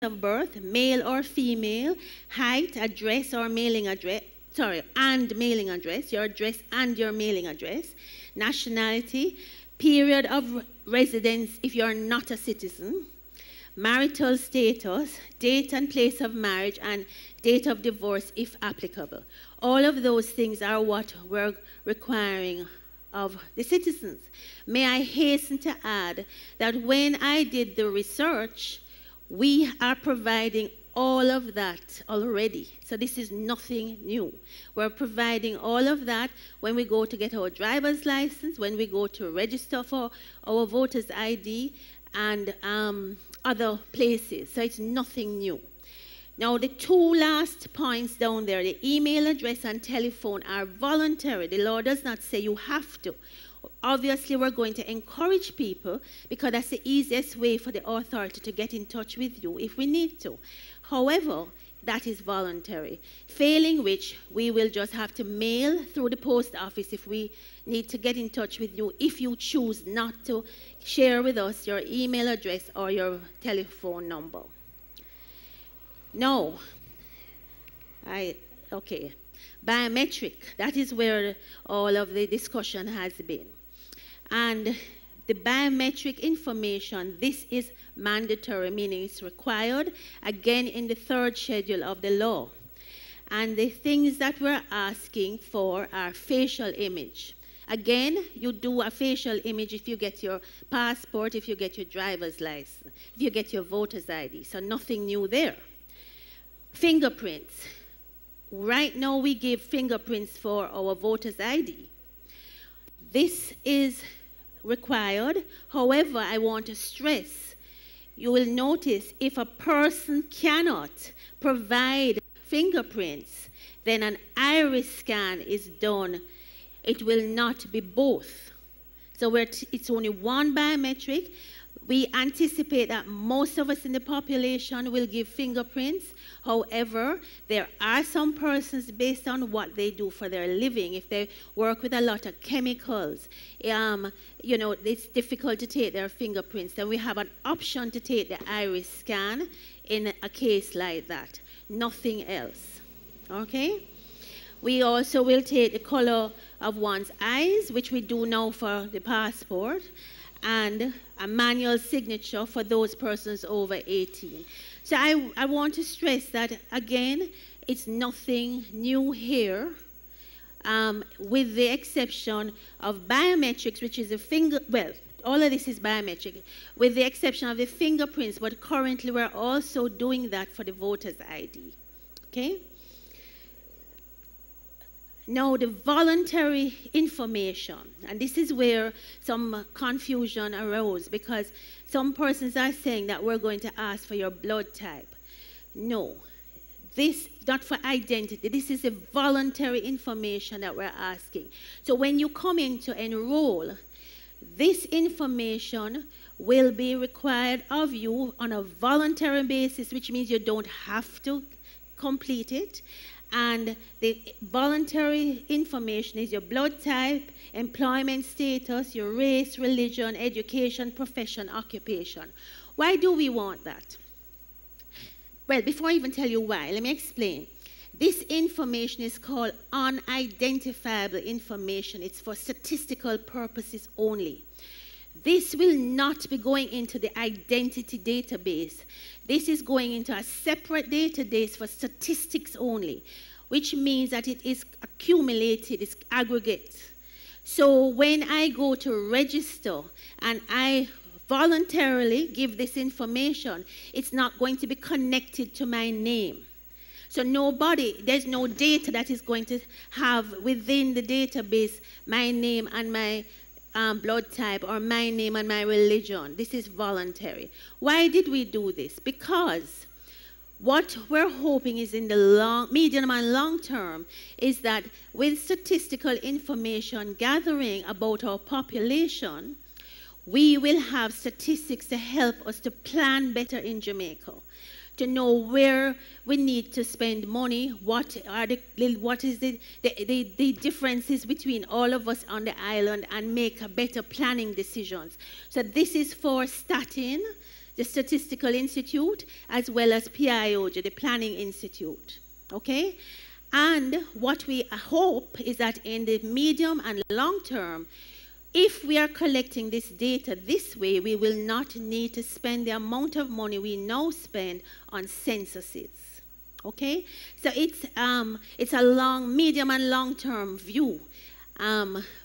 of birth, male or female, height, address or mailing address, and mailing address, your address and your mailing address, nationality, period of residence if you're not a citizen, marital status, date and place of marriage, and date of divorce if applicable. All of those things are what we're requiring of the citizens. May I hasten to add that when I did the research, we are providing all of that already. So this is nothing new. We're providing all of that when we go to get our driver's license, when we go to register for our voter's ID, and other places. So it's nothing new. Now, the two last points down there, the email address and telephone, are voluntary. The law does not say you have to. Obviously, we're going to encourage people because that's the easiest way for the authority to get in touch with you if we need to. However, that is voluntary, failing which we will just have to mail through the post office if we need to get in touch with you, if you choose not to share with us your email address or your telephone number. Now, biometric, that is where all of the discussion has been. And the biometric information, this is mandatory, meaning it's required, again, in the 3rd schedule of the law. And the things that we're asking for are facial image. Again, you do a facial image if you get your passport, if you get your driver's license, if you get your voter's ID. So nothing new there. Fingerprints. Right now we give fingerprints for our voter's ID. This is required. However, I want to stress, you will notice if a person cannot provide fingerprints, then an iris scan is done. It will not be both. So it's only one biometric. We anticipate that most of us in the population will give fingerprints. However, there are some persons, based on what they do for their living, if they work with a lot of chemicals, it's difficult to take their fingerprints. Then we have an option to take the iris scan in a case like that. Nothing else. Okay? We also will take the color of one's eyes, which we do now for the passport, and a manual signature for those persons over 18. So I want to stress that, again, it's nothing new here, with the exception of biometrics, which is all of this is biometric, with the exception of the fingerprints, but currently we're also doing that for the voter's ID. Okay? Now, the voluntary information, and this is where some confusion arose, because some persons are saying that we're going to ask for your blood type. No, this not for identity. This is a voluntary information that we're asking. So when you come in to enroll, this information will be required of you on a voluntary basis, which means you don't have to complete it. And the voluntary information is your blood type, employment status, your race, religion, education, profession, occupation. Why do we want that? Well, before I even tell you why, let me explain. This information is called unidentifiable information. It's for statistical purposes only. This will not be going into the identity database. This is going into a separate database for statistics only, which means that it is accumulated, it's aggregate. So when I go to register and I voluntarily give this information, it's not going to be connected to my name. So there's no data that is going to have within the database my name and my blood type, or my name and my religion. This is voluntary. Why did we do this? Because what we're hoping is in the medium and long term is that with statistical information gathering about our population, we will have statistics to help us to plan better in Jamaica, to know where we need to spend money, what is the differences between all of us on the island, and make better planning decisions. So this is for starting the Statistical Institute, as well as PIOJ, the Planning Institute. Okay? And what we hope is that in the medium and long term, if we are collecting this data this way, we will not need to spend the amount of money we now spend on censuses. Okay? So it's a long, medium and long-term view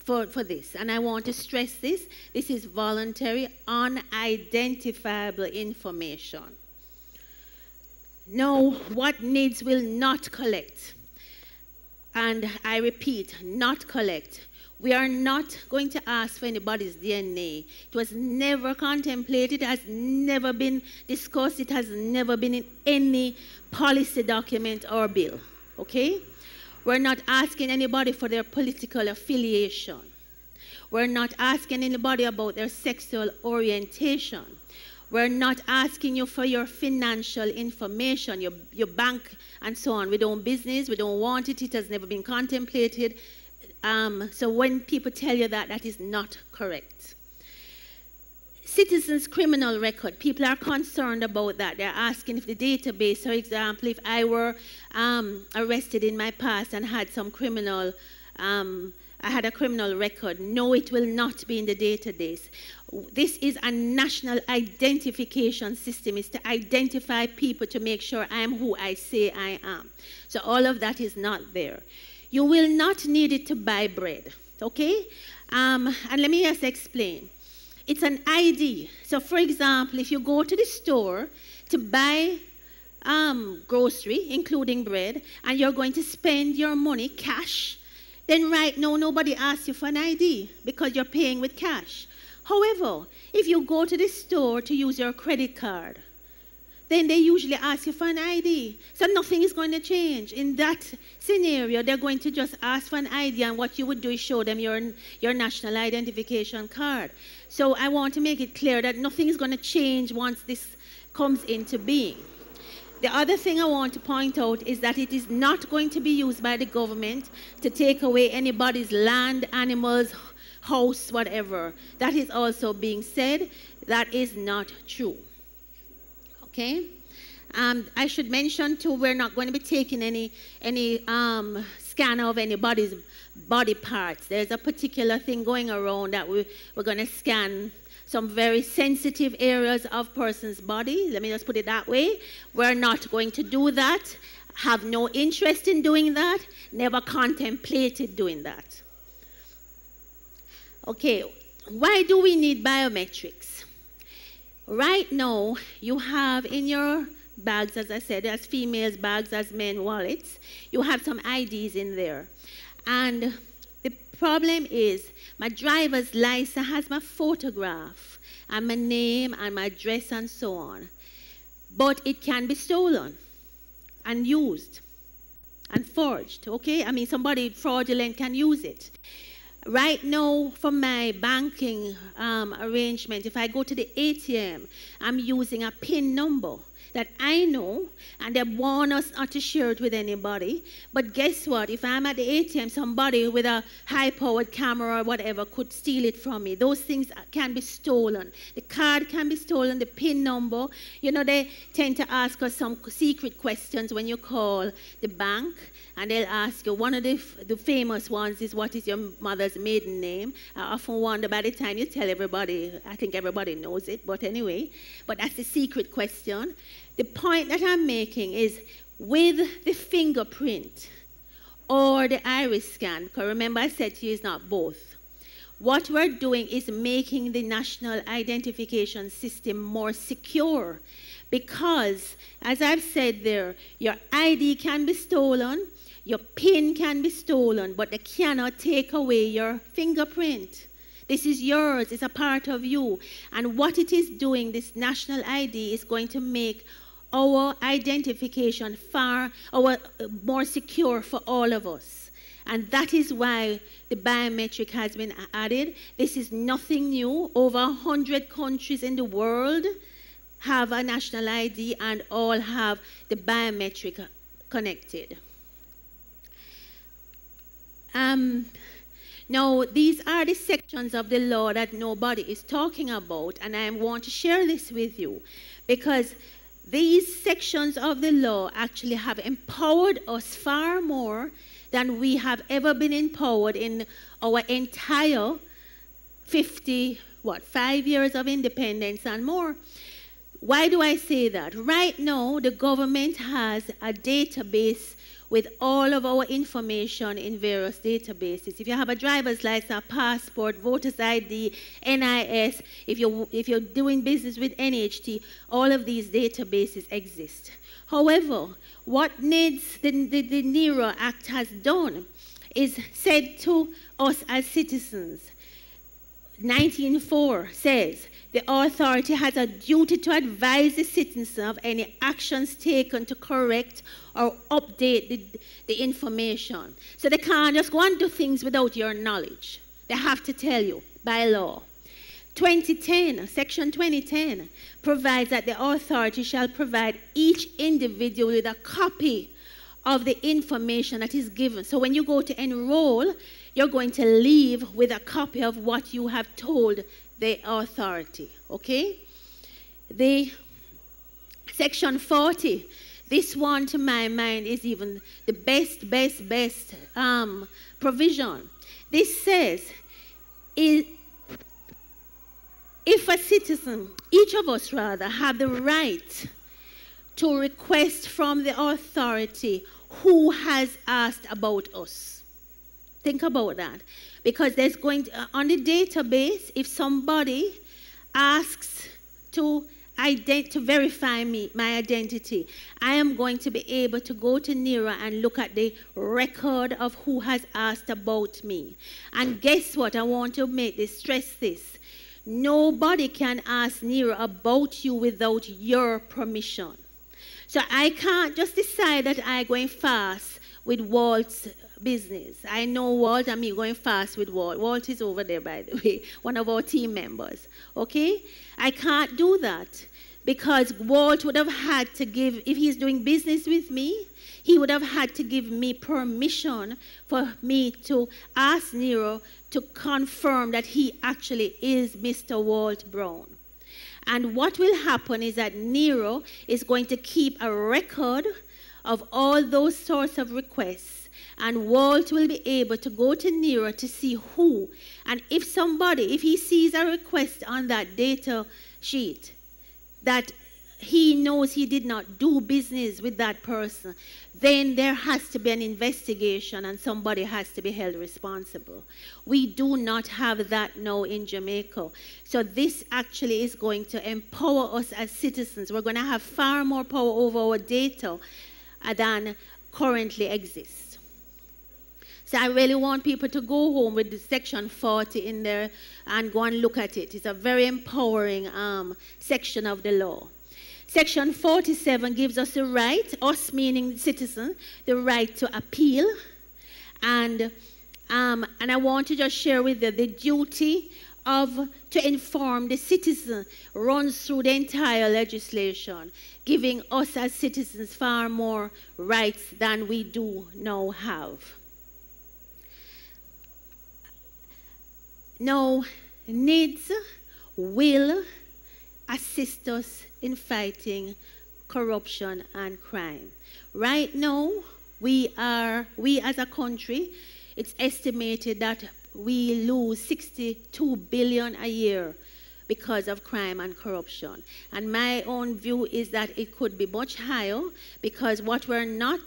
for this. And I want to stress this. This is voluntary, unidentifiable information. Now, what NIDS will not collect? And I repeat, not collect. We are not going to ask for anybody's DNA. It was never contemplated, it has never been discussed, it has never been in any policy document or bill. Okay? We're not asking anybody for their political affiliation. We're not asking anybody about their sexual orientation. We're not asking you for your financial information, your bank and so on. We don't business, we don't want it, it has never been contemplated. So when people tell you that, that is not correct. Citizens' criminal record, people are concerned about that. They're asking if the database, for example, if I were arrested in my past and had some criminal, I had a criminal record, no, it will not be in the database. This is a national identification system. It's to identify people to make sure I'm who I say I am. So all of that is not there. You will not need it to buy bread, okay? And let me just explain. It's an ID. So for example, if you go to the store to buy grocery, including bread, and you're going to spend your money cash, then right now nobody asks you for an ID because you're paying with cash. However, if you go to the store to use your credit card, then they usually ask you for an ID. So nothing is going to change. In that scenario, they're going to just ask for an ID, and what you would do is show them your national identification card. So I want to make it clear that nothing is going to change once this comes into being. The other thing I want to point out is that it is not going to be used by the government to take away anybody's land, animals, house, whatever. That is also being said. That is not true. Okay? I should mention too, we're not going to be taking any scan of anybody's body parts. There's a particular thing going around that we're going to scan some very sensitive areas of person's body. Let me just put it that way. We're not going to do that. Have no interest in doing that. Never contemplated doing that. Okay, why do we need biometrics? Right now, you have in your bags, as I said, as females' bags, as men wallets, you have some IDs in there. And the problem is, my driver's license has my photograph and my name and my address and so on. But it can be stolen and used and forged, okay? I mean, somebody fraudulent can use it. Right now, for my banking arrangement, if I go to the ATM, I'm using a PIN number that I know, and they warn us not to share it with anybody. But guess what? If I'm at the ATM, somebody with a high-powered camera or whatever could steal it from me. Those things can be stolen. The card can be stolen, the PIN number. You know, they tend to ask us some secret questions when you call the bank, and they'll ask you, one of the famous ones is, what is your mother's maiden name? I often wonder, by the time you tell everybody, I think everybody knows it, but anyway, but that's the secret question. The point that I'm making is, with the fingerprint or the iris scan, because remember I said to you it's not both, what we're doing is making the national identification system more secure. Because, as I've said there, your ID can be stolen, your PIN can be stolen, but they cannot take away your fingerprint. This is yours, it's a part of you. And what it is doing, this national ID, is going to make our identification more secure for all of us. And that is why the biometric has been added. This is nothing new. Over 100 countries in the world have a national ID, and all have the biometric connected. Now, these are the sections of the law that nobody is talking about, and I want to share this with you. because these sections of the law actually have empowered us far more than we have ever been empowered in our entire 5 years of independence and more. Why do I say that? Right now, the government has a database with all of our information in various databases. If you have a driver's license, a passport, voter's ID, NIS, if you're doing business with NHT, all of these databases exist. However, what NIDS, the NERA Act has done is said to us as citizens. 19.4 says, the authority has a duty to advise the citizen of any actions taken to correct or update the information. So they can't just go and do things without your knowledge. They have to tell you by law. 2010, Section 2010, provides that the authority shall provide each individual with a copy of the information that is given. So when you go to enroll, you're going to leave with a copy of what you have told the authority, okay? The Section 40, this one to my mind is even the best provision. This says, if a citizen, each of us rather, have the right to request from the authority who has asked about us. Think about that. Because there's going to, on the database, if somebody asks to verify my identity, I am going to be able to go to NERA and look at the record of who has asked about me. And guess what? I want to stress this. Nobody can ask NERA about you without your permission. So I can't just decide that I'm going fast with Walt's business. I know Walt and me going fast with Walt. Walt is over there, by the way, one of our team members. Okay? I can't do that because Walt would have had to give, if he's doing business with me, he would have had to give me permission for me to ask Nero to confirm that he actually is Mr. Walt Brown. And what will happen is that Nero is going to keep a record of all those sorts of requests. And Walt will be able to go to Nero to see who. And if he sees a request on that data sheet that he knows he did not do business with that person, then there has to be an investigation and somebody has to be held responsible. We do not have that now in Jamaica. So this actually is going to empower us as citizens. We're going to have far more power over our data than currently exists. So I really want people to go home with the Section 40 in there and go and look at it. It's a very empowering section of the law. Section 47 gives us the right, us meaning citizen, the right to appeal. And I want to just share with you the duty to inform the citizen runs through the entire legislation, giving us as citizens far more rights than we do now have. Now, NIDS will assist us in fighting corruption and crime. Right now, we as a country, it's estimated that we lose 62 billion a year because of crime and corruption. And my own view is that it could be much higher because what we're not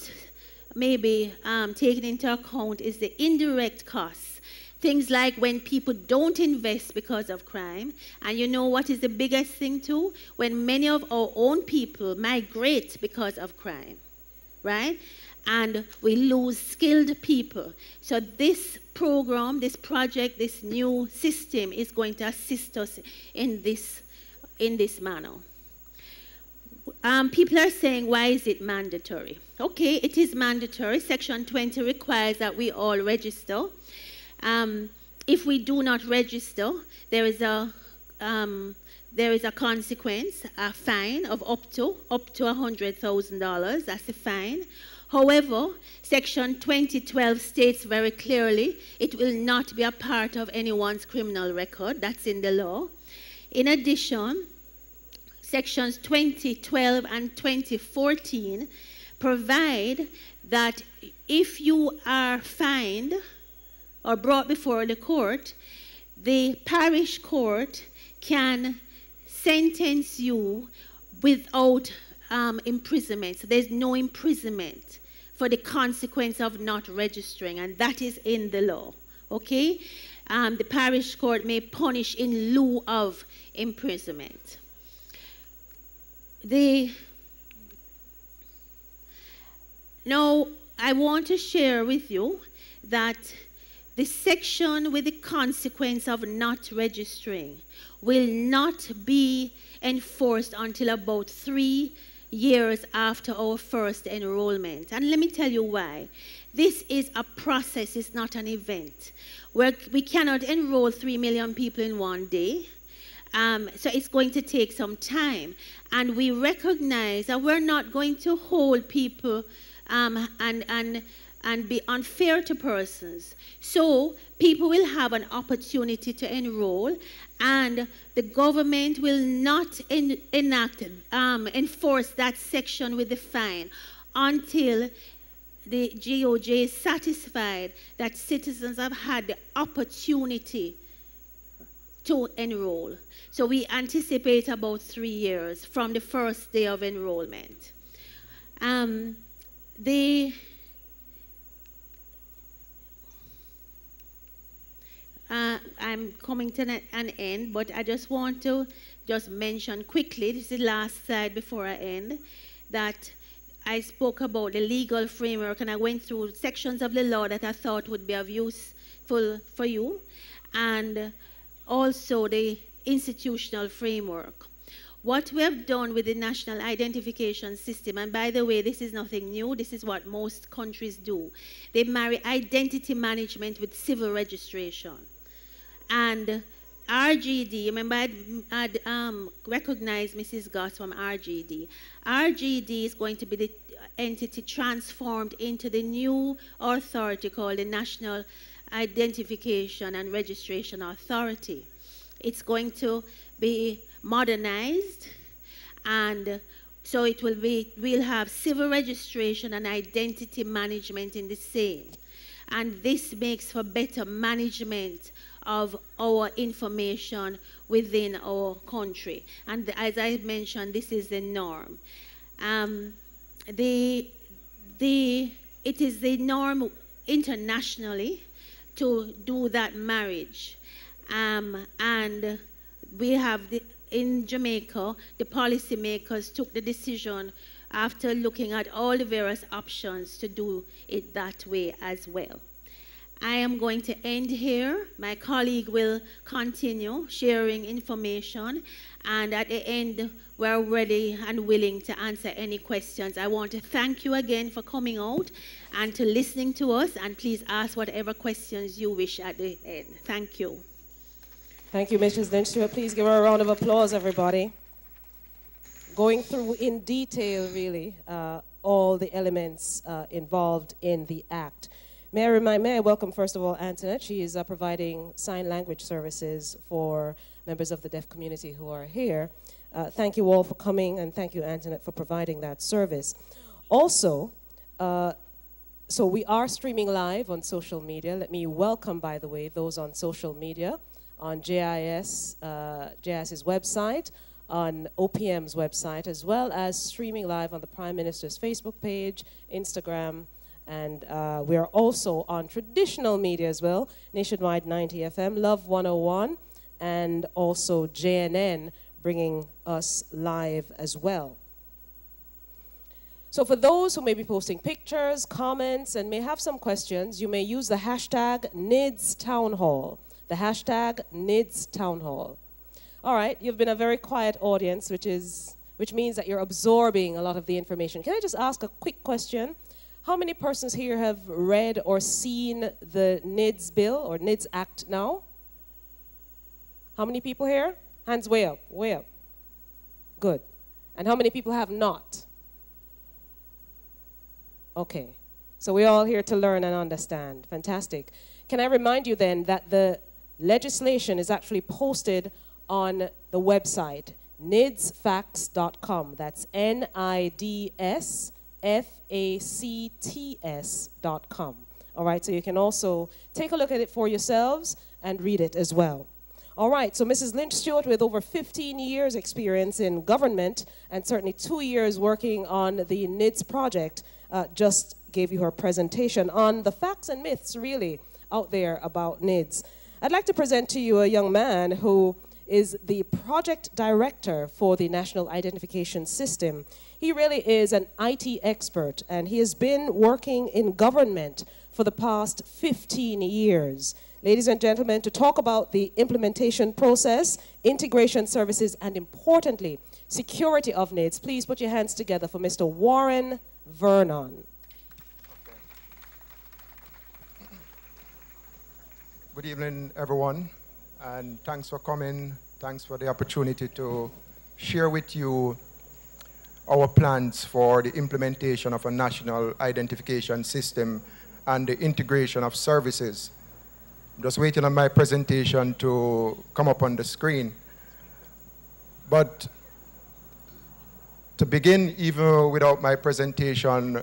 maybe taking into account is the indirect costs. Things like when people don't invest because of crime. And you know what is the biggest thing too? When many of our own people migrate because of crime, right? And we lose skilled people. So this program, this project, this new system is going to assist us in this manner. People are saying, why is it mandatory? Okay, it is mandatory. Section 20 requires that we all register. If we do not register, there is a consequence, a fine of up to $100,000. That's a fine. However, Section 2012 states very clearly it will not be a part of anyone's criminal record. That's in the law. In addition, Sections 2012 and 2014 provide that if you are fined or brought before the court, the parish court can sentence you without imprisonment. So there's no imprisonment for the consequence of not registering, and that is in the law. Okay? The parish court may punish in lieu of imprisonment. Now, I want to share with you that the section with the consequence of not registering will not be enforced until about 3 years after our first enrollment. And let me tell you why. This is a process, it's not an event. We cannot enroll 3 million people in one day. So it's going to take some time. And we recognize that we're not going to hold people and be unfair to persons. So people will have an opportunity to enroll, and the government will not enforce that section with the fine until the GOJ is satisfied that citizens have had the opportunity to enroll. So we anticipate about 3 years from the first day of enrollment. I'm coming to an end, but I just want to mention quickly, this is the last slide before I end, that I spoke about the legal framework, and I went through sections of the law that I thought would be of useful for you, and also the institutional framework. What we have done with the National Identification System, and by the way, this is nothing new, this is what most countries do. They marry identity management with civil registration. And RGD, remember I'd recognized Mrs. Goss from RGD. RGD is going to be the entity transformed into the new authority called the National Identification and Registration Authority. It's going to be modernized, and so we'll have civil registration and identity management in the same. And this makes for better management of our information within our country. And as I mentioned, this is the norm. It is the norm internationally to do that marriage. And we have, in Jamaica, the policymakers took the decision after looking at all the various options to do it that way as well. I am going to end here. My colleague will continue sharing information, and at the end, we're ready and willing to answer any questions. I want to thank you again for coming out and to listening to us, and please ask whatever questions you wish at the end. Thank you. Thank you, Mrs. Lynch. Please give her a round of applause, everybody. Going through in detail, really, all the elements involved in the Act. May I welcome, first of all, Antoinette. She is providing sign language services for members of the deaf community who are here. Thank you all for coming, and thank you, Antoinette, for providing that service. Also, so we are streaming live on social media. Let me welcome, by the way, those on social media, on JIS's website, on OPM's website, as well as streaming live on the Prime Minister's Facebook page, Instagram, and we are also on traditional media as well, Nationwide 90 FM, Love 101, and also JNN bringing us live as well. So for those who may be posting pictures, comments, and may have some questions, you may use the hashtag NIDS Town Hall. The hashtag NIDS Town Hall. All right, you've been a very quiet audience, which means that you're absorbing a lot of the information. Can I just ask a quick question? How many persons here have read or seen the NIDS bill or NIDS Act now? How many people here? Hands way up, way up. Good. And how many people have not? Okay. So we're all here to learn and understand. Fantastic. Can I remind you then that the legislation is actually posted on the website. NIDSFacts.com. That's NIDSFACTS.com. All right, so you can also take a look at it for yourselves and read it as well. All right, so Mrs. Lynch Stewart, with over 15 years experience in government and certainly 2 years working on the NIDS project, just gave you her presentation on the facts and myths really out there about NIDS. I'd like to present to you a young man who is the project director for the National Identification System. He really is an IT expert, and he has been working in government for the past 15 years. Ladies and gentlemen, to talk about the implementation process, integration services, and importantly, security of NIDS, please put your hands together for Mr. Warren Vernon. Good evening, everyone, and thanks for coming. Thanks for the opportunity to share with you our plans for the implementation of a national identification system and the integration of services. I'm just waiting on my presentation to come up on the screen. But to begin, even without my presentation,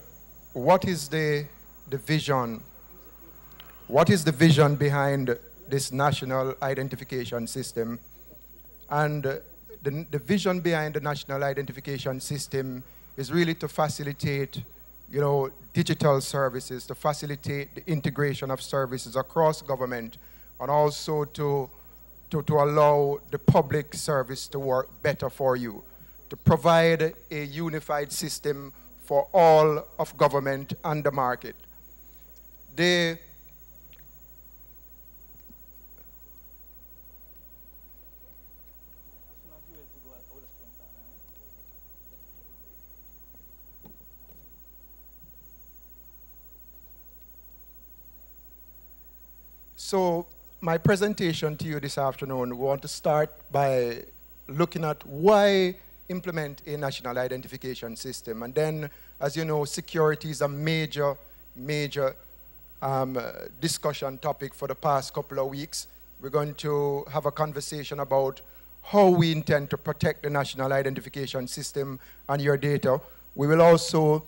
what is the vision? What is the vision behind this national identification system? And the vision behind the national identification system is really to facilitate, digital services, to facilitate the integration of services across government, and also to allow the public service to work better for you, to provide a unified system for all of government and the market. So my presentation to you this afternoon, we want to start by looking at why implement a national identification system. And then, as you know, security is a major discussion topic for the past couple of weeks. We're going to have a conversation about how we intend to protect the national identification system and your data. We will also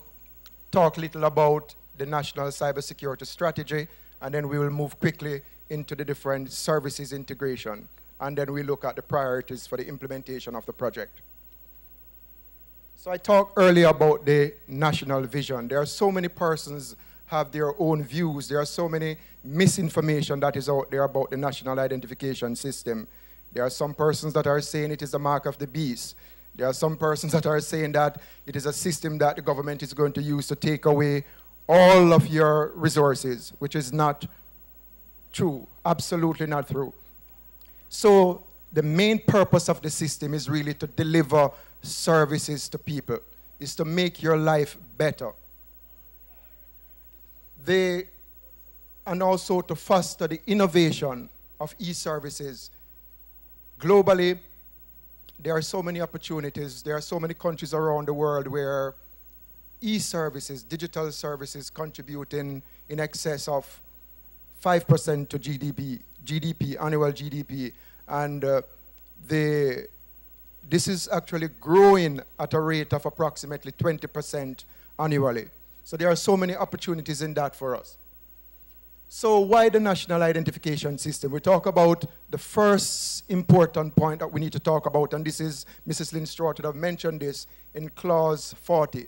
talk a little about the national cybersecurity strategy, and then we will move quickly into the different services integration. And then we look at the priorities for the implementation of the project. So I talked earlier about the national vision. There are so many persons have their own views. There are so many misinformation that is out there about the national identification system. There are some persons that are saying it is the mark of the beast. There are some persons that are saying that it is a system that the government is going to use to take away all of your resources, which is not true, absolutely not true. So the main purpose of the system is really to deliver services to people, is to make your life better. And also to foster the innovation of e-services. Globally, there are so many opportunities. There are so many countries around the world where e-services, digital services, contribute in excess of 5% to GDP, annual GDP. And this is actually growing at a rate of approximately 20% annually. So there are so many opportunities in that for us. So why the national identification system? We talk about the first important point that we need to talk about, and this is, Mrs. Lynn Stewart would have mentioned this in clause 40.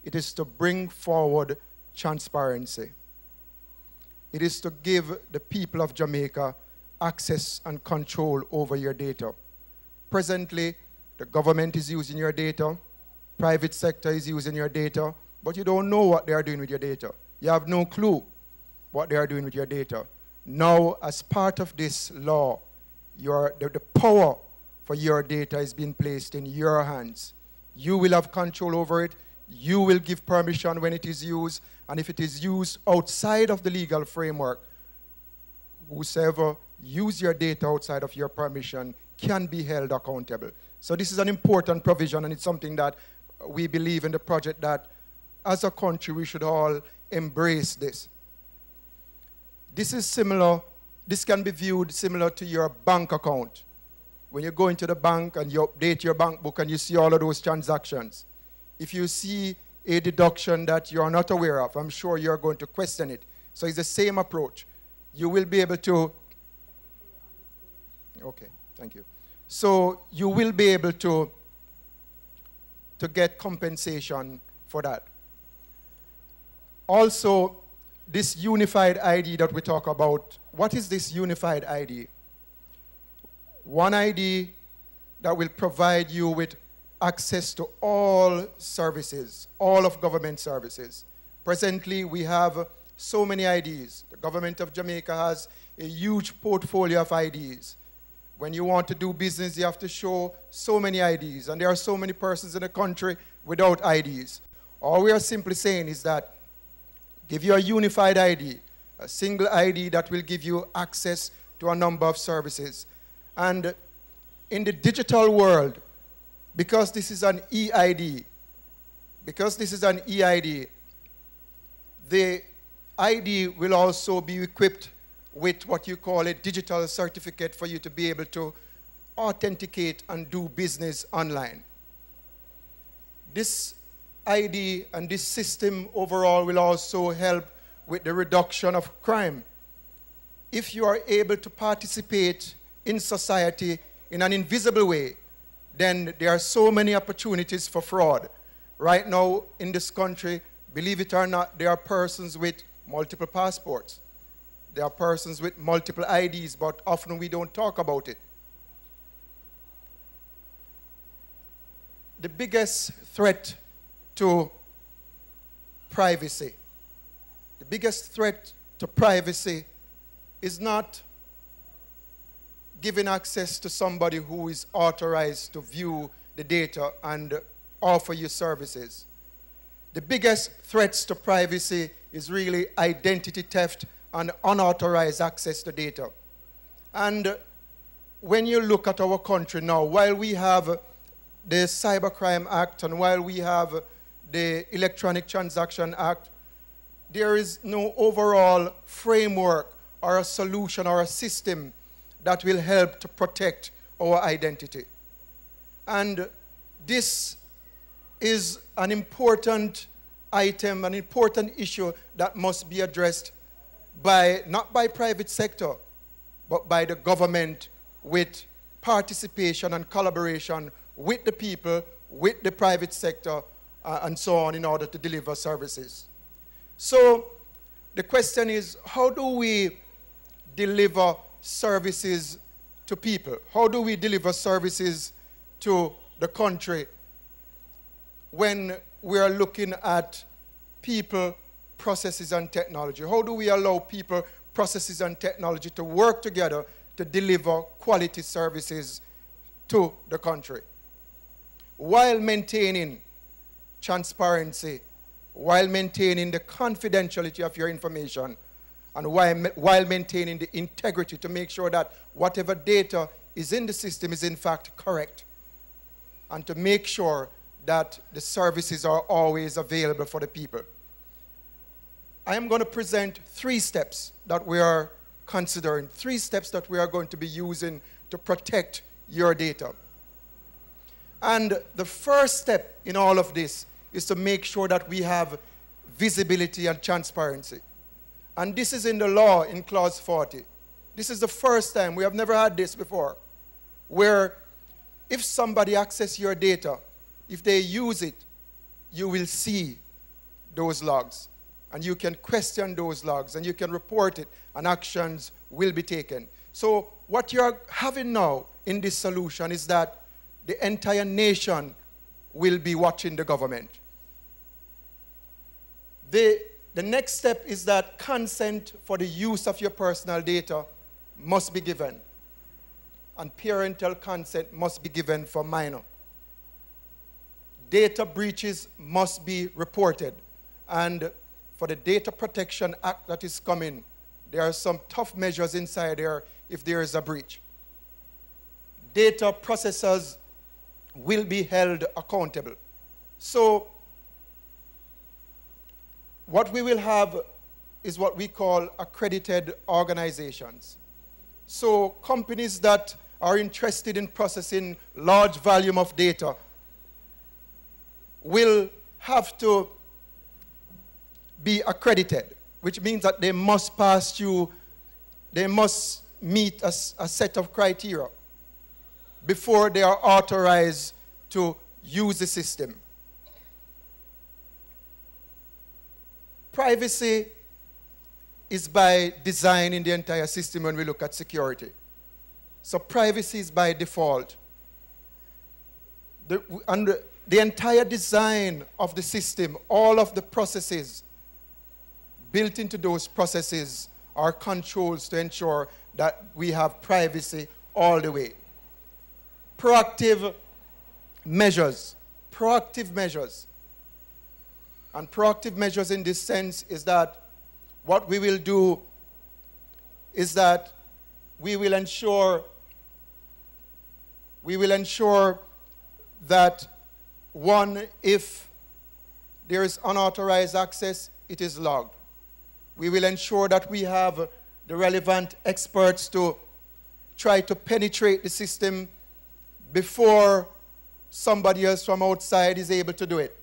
It is to bring forward transparency. It is to give the people of Jamaica access and control over your data. Presently, the government is using your data, private sector is using your data, but you don't know what they are doing with your data. You have no clue what they are doing with your data. Now, as part of this law, the power for your data is being placed in your hands. You will have control over it. You will give permission when it is used, and if it is used outside of the legal framework, whosoever use your data outside of your permission can be held accountable. So this is an important provision, and it's something that we believe in the project that as a country we should all embrace this. This is similar, this can be viewed similar to your bank account. when you go into the bank and you update your bank book and you see all of those transactions, if you see a deduction that you're not aware of, I'm sure you're going to question it. So it's the same approach. You will be able to, okay, thank you. So you will be able to get compensation for that. Also, this unified ID that we talk about, what is this unified ID? One ID that will provide you with access to all services, all of government services. Presently, we have so many IDs. The government of Jamaica has a huge portfolio of IDs. When you want to do business, you have to show so many IDs, and there are so many persons in the country without IDs. All we are simply saying is that give you a unified ID, a single ID that will give you access to a number of services. And in the digital world, because this is an EID, the ID will also be equipped with what you call a digital certificate for you to be able to authenticate and do business online. This ID and this system overall will also help with the reduction of crime. If you are able to participate in society in an invisible way, then there are so many opportunities for fraud. Right now in this country, believe it or not, there are persons with multiple passports. There are persons with multiple IDs, but often we don't talk about it. The biggest threat to privacy, is not giving access to somebody who is authorized to view the data and offer you services. The biggest threats to privacy is really identity theft and unauthorized access to data. And when you look at our country now, while we have the Cybercrime Act and while we have the Electronic Transaction Act, there is no overall framework or a solution or a system that will help to protect our identity. And this is an important item, an important issue that must be addressed not by private sector, but by the government with participation and collaboration with the people, with the private sector, and so on in order to deliver services. So the question is, how do we deliver services to people? How do we deliver services to the country when we are looking at people, processes, and technology? How do we allow people, processes, and technology to work together to deliver quality services to the country while maintaining transparency, while maintaining the confidentiality of your information, and while maintaining the integrity to make sure that whatever data is in the system is in fact correct, and to make sure that the services are always available for the people? I am going to present 3 steps that we are considering, 3 steps that we are going to be using to protect your data. And the first step in all of this is to make sure that we have visibility and transparency. And this is in the law in Clause 40. This is the first time, we have never had this before, where if somebody accesses your data, if they use it, you will see those logs. And you can question those logs, and you can report it, and actions will be taken. So what you're having now in this solution is that the entire nation will be watching the government. The next step is that consent for the use of your personal data must be given, and parental consent must be given for minor. Data breaches must be reported, and for the Data Protection Act that is coming, there are some tough measures inside there if there is a breach. Data processors will be held accountable. So what we will have is what we call accredited organizations. So companies that are interested in processing large volume of data will have to be accredited, which means that they must pass through, they must meet a set of criteria before they are authorized to use the system. Privacy is by design in the entire system when we look at security. So privacy is by default. The entire design of the system, all of the processes built into those processes are controls to ensure that we have privacy all the way. Proactive measures. And proactive measures in this sense is that what we will do is that we will ensure that, one, if there is unauthorized access, it is logged. We will ensure that we have the relevant experts to try to penetrate the system before somebody else from outside is able to do it.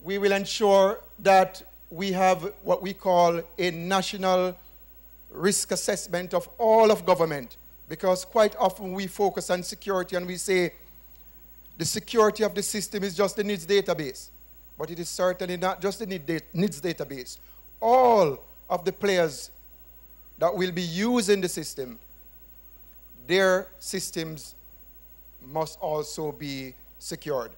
We will ensure that we have what we call a national risk assessment of all of government, because quite often we focus on security and we say the security of the system is just the NIDS database. But it is certainly not just the NIDS database. All of the players that will be using the system, their systems must also be secured.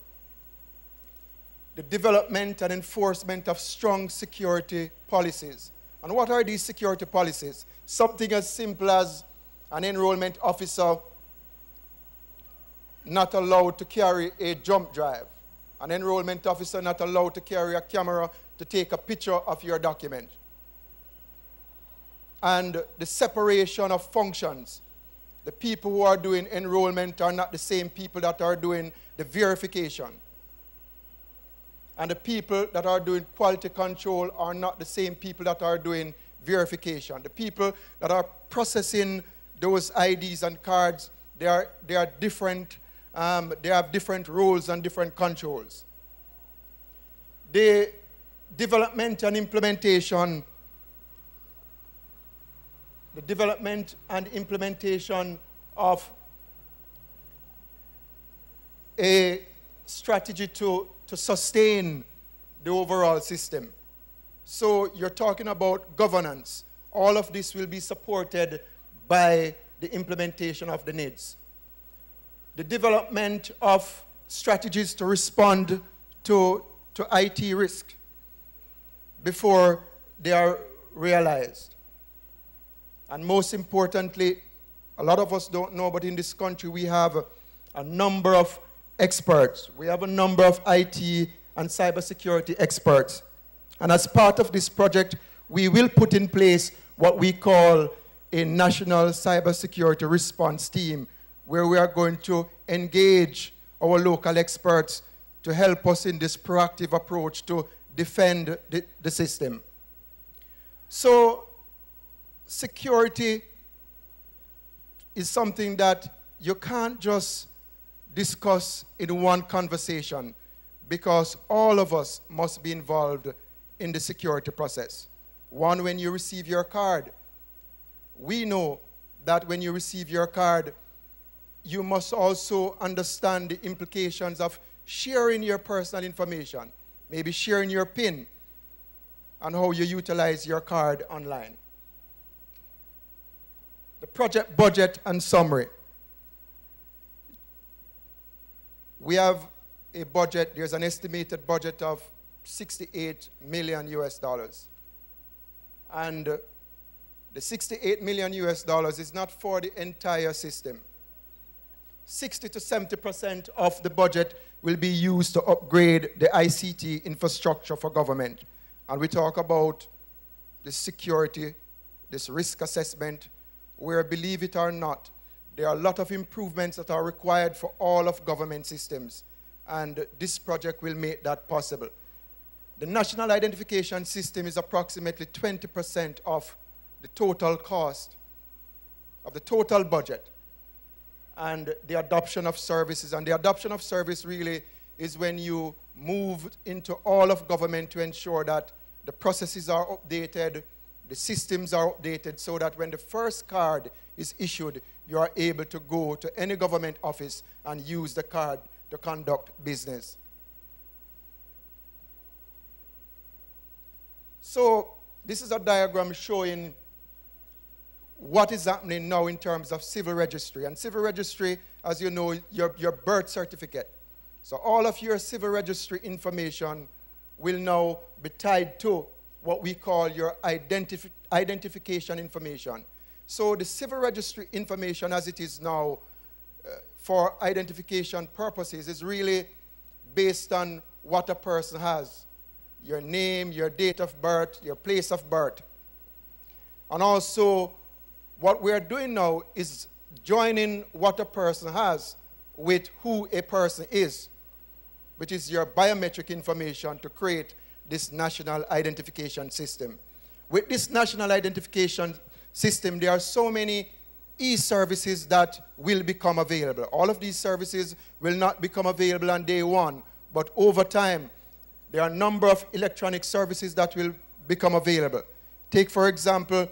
The development and enforcement of strong security policies. And what are these security policies? Something as simple as an enrollment officer not allowed to carry a jump drive. An enrollment officer not allowed to carry a camera to take a picture of your document. And the separation of functions. The people who are doing enrollment are not the same people that are doing the verification. And the people that are doing quality control are not the same people that are doing verification. The people that are processing those IDs and cards, they are different. They have different roles and different controls. The development and implementation of a strategy to sustain the overall system. So you're talking about governance. All of this will be supported by the implementation of the NIDS. The development of strategies to respond to IT risk before they are realized. And most importantly, a lot of us don't know, but in this country we have a number of experts. We have a number of IT and cybersecurity experts. And as part of this project, we will put in place what we call a national cybersecurity response team, where we are going to engage our local experts to help us in this proactive approach to defend the system. So security is something that you can't just discuss in one conversation, because all of us must be involved in the security process. One, when you receive your card, we know that when you receive your card, you must also understand the implications of sharing your personal information, maybe sharing your PIN, and how you utilize your card online. The project budget and summary. We have a budget, there's an estimated budget of $68 million US. And the $68 million US is not for the entire system. 60 to 70% of the budget will be used to upgrade the ICT infrastructure for government. And we talk about the security, this risk assessment, where, believe it or not, there are a lot of improvements that are required for all of government systems. And this project will make that possible. The national identification system is approximately 20% of the total cost, of the total budget. and the adoption of services. And the adoption of service really is when you move into all of government to ensure that the processes are updated, the systems are updated, so that when the first card is issued, you are able to go to any government office and use the card to conduct business. So this is a diagram showing what is happening now in terms of civil registry. And civil registry, as you know, your birth certificate. So all of your civil registry information will now be tied to what we call your identification information. So the civil registry information as it is now for identification purposes is really based on what a person has. Your name, your date of birth, your place of birth. And also, what we're doing now is joining what a person has with who a person is, which is your biometric information to create this national identification system. With this national identification system, there are so many e-services that will become available. All of these services will not become available on day one, but over time, there are a number of electronic services that will become available. Take, for example,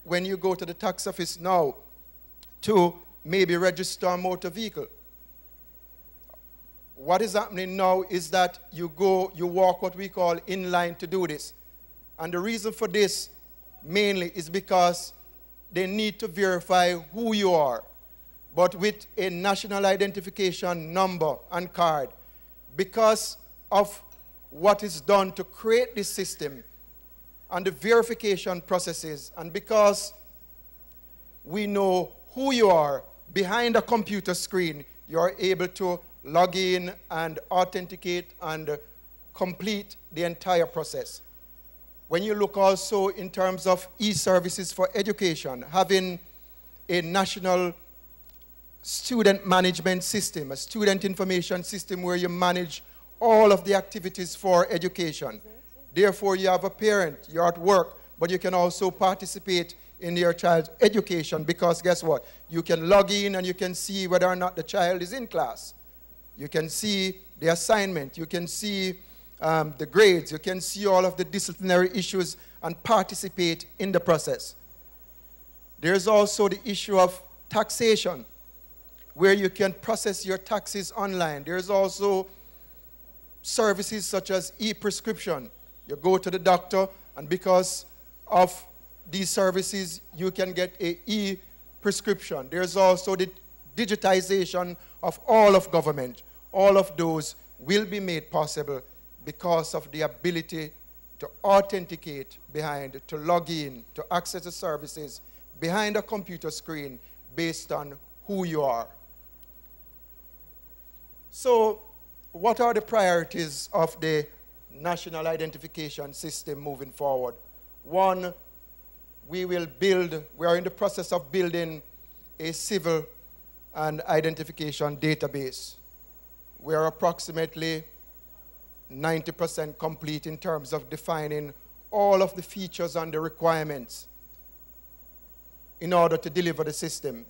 when you go to the tax office now to maybe register a motor vehicle. What is happening now is that you walk what we call in line to do this. And the reason for this mainly is because they need to verify who you are. But with a national identification number and card, because of what is done to create this system and the verification processes, and because we know who you are behind a computer screen, you are able to log in and authenticate and complete the entire process. When you look also in terms of e-services for education, having a national student management system, a student information system where you manage all of the activities for education. Therefore, you have a parent, you're at work, but you can also participate in your child's education because guess what? You can log in and you can see whether or not the child is in class. You can see the assignment, you can see the grades, you can see all of the disciplinary issues and participate in the process. There's also the issue of taxation, where you can process your taxes online. There's also services such as e-prescription. You go to the doctor, and because of these services, you can get an e-prescription. There's also the digitization of all of government. All of those will be made possible because of the ability to authenticate behind, to log in, to access the services behind a computer screen based on who you are. So, what are the priorities of the national identification system moving forward? One, we are in the process of building a civil and identification database. We are approximately 90% complete in terms of defining all of the features and the requirements in order to deliver the system.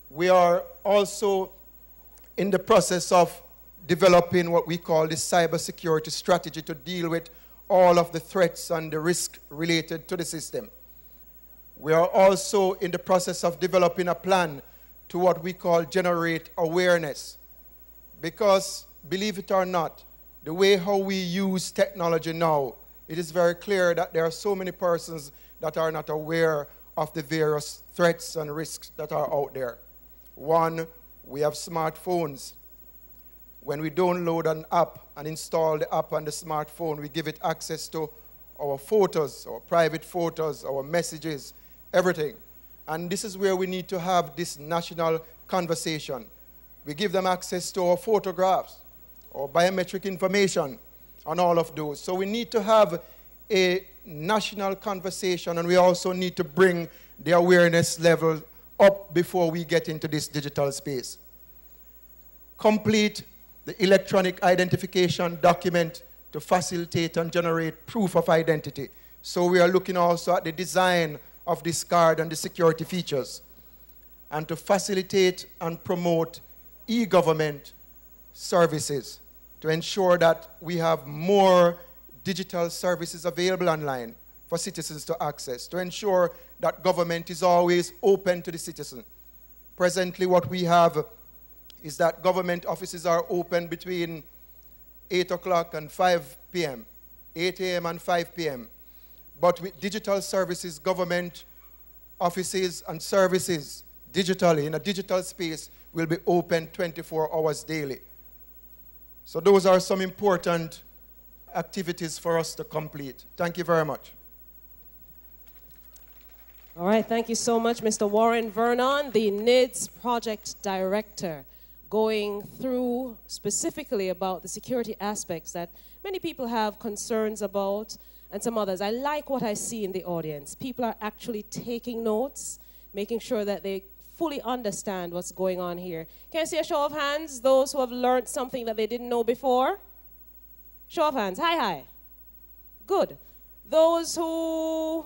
We are also in the process of developing what we call the cybersecurity strategy to deal with all of the threats and the risk related to the system. We are also in the process of developing a plan to what we call generate awareness. Because, believe it or not, the way how we use technology now, it is very clear that there are so many persons that are not aware of the various threats and risks that are out there. One, we have smartphones. When we download an app and install the app on the smartphone, we give it access to our photos, our private photos, our messages, everything. And this is where we need to have this national conversation. We give them access to our photographs, our biometric information, and all of those. So we need to have a national conversation, and we also need to bring the awareness level up before we get into this digital space. Complete the electronic identification document to facilitate and generate proof of identity. So we are looking also at the design of this card and the security features. and to facilitate and promote e-government services to ensure that we have more digital services available online for citizens to access, to ensure that government is always open to the citizen. Presently, what we have is that government offices are open between 8 o'clock and 5 p.m., 8 a.m. and 5 p.m. But with digital services, government offices and services digitally, in a digital space, will be open 24 hours daily. So those are some important activities for us to complete. Thank you very much. All right, thank you so much, Mr. Warren Vernon, the NIDS Project Director, going through specifically about the security aspects that many people have concerns about and some others. I like what I see in the audience. People are actually taking notes, making sure that they fully understand what's going on here. Can I see a show of hands, those who have learned something that they didn't know before? Show of hands, hi, hi. Good. Those who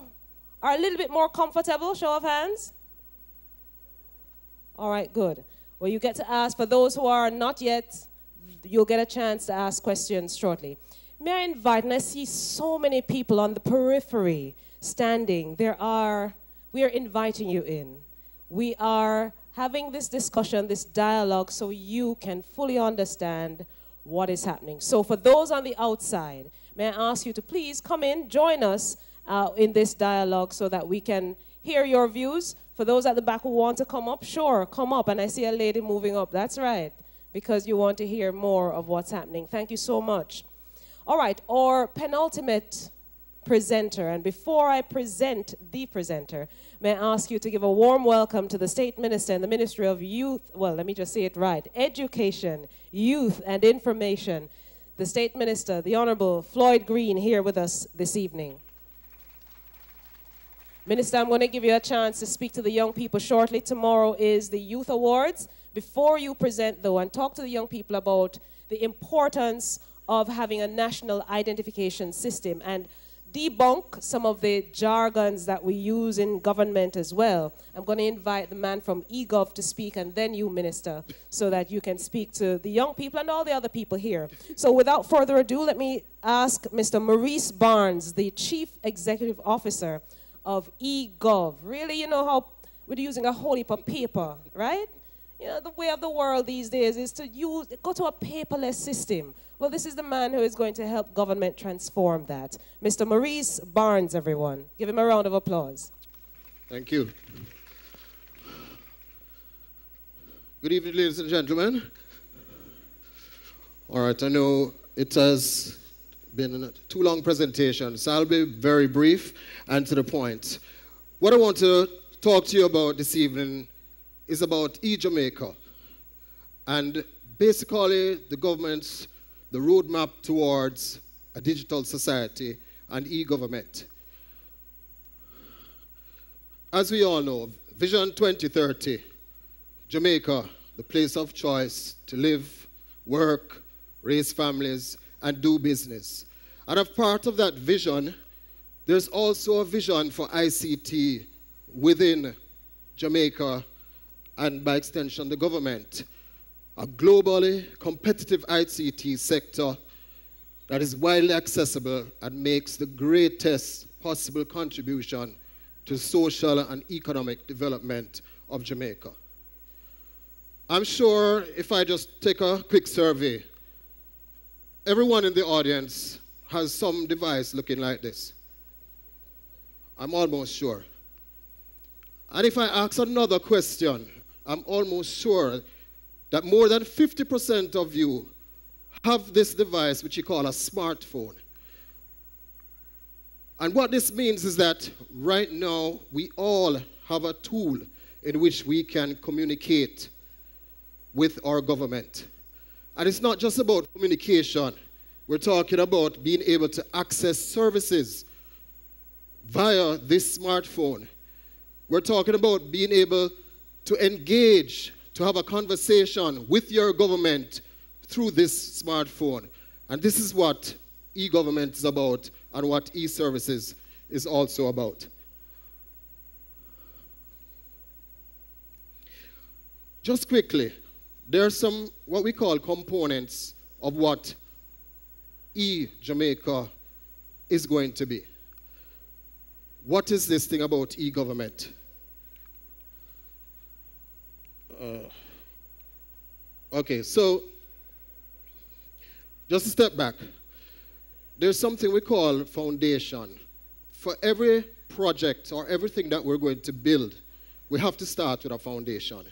are a little bit more comfortable, show of hands. All right, good. Well, you get to ask, for those who are not yet, you'll get a chance to ask questions shortly. May I invite, and I see so many people on the periphery standing. We are inviting you in. We are having this discussion, this dialogue, so you can fully understand what is happening. So for those on the outside, may I ask you to please come in, join us in this dialogue so that we can hear your views. For those at the back who want to come up, sure, come up. And I see a lady moving up. That's right, because you want to hear more of what's happening. Thank you so much. All right, our penultimate presenter. And before I present the presenter, may I ask you to give a warm welcome to the State Minister in the Ministry of Youth, well, let me just say it right, Education, Youth and Information, the State Minister, the Honorable Floyd Green, here with us this evening. Minister, I'm going to give you a chance to speak to the young people shortly. Tomorrow is the Youth Awards. Before you present, though, and talk to the young people about the importance of having a national identification system and debunk some of the jargons that we use in government as well. I'm going to invite the man from eGov to speak, and then you, Minister, so that you can speak to the young people and all the other people here. So without further ado, let me ask Mr. Maurice Barnes, the Chief Executive Officer of eGov. Really, you know how we're using a whole heap of paper, right? You know, the way of the world these days is to go to a paperless system. Well, this is the man who is going to help government transform that. Mr. Maurice Barnes, everyone. Give him a round of applause. Thank you. Good evening, ladies and gentlemen. All right, I know it has been a too long presentation, so I'll be very brief and to the point. What I want to talk to you about this evening is about eJamaica and basically the government's the roadmap towards a digital society and e-government. As we all know, Vision 2030, Jamaica, the place of choice to live, work, raise families, and do business. And as part of that vision, there's also a vision for ICT within Jamaica and by extension the government. A globally competitive ICT sector that is widely accessible and makes the greatest possible contribution to social and economic development of Jamaica. I'm sure if I just take a quick survey, everyone in the audience has some device looking like this. I'm almost sure. And if I ask another question, I'm almost sure that more than 50% of you have this device which you call a smartphone. And what this means is that right now we all have a tool in which we can communicate with our government. And it's not just about communication. We're talking about being able to access services via this smartphone. We're talking about being able to engage, to have a conversation with your government through this smartphone. And this is what e-government is about and what e-services is also about. just quickly, there are some what we call components of what e-Jamaica is going to be. What is this thing about e-government? Okay, so just a step back. There's something we call foundation. For every project or everything that we're going to build, we have to start with a foundation.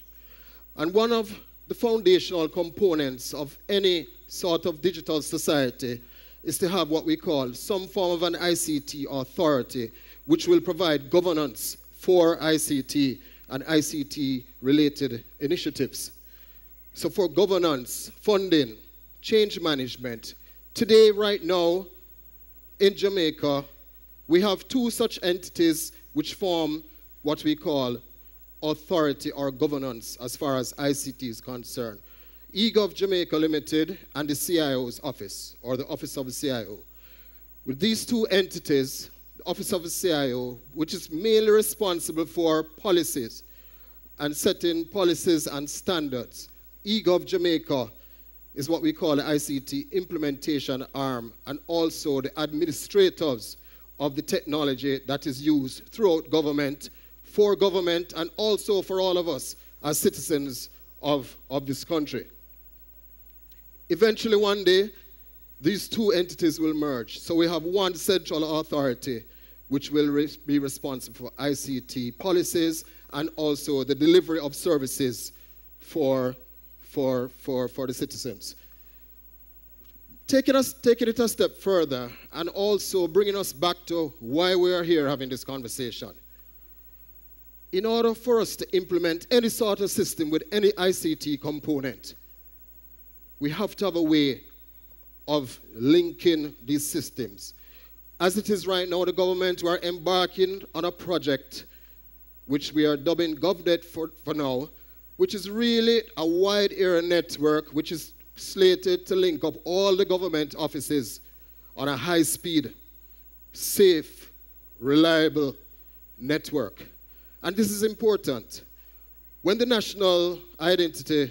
And one of the foundational components of any sort of digital society is to have what we call some form of an ICT authority, which will provide governance for ICT and ICT-related initiatives. So for governance, funding, change management, today, right now, in Jamaica, we have two such entities which form what we call authority or governance as far as ICT is concerned. eGov Jamaica Limited and the CIO's office, or the Office of the CIO. With these two entities, the Office of the CIO, which is mainly responsible for policies and setting policies and standards, eGov Jamaica is what we call the ICT implementation arm, and also the administrators of the technology that is used throughout government, for government, and also for all of us as citizens of this country. Eventually, one day, these two entities will merge. So we have one central authority which will be responsible for ICT policies and also the delivery of services for the citizens. Taking it a step further and also bringing us back to why we are here having this conversation. In order for us to implement any sort of system with any ICT component, we have to have a way of linking these systems. As it is right now, the government, we are embarking on a project which we are dubbing GovNet for now, which is really a wide area network which is slated to link up all the government offices on a high-speed, safe, reliable network. And this is important. When the national identity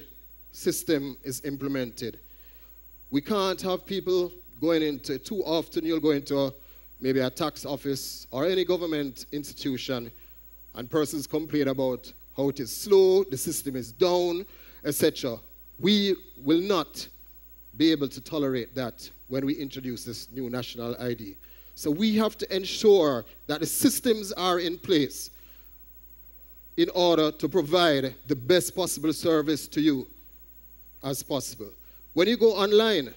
system is implemented, we can't have people going into, too often you'll go into maybe a tax office or any government institution and persons complain about how it is slow, the system is down, etc. We will not be able to tolerate that when we introduce this new national ID. So we have to ensure that the systems are in place in order to provide the best possible service to you as possible. When you go online,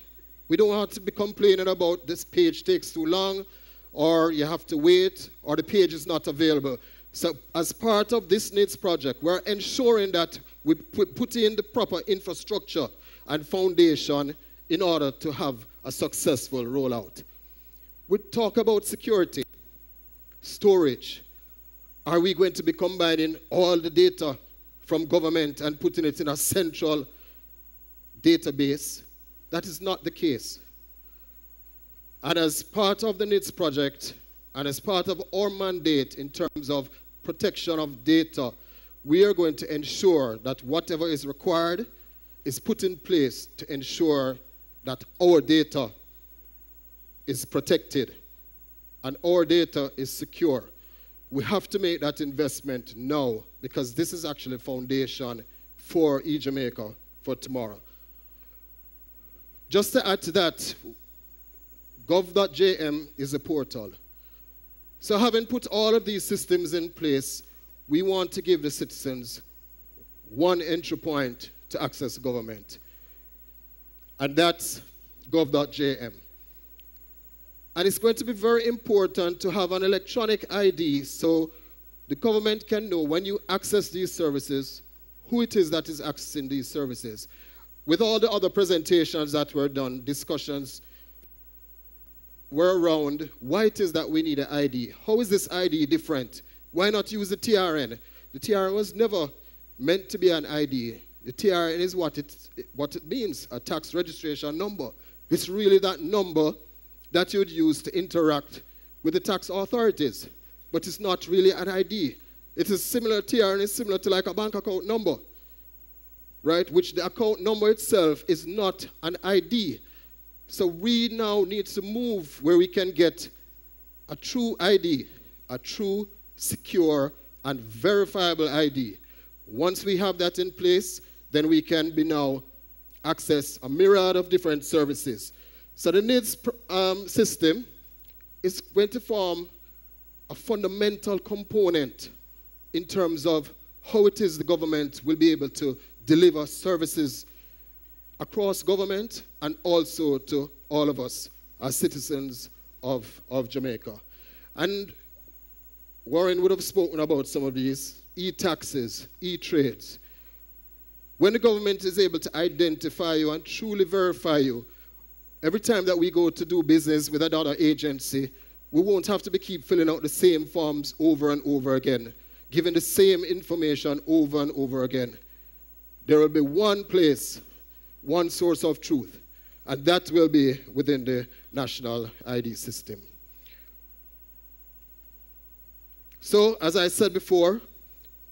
we don't have to be complaining about this page takes too long, or you have to wait, or the page is not available. So as part of this NIDS project, we're ensuring that we put in the proper infrastructure and foundation in order to have a successful rollout. We talk about security, storage. Are we going to be combining all the data from government and putting it in a central database? That is not the case. And as part of the NIDS project, and as part of our mandate in terms of protection of data, we are going to ensure that whatever is required is put in place to ensure that our data is protected and our data is secure. We have to make that investment now because this is actually a foundation for eJamaica for tomorrow. Just to add to that, gov.jm is a portal. So having put all of these systems in place, we want to give the citizens one entry point to access government. And that's gov.jm. And it's going to be very important to have an electronic ID so the government can know when you access these services, who it is that is accessing these services. With all the other presentations that were done, discussions were around why it is that we need an ID. How is this ID different? Why not use the TRN? The TRN was never meant to be an ID. The TRN is what it means, a tax registration number. It's really that number that you'd use to interact with the tax authorities. But it's not really an ID. It is similar, TRN is similar to like a bank account number. right, which the account number itself is not an ID. So we now need to move where we can get a true ID, a true, secure, and verifiable ID. Once we have that in place, then we can now access a myriad of different services. So the NIDS system is going to form a fundamental component in terms of how it is the government will be able to deliver services across government and also to all of us as citizens of Jamaica. And Warren would have spoken about some of these, e-taxes, e-trades. When the government is able to identify you and truly verify you, every time that we go to do business with another agency, we won't have to keep filling out the same forms over and over again, giving the same information over and over again. There will be one place, one source of truth, and that will be within the national ID system. So, as I said before,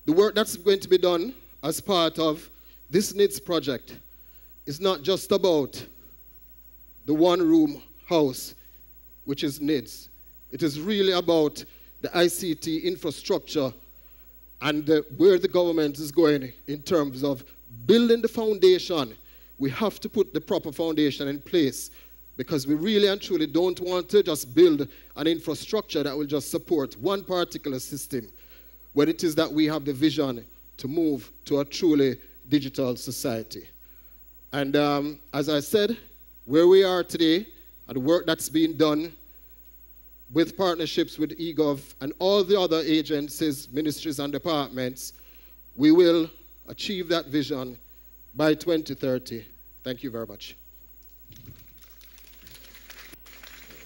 the work that's going to be done as part of this NIDS project is not just about the one-room house, which is NIDS. It is really about the ICT infrastructure and where the government is going in terms of building the foundation. We have to put the proper foundation in place because we really and truly don't want to just build an infrastructure that will just support one particular system, when it is that we have the vision to move to a truly digital society. And as I said, where we are today and the work that's being done with partnerships with eGov and all the other agencies, ministries, and departments, we will achieve that vision by 2030. Thank you very much.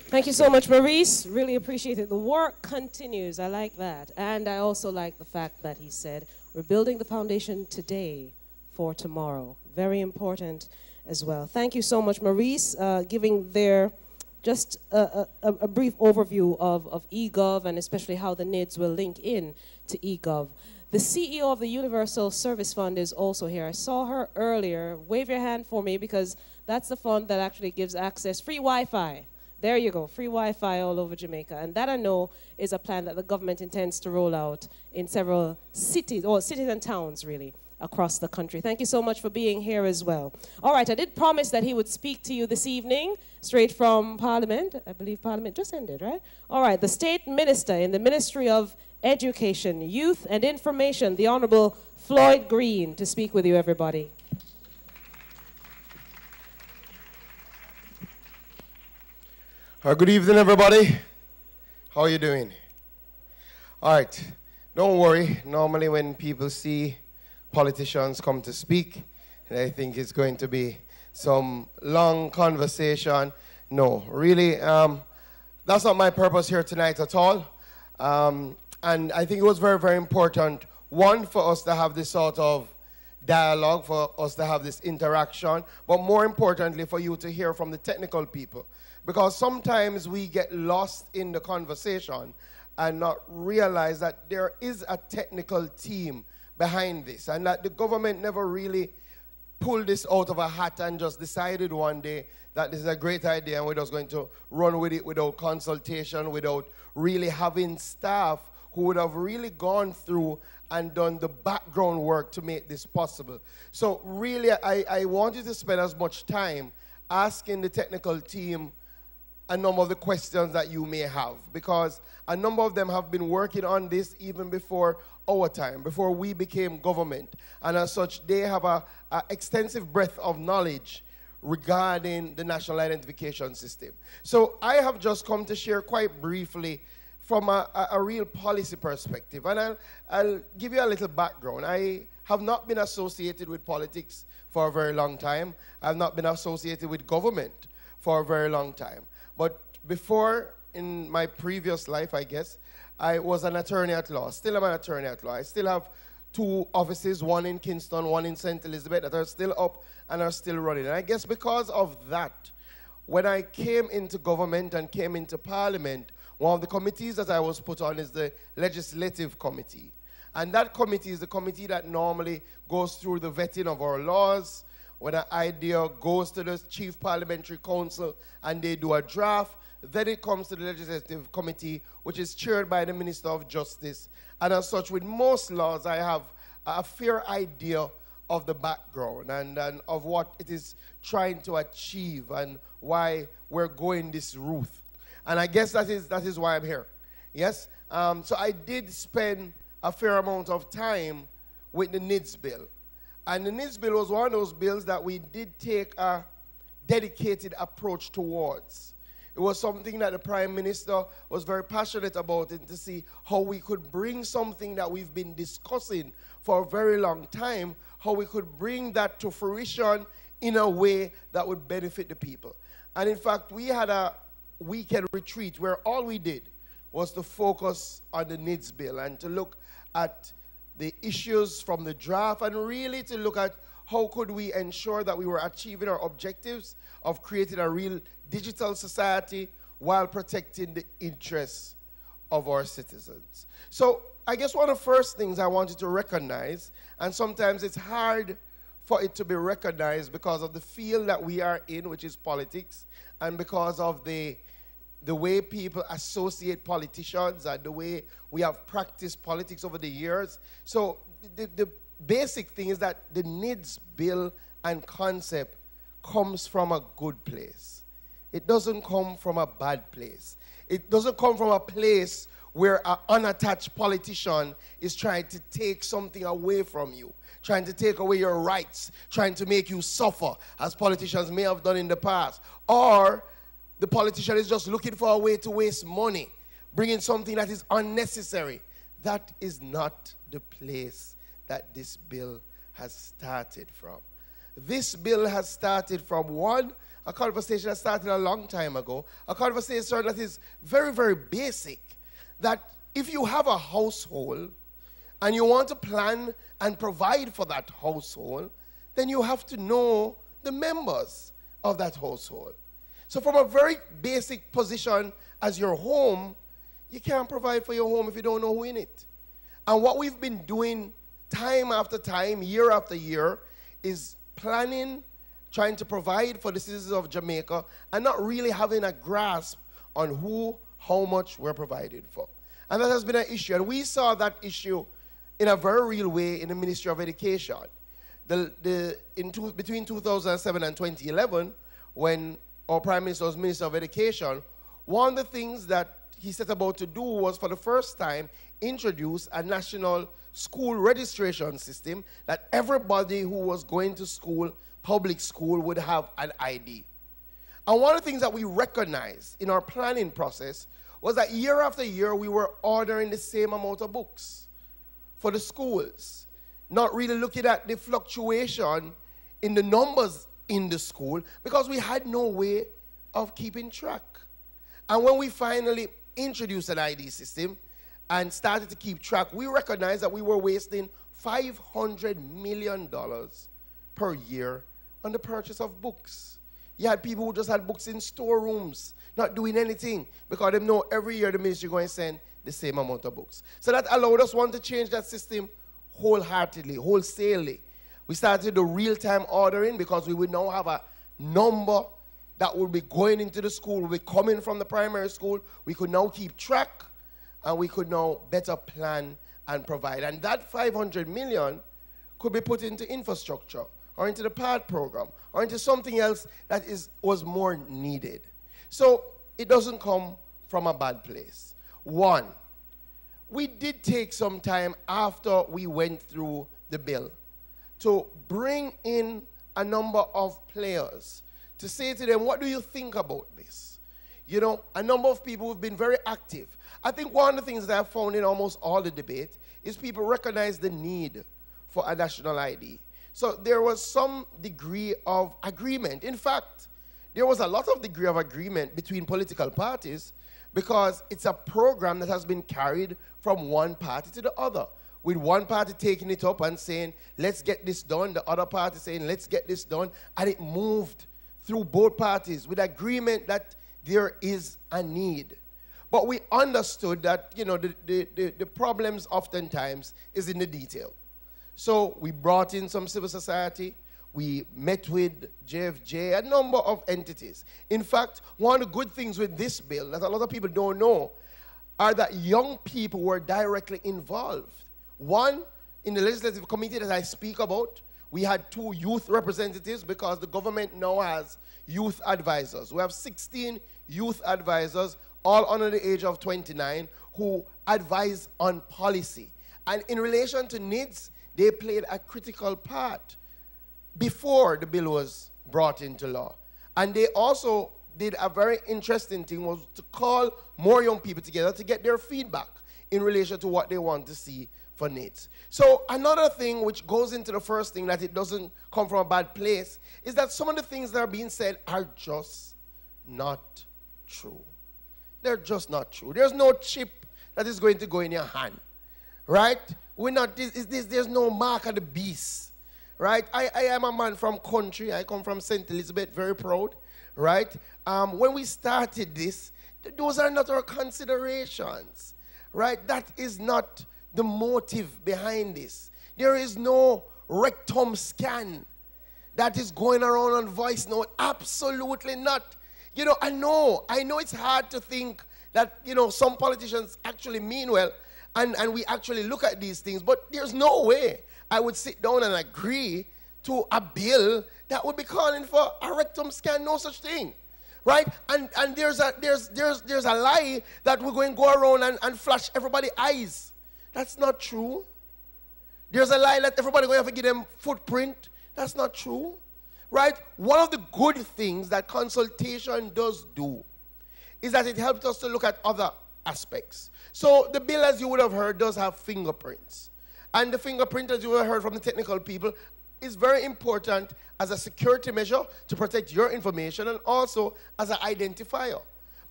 Thank you so much, Maurice. Really appreciate it. The work continues. I like that. And I also like the fact that he said, we're building the foundation today for tomorrow. Very important as well. Thank you so much, Maurice, giving their just a brief overview of eGov and especially how the NIDS will link in to eGov. The CEO of the Universal Service Fund is also here. I saw her earlier. Wave your hand for me because that's the fund that actually gives access, free Wi-Fi. There you go, free Wi-Fi all over Jamaica. And that I know is a plan that the government intends to roll out in several cities, or cities and towns really, across the country. Thank you so much for being here as well. All right, I did promise that he would speak to you this evening, straight from Parliament. I believe Parliament just ended, right? All right, the State Minister in the Ministry of Education, Youth and Information, the Honorable Floyd Green, to speak with you, everybody. Good evening, everybody. How are you doing? All right, don't worry. Normally when people see politicians come to speak, they think it's going to be some long conversation. No, really, that's not my purpose here tonight at all. And I think it was very, very important, one, for us to have this sort of dialogue, for us to have this interaction, but more importantly, for you to hear from the technical people. Because sometimes we get lost in the conversation and not realize that there is a technical team behind this and that the government never really pulled this out of a hat and just decided one day that this is a great idea and we're just going to run with it without consultation, without really having staff who would have really gone through and done the background work to make this possible. So really, I want you to spend as much time asking the technical team a number of the questions that you may have, because a number of them have been working on this even before our time, before we became government. And as such, they have an extensive breadth of knowledge regarding the national identification system. So I have just come to share quite briefly from a real policy perspective. And I'll give you a little background. I have not been associated with politics for a very long time. I've not been associated with government for a very long time. But before, in my previous life, I guess, I was an attorney at law. Still am an attorney at law. I still have 2 offices, one in Kingston, one in St. Elizabeth, that are still up and are still running. And I guess because of that, when I came into government and came into Parliament, one of the committees that I was put on is the Legislative Committee. And that committee is the committee that normally goes through the vetting of our laws. When an idea goes to the Chief Parliamentary Council and they do a draft, then it comes to the Legislative Committee, which is chaired by the Minister of Justice. And as such, with most laws, I have a fair idea of the background and of what it is trying to achieve and why we're going this route. And I guess that is why I'm here. Yes? So I did spend a fair amount of time with the NIDS bill. And the NIDS bill was one of those bills that we did take a dedicated approach towards. It was something that the Prime Minister was very passionate about, and to see how we could bring something that we've been discussing for a very long time, how we could bring that to fruition in a way that would benefit the people. And in fact, we had a weekend retreat where all we did was to focus on the NIDS bill and to look at the issues from the draft and really to look at how could we ensure that we were achieving our objectives of creating a real digital society while protecting the interests of our citizens. So I guess one of the first things I wanted to recognize, and sometimes it's hard for it to be recognized because of the field that we are in, which is politics, and because of the way people associate politicians and the way we have practiced politics over the years. So the basic thing is that the NIDS bill and concept comes from a good place. It doesn't come from a bad place. It doesn't come from a place where an unattached politician is trying to take something away from you, trying to take away your rights, trying to make you suffer, as politicians may have done in the past. Or the politician is just looking for a way to waste money, bringing something that is unnecessary. That is not the place that this bill has started from. This bill has started from a conversation that started a long time ago, a conversation that is very, very basic, that if you have a household and you want to plan and provide for that household, then you have to know the members of that household. So from a very basic position as your home, you can't provide for your home if you don't know who in it. And what we've been doing time after time, year after year, is planning, trying to provide for the citizens of Jamaica, and not really having a grasp on who, how much we're providing for. And that has been an issue. And we saw that issue in a very real way in the Ministry of Education. Between 2007 and 2011, when our Prime Minister was Minister of Education, one of the things that he set about to do was, for the first time, introduce a national school registration system that everybody who was going to school, public school, would have an ID. And one of the things that we recognized in our planning process was that year after year we were ordering the same amount of books for the schools, not really looking at the fluctuation in the numbers in the school because we had no way of keeping track. And when we finally introduced an ID system and started to keep track, we recognized that we were wasting $500 million per year on the purchase of books. You had people who just had books in storerooms, not doing anything, because they know every year the ministry is going to send the same amount of books. So that allowed us to change that system wholeheartedly, wholesalely. We started the real-time ordering because we would now have a number that would be going into the school, would be coming from the primary school. We could now keep track, and we could now better plan and provide. And that 500 million could be put into infrastructure, or into the PAD program, or into something else that was more needed. So it doesn't come from a bad place. One, we did take some time after we went through the bill to bring in a number of players to say to them, what do you think about this? You know, a number of people have been very active. I think one of the things that I've found in almost all the debate is people recognize the need for a national ID. So there was some degree of agreement. In fact, there was a lot of degree of agreement between political parties because it's a program that has been carried from one party to the other, with one party taking it up and saying, let's get this done, the other party saying, let's get this done, and it moved through both parties with agreement that there is a need. But we understood that, you know, the problems oftentimes is in the detail. So we brought in some civil society. We met with JFJ, a number of entities. In fact, one of the good things with this bill that a lot of people don't know are that young people were directly involved. One, in the legislative committee that I speak about, we had 2 youth representatives because the government now has youth advisors. We have 16 youth advisors, all under the age of 29, who advise on policy. And in relation to NIDS, they played a critical part before the bill was brought into law. And they also did a very interesting thing, was to call more young people together to get their feedback in relation to what they want to see for NIDS. So another thing which goes into the first thing, that it doesn't come from a bad place, is that some of the things that are being said are just not true. They're just not true. There's no chip that is going to go in your hand, right? We're not, there's no mark of the beast, right? I am a man from country. I come from St. Elizabeth, very proud, right? When we started this, those are not our considerations, right? That is not the motive behind this. There is no rectum scan that is going around on voice note. Absolutely not. You know, I know it's hard to think that, you know, some politicians actually mean well, and we actually look at these things, but there's no way I would sit down and agree to a bill that would be calling for a rectum scan, no such thing, right? And there's a lie that we're going to go around and flash everybody's eyes. That's not true. There's a lie that everybody going to have to give them footprint. That's not true, right? One of the good things that consultation does do is that it helps us to look at other aspects. So the bill, as you would have heard, does have fingerprints. And the fingerprint, as you would have heard from the technical people, is very important as a security measure to protect your information and also as an identifier.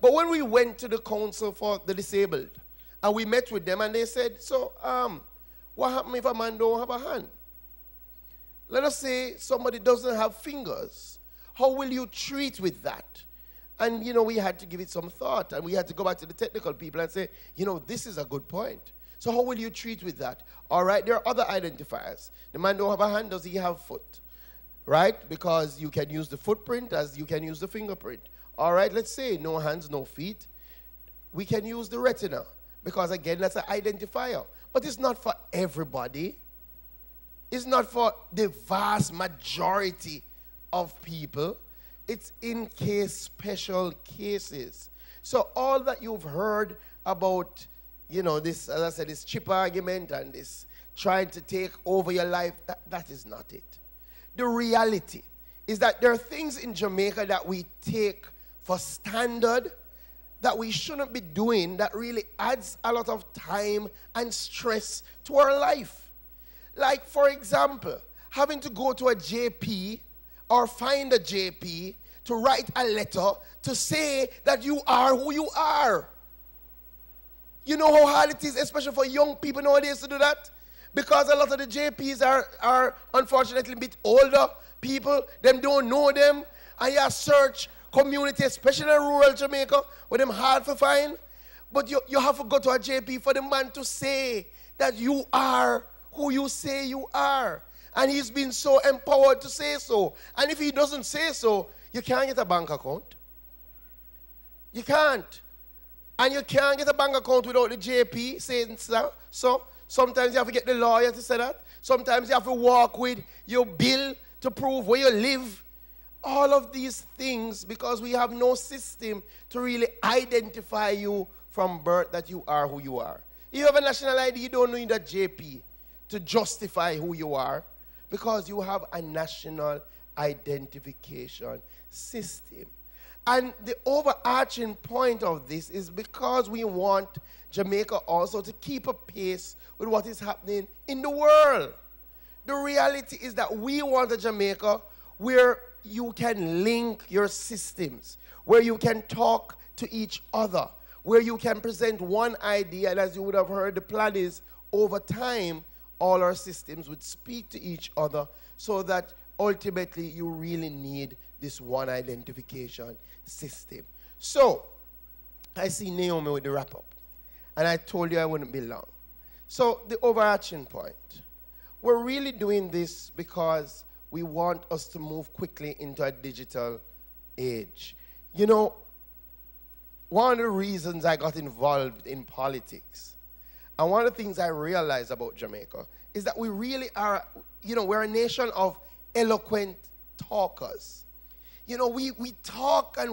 But when we went to the Council for the Disabled, and we met with them, and they said, so what happens if a man don't have a hand? Let us say somebody doesn't have fingers. How will you treat with that? And, you know, we had to give it some thought, and we had to go back to the technical people and say, you know, this is a good point. So how will you treat with that? All right, there are other identifiers. The man don't have a hand, does he have foot? Right? Because you can use the footprint as you can use the fingerprint. All right, let's say no hands, no feet. We can use the retina, because, again, that's an identifier. But it's not for everybody. It's not for the vast majority of people. It's in case special cases. So all that you've heard about, you know, this, as I said, this chip argument and this trying to take over your life, that is not it. The reality is that there are things in Jamaica that we take for standard that we shouldn't be doing, that really adds a lot of time and stress to our life. Like, for example, having to go to a JP or find a JP to write a letter to say that you are who you are. You know how hard it is, especially for young people nowadays, to do that? Because a lot of the JPs are unfortunately a bit older people. Them don't know them. And you search community, especially in rural Jamaica, where them hard to find. But you have to go to a JP for the man to say that you are who you say you are. And he's been so empowered to say so. And if he doesn't say so, you can't get a bank account. You can't. And you can't get a bank account without the JP saying so. So sometimes you have to get the lawyer to say that. Sometimes you have to walk with your bill to prove where you live. All of these things, because we have no system to really identify you from birth that you are who you are. If you have a national ID, you don't need a JP to justify who you are, because you have a national identification system. And the overarching point of this is because we want Jamaica also to keep a pace with what is happening in the world. The reality is that we want a Jamaica where you can link your systems, where you can talk to each other, where you can present one idea, and as you would have heard, the plan is over time, all our systems would speak to each other, so that ultimately you really need this one identification system. So, I see Naomi with the wrap-up. And I told you I wouldn't be long. So the overarching point, we're really doing this because we want us to move quickly into a digital age. You know, one of the reasons I got involved in politics, and one of the things I realized about Jamaica, is that we really are, you know, we're a nation of eloquent talkers. You know, we talk, and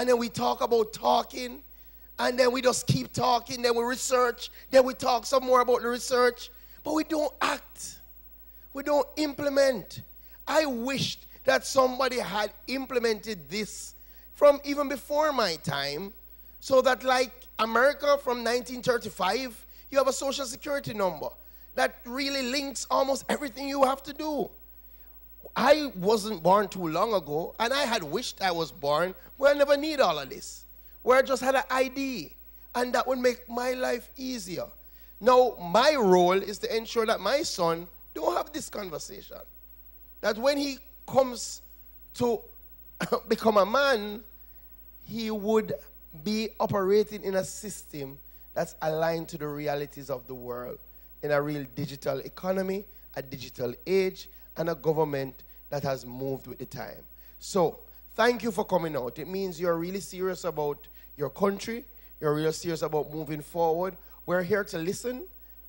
then we talk about talking, and then we just keep talking, then we research, then we talk some more about the research, but we don't act. We don't implement. I wished that somebody had implemented this from even before my time, so that like America from 1935, you have a social security number that really links almost everything you have to do. I wasn't born too long ago, and I had wished I was born where I never need all of this, where I just had an ID, and that would make my life easier. Now, my role is to ensure that my son don't have this conversation. That when he comes to become a man, he would be operating in a system that's aligned to the realities of the world, in a real digital economy, a digital age, and a government that has moved with the time. So, thank you for coming out. It means you're really serious about your country. You're really serious about moving forward. We're here to listen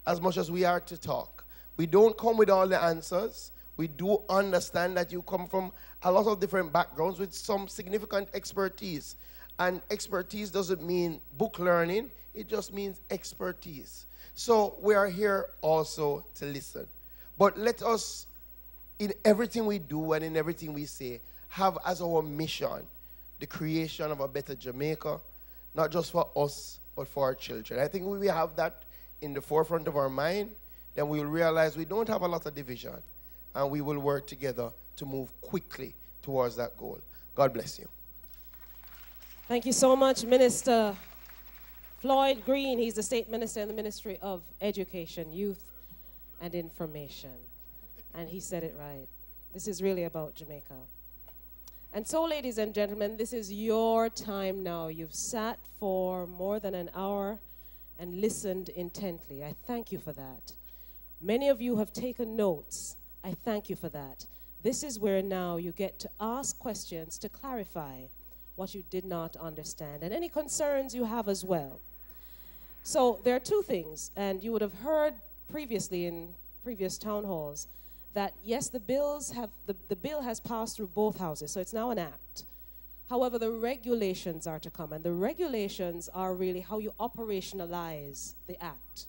as much as we are to talk. We don't come with all the answers. We do understand that you come from a lot of different backgrounds with some significant expertise. And expertise doesn't mean book learning. It just means expertise. So we are here also to listen. But let us, in everything we do and in everything we say, have as our mission the creation of a better Jamaica, not just for us, but for our children. I think when we have that in the forefront of our mind, then we will realize we don't have a lot of division, and we will work together to move quickly towards that goal. God bless you. Thank you so much, Minister Floyd Green. He's the State Minister in the Ministry of Education, Youth, and Information. And he said it right. This is really about Jamaica. And so, ladies and gentlemen, this is your time now. You've sat for more than an hour and listened intently. I thank you for that. Many of you have taken notes. I thank you for that. This is where now you get to ask questions to clarify what you did not understand and any concerns you have as well. So there are two things, and you would have heard previously in previous town halls that yes, the bill has passed through both houses, so it's now an act. However, the regulations are to come, and the regulations are really how you operationalize the act.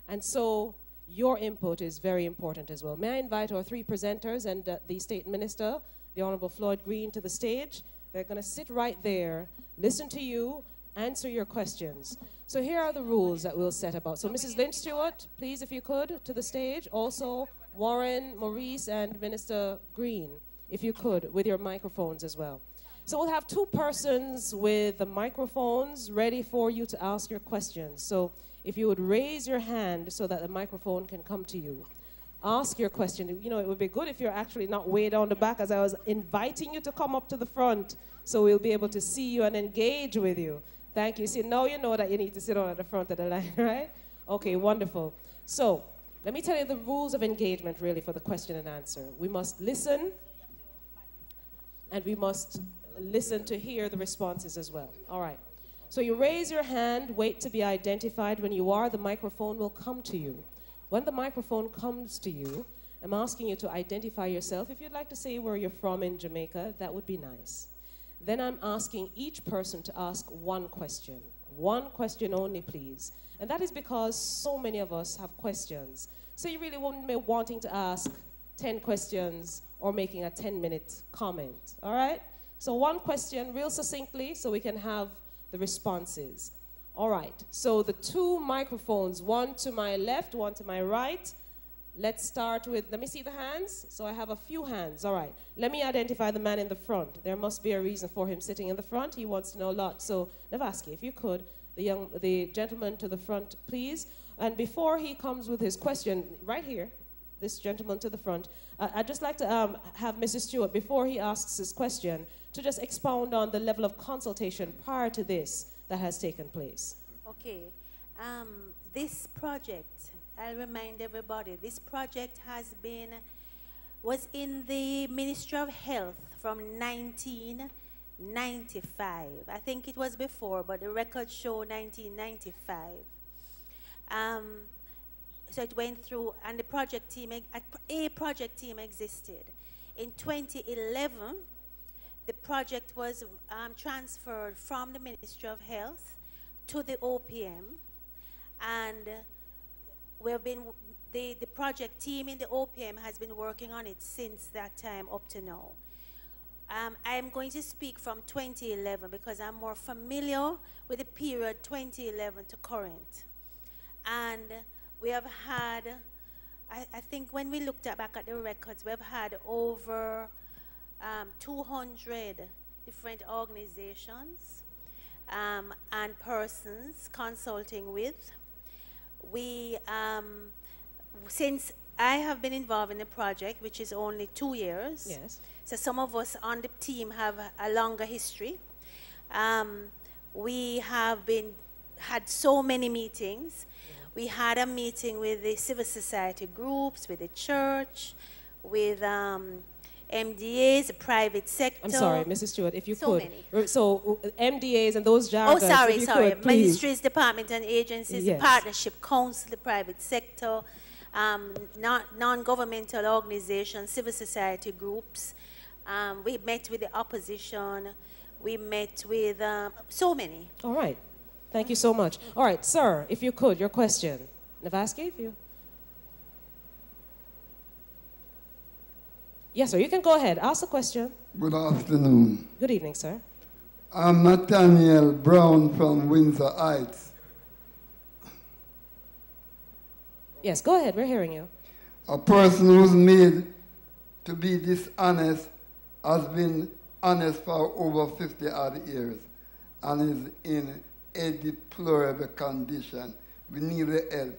And so your input is very important as well. May I invite our three presenters and the State Minister, the Honorable Floyd Green, to the stage. They're going to sit right there, listen to you, answer your questions. So here are the rules that we'll set about. So Mrs. Lynch Stewart, please, if you could, to the stage. Also, Warren, Maurice, and Minister Green, if you could, with your microphones as well. So we'll have two persons with the microphones ready for you to ask your questions. So if you would raise your hand so that the microphone can come to you. Ask your question. You know, it would be good if you're actually not way down the back, as I was inviting you to come up to the front so we'll be able to see you and engage with you. Thank you. See, now you know that you need to sit on at the front of the line, right? Okay, wonderful. So let me tell you the rules of engagement, really, for the question and answer. We must listen, and we must listen to hear the responses as well. All right. So you raise your hand, wait to be identified. When you are, the microphone will come to you. When the microphone comes to you, I'm asking you to identify yourself. If you'd like to say where you're from in Jamaica, that would be nice. Then I'm asking each person to ask one question. One question only, please. And that is because so many of us have questions. So you really won't be wanting to ask 10 questions or making a 10-minute comment, all right? So one question real succinctly so we can have the responses. All right, so the two microphones, one to my left, one to my right. Let's start with, let me see the hands. So I have a few hands, all right. Let me identify the man in the front. There must be a reason for him sitting in the front. He wants to know a lot. So Navaski, if you could, the gentleman to the front, please. And before he comes with his question, right here, this gentleman to the front, I'd just like to have Mrs. Stewart, before he asks his question, to just expound on the level of consultation prior to this that has taken place. Okay. This project, I'll remind everybody, this project was in the Ministry of Health from 1995. I think it was before, but the records show 1995. So it went through, and a project team existed. In 2011, the project was transferred from the Ministry of Health to the OPM, and the project team in the OPM has been working on it since that time up to now. I'm going to speak from 2011 because I'm more familiar with the period 2011 to current. And we have had, I think when we looked back at the records, we've had over 200 different organizations and persons consulting with. Since I have been involved in the project, which is only 2 years, yes. So some of us on the team have a longer history. We have had so many meetings. We had a meeting with the civil society groups, with the church, with MDAs, the private sector. I'm sorry, Mrs. Stewart, if you so could. Many. So MDAs and those jargons. Oh, sorry. Could, Ministries, departments, and agencies, yes. the partnership council, the private sector, non-governmental organizations, civil society groups. We met with the opposition. We met with so many. All right. Thank you so much. All right, sir, if you could, your question. Navaski, if you... Yes, sir, you can go ahead. Ask the question. Good afternoon. Good evening, sir. I'm Nathaniel Brown from Windsor Heights. Yes, go ahead. We're hearing you. A person who's made to be dishonest has been honest for over 50-odd years and is in a deplorable condition. We need the help.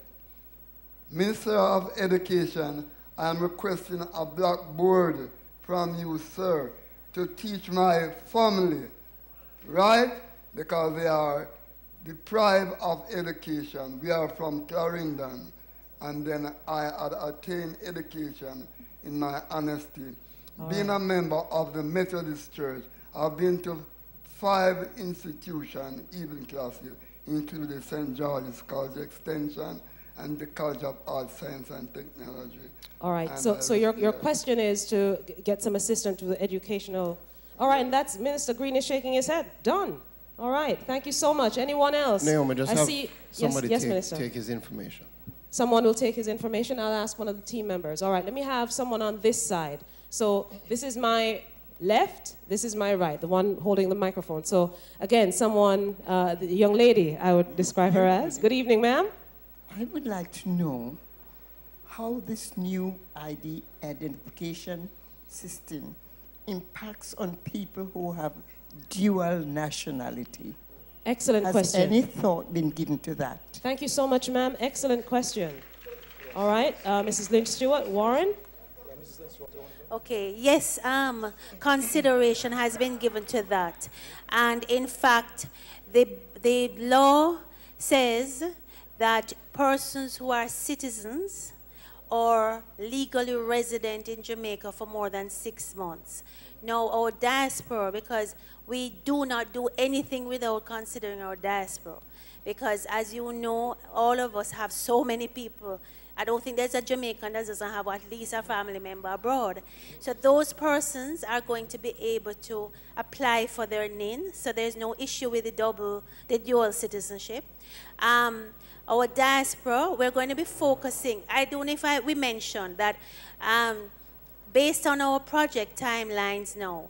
Minister of Education, I am requesting a blackboard from you, sir, to teach my family, right? Because they are deprived of education. We are from Clarendon, and then I had attained education in my honesty. Being a member of the Methodist Church, I've been to 5 institutions, even classes, including St. George's College Extension and the College of Arts, Science, and Technology. All right, so your question is to get some assistance to the educational... All right, and that's Minister Green is shaking his head. Done. All right, thank you so much. Anyone else? Naomi, just have somebody yes, take his information. Someone will take his information. I'll ask one of the team members. All right, let me have someone on this side. So this is my left, this is my right, the one holding the microphone. So again, someone, the young lady, I would describe her as. Good evening, ma'am. I would like to know how this new ID identification system impacts on people who have dual nationality. Excellent question. Has any thought been given to that? Thank you so much, ma'am. Excellent question. All right, Mrs. Lynch Stewart, Warren? Okay, yes, consideration has been given to that. And in fact, the law says that persons who are citizens or legally resident in Jamaica for more than 6 months. Now, our diaspora, because we do not do anything without considering our diaspora. Because as you know, all of us have so many people. I don't think there's a Jamaican that doesn't have at least a family member abroad. So those persons are going to be able to apply for their NIN, so there's no issue with the dual citizenship. Our diaspora, we're going to be focusing, I don't know if we mentioned that based on our project timelines now,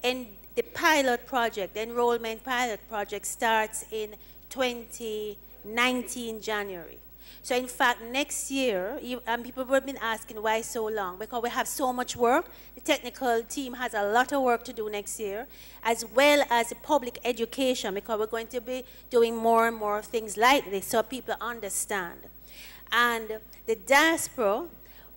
and the pilot project, the enrollment pilot project starts in 2019 January. So in fact, next year, people have been asking why so long, because we have so much work. The technical team has a lot of work to do next year, as well as the public education, because we're going to be doing more and more things like this so people understand. And the diaspora,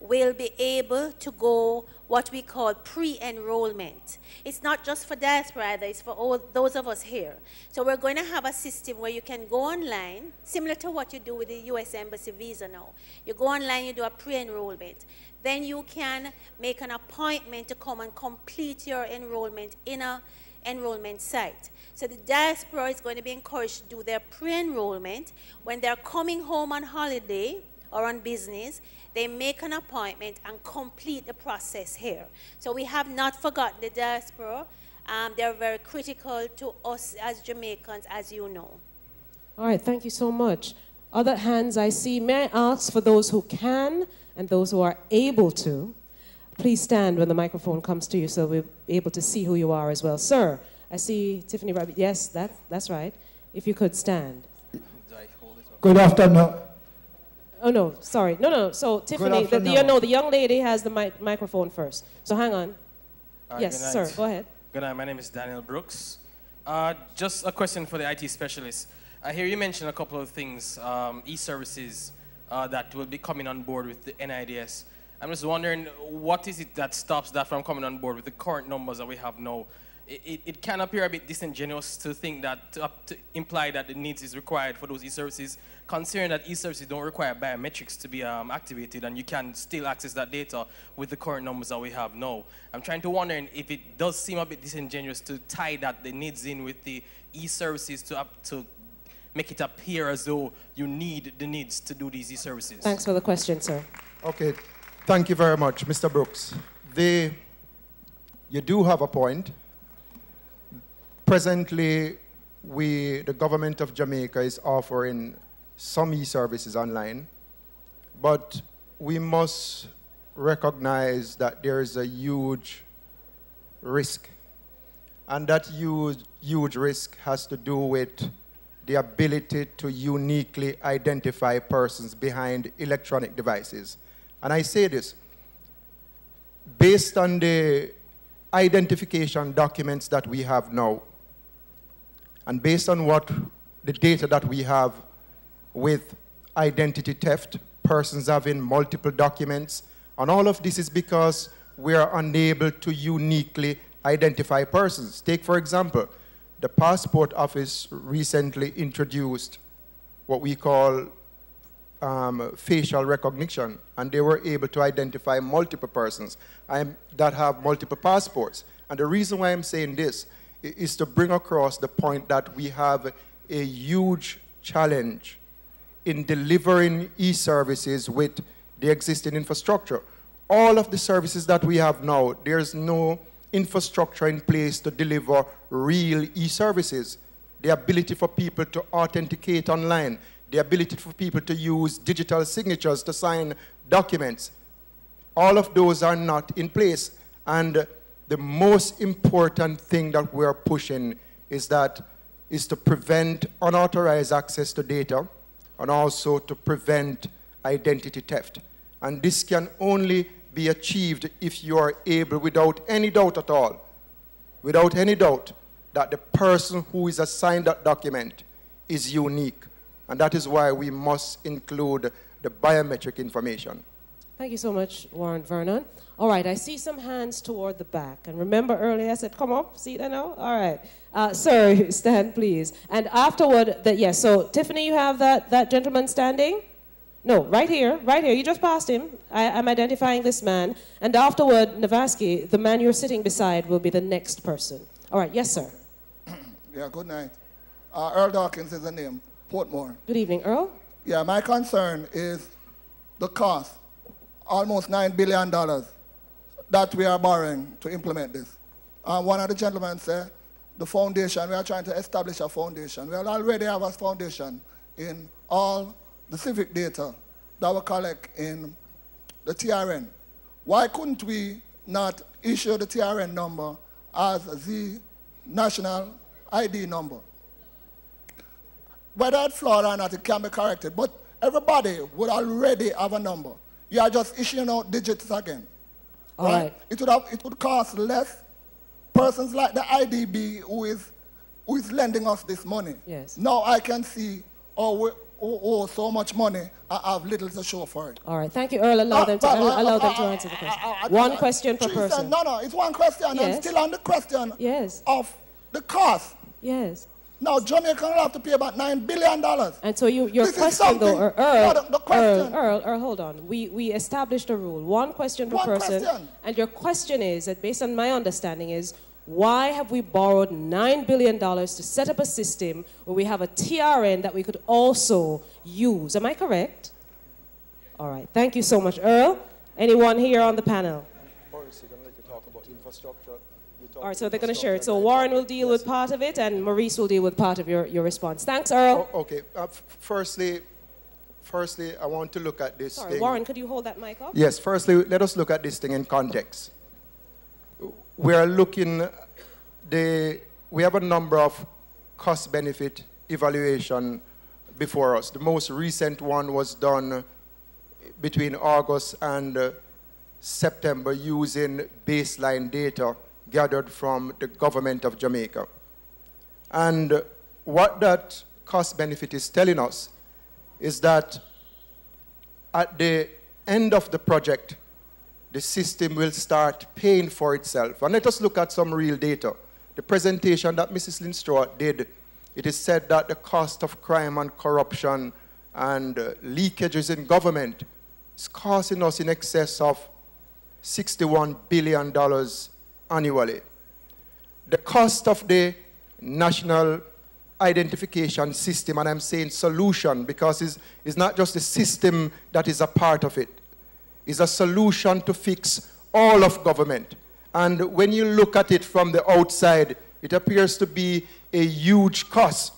will be able to go what we call pre-enrollment. It's not just for diaspora either, it's for all those of us here. So we're going to have a system where you can go online, similar to what you do with the US Embassy visa now. You go online, you do a pre-enrollment. Then you can make an appointment to come and complete your enrollment in a enrollment site. So the diaspora is going to be encouraged to do their pre-enrollment. When they're coming home on holiday or on business, they make an appointment and complete the process here. So we have not forgotten the diaspora. They're very critical to us as Jamaicans, as you know. All right, thank you so much. Other hands I see. May I ask for those who can and those who are able to, please stand when the microphone comes to you so we'll be able to see who you are as well. Sir, I see Tiffany Rabbit. Yes, that's right. If you could stand. Good afternoon. Oh, no, sorry. No. So, Tiffany, the young lady has the microphone first. So, hang on. Yes, sir, go ahead. Good night. My name is Daniel Brooks. Just a question for the IT specialist. I hear you mention a couple of things, e-services that will be coming on board with the NIDS. I'm just wondering, what is it that stops that from coming on board with the current numbers that we have now? It can appear a bit disingenuous to think that, to imply that the NIDS is required for those e-services, considering that e-services don't require biometrics to be activated, and you can still access that data with the current numbers that we have now. I'm trying to wonder if it does seem a bit disingenuous to tie that the NIDS in with the e-services to make it appear as though you need the NIDS to do these e-services. Thanks for the question, sir. Okay, thank you very much, Mr. Brooks. You do have a point. Presently, the government of Jamaica is offering some e-services online, but we must recognize that there is a huge risk. And that huge risk has to do with the ability to uniquely identify persons behind electronic devices. And I say this, based on the identification documents that we have now, and based on the data that we have with identity theft, persons having multiple documents, and all of this is because we are unable to uniquely identify persons. Take, for example, the Passport Office recently introduced what we call facial recognition, and they were able to identify multiple persons that have multiple passports. And the reason why I'm saying this is to bring across the point that we have a huge challenge in delivering e-services with the existing infrastructure. All of the services that we have now, there's no infrastructure in place to deliver real e-services. The ability for people to authenticate online, the ability for people to use digital signatures to sign documents, all of those are not in place. And the most important thing that we're pushing is to prevent unauthorized access to data and also to prevent identity theft. And this can only be achieved if you are able, without any doubt at all, without any doubt, that the person who is assigned that document is unique. And that is why we must include the biometric information. Thank you so much, Warren Vernon. All right, I see some hands toward the back. And remember earlier I said, come up, see that now? All right. Sir, stand, please. And afterward, yes, so Tiffany, you have that gentleman standing? No, right here. You just passed him. I'm identifying this man. And afterward, Navaski, the man you're sitting beside will be the next person. All right, yes, sir. Yeah, good night. Earl Dawkins is the name, Portmore. Good evening, Earl. Yeah, my concern is the cost, almost $9 billion that we are borrowing to implement this. One of the gentlemen said, the foundation, we are trying to establish a foundation. We already have a foundation in all the civic data that we collect in the TRN. Why couldn't we not issue the TRN number as the national ID number? Whether it's flawed or not, it can be corrected, but everybody would already have a number. You are just issuing out digits again. All right. It would cost less. Persons like the IDB who is lending us this money. Yes. Now I can see how who owe so much money have little to show for it. All right, thank you, Earl. Allow them to answer the question. One question per person. No, it's one question. Yes. I'm still on the question Yes. of the cost. Yes. Now, Jamaica will have to pay about $9 billion. And so your This is question, though, something- Earl, No, the question. Earl, hold on. We established a rule, one question per person. Question. And your question is, that based on my understanding is, why have we borrowed $9 billion to set up a system where we have a TRN that we could also use? Am I correct? All right. Thank you so much, Earl. Anyone here on the panel? Morris, you're going to let you talk about infrastructure. All right, so they're going to share it. So Warren will deal with part of it, and Maurice will deal with part of your response. Thanks, Earl. Oh, okay. Firstly, I want to look at this Sorry, thing. Warren, could you hold that mic up? Yes, firstly, let us look at this thing in context. We are looking, we have a number of cost-benefit evaluation before us. The most recent one was done between August and September using baseline data gathered from the government of Jamaica. And what that cost-benefit is telling us is that at the end of the project, the system will start paying for itself. And let us look at some real data. The presentation that Mrs. Lindstraw did, it is said that the cost of crime and corruption and leakages in government is costing us in excess of $61 billion annually. The cost of the national identification system, and I'm saying solution because it's not just the system that is a part of it, is a solution to fix all of government. And when you look at it from the outside, it appears to be a huge cost.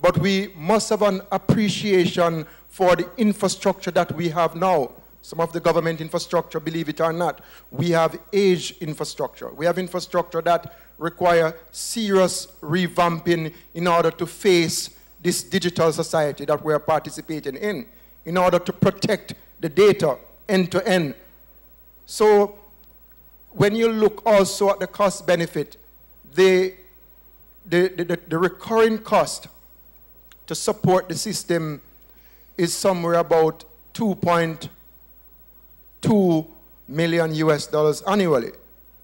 But we must have an appreciation for the infrastructure that we have now. Some of the government infrastructure, believe it or not, we have aged infrastructure. We have infrastructure that require serious revamping in order to face this digital society that we are participating in order to protect the data end to end. So when you look also at the cost benefit, the recurring cost to support the system is somewhere about $2.2 million US annually.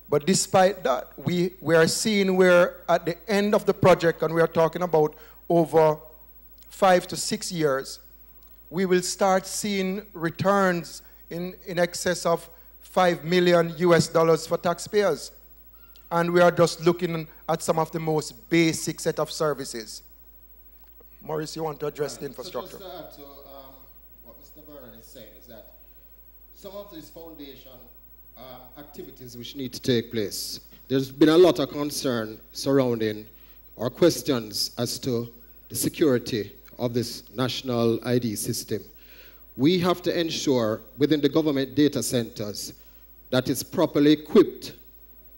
But despite that, we are seeing where at the end of the project, and we are talking about over 5 to 6 years, we will start seeing returns in excess of $5 million US for taxpayers. And we are just looking at some of the most basic set of services. Maurice, you want to address the infrastructure? So just to add to what Mr. Vernon is saying is that some of these foundation activities which need to take place, there's been a lot of concern surrounding or questions as to the security of this national ID system. We have to ensure within the government data centers that it's properly equipped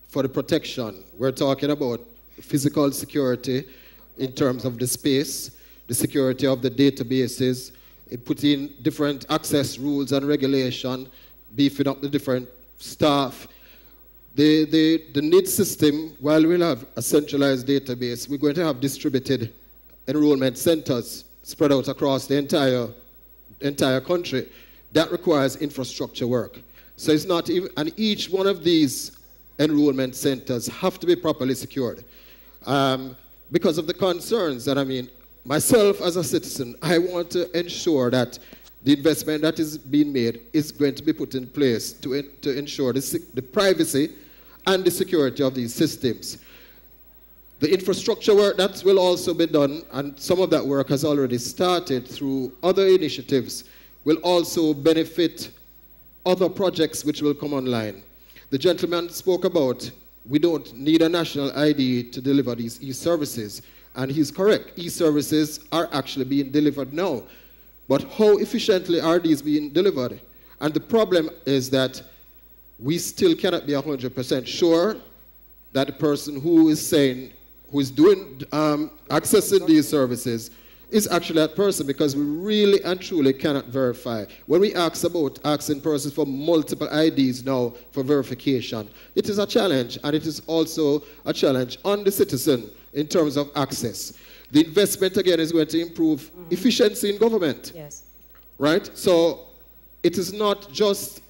for the protection. We're talking about physical security in terms of the space, the security of the databases, putting different access rules and regulation, beefing up the different staff. The NIDS system, while we'll have a centralized database, we're going to have distributed enrollment centers spread out across the entire country. That requires infrastructure work. So it's not even, and each one of these enrollment centers have to be properly secured. Because of the concerns that, I mean, myself as a citizen, I want to ensure that the investment that is being made is going to be put in place to ensure the privacy and the security of these systems. The infrastructure work that will also be done, and some of that work has already started through other initiatives, will also benefit other projects which will come online. The gentleman spoke about we don't need a national ID to deliver these e-services, and he's correct. E-services are actually being delivered now. But how efficiently are these being delivered? And the problem is that we still cannot be 100% sure that the person who is saying, who is doing, accessing these services is actually that person, because we really and truly cannot verify. When we ask about asking persons for multiple IDs now for verification, it is a challenge, and it is also a challenge on the citizen in terms of access. The investment, again, is going to improve efficiency in government. Yes. Right? So it is not just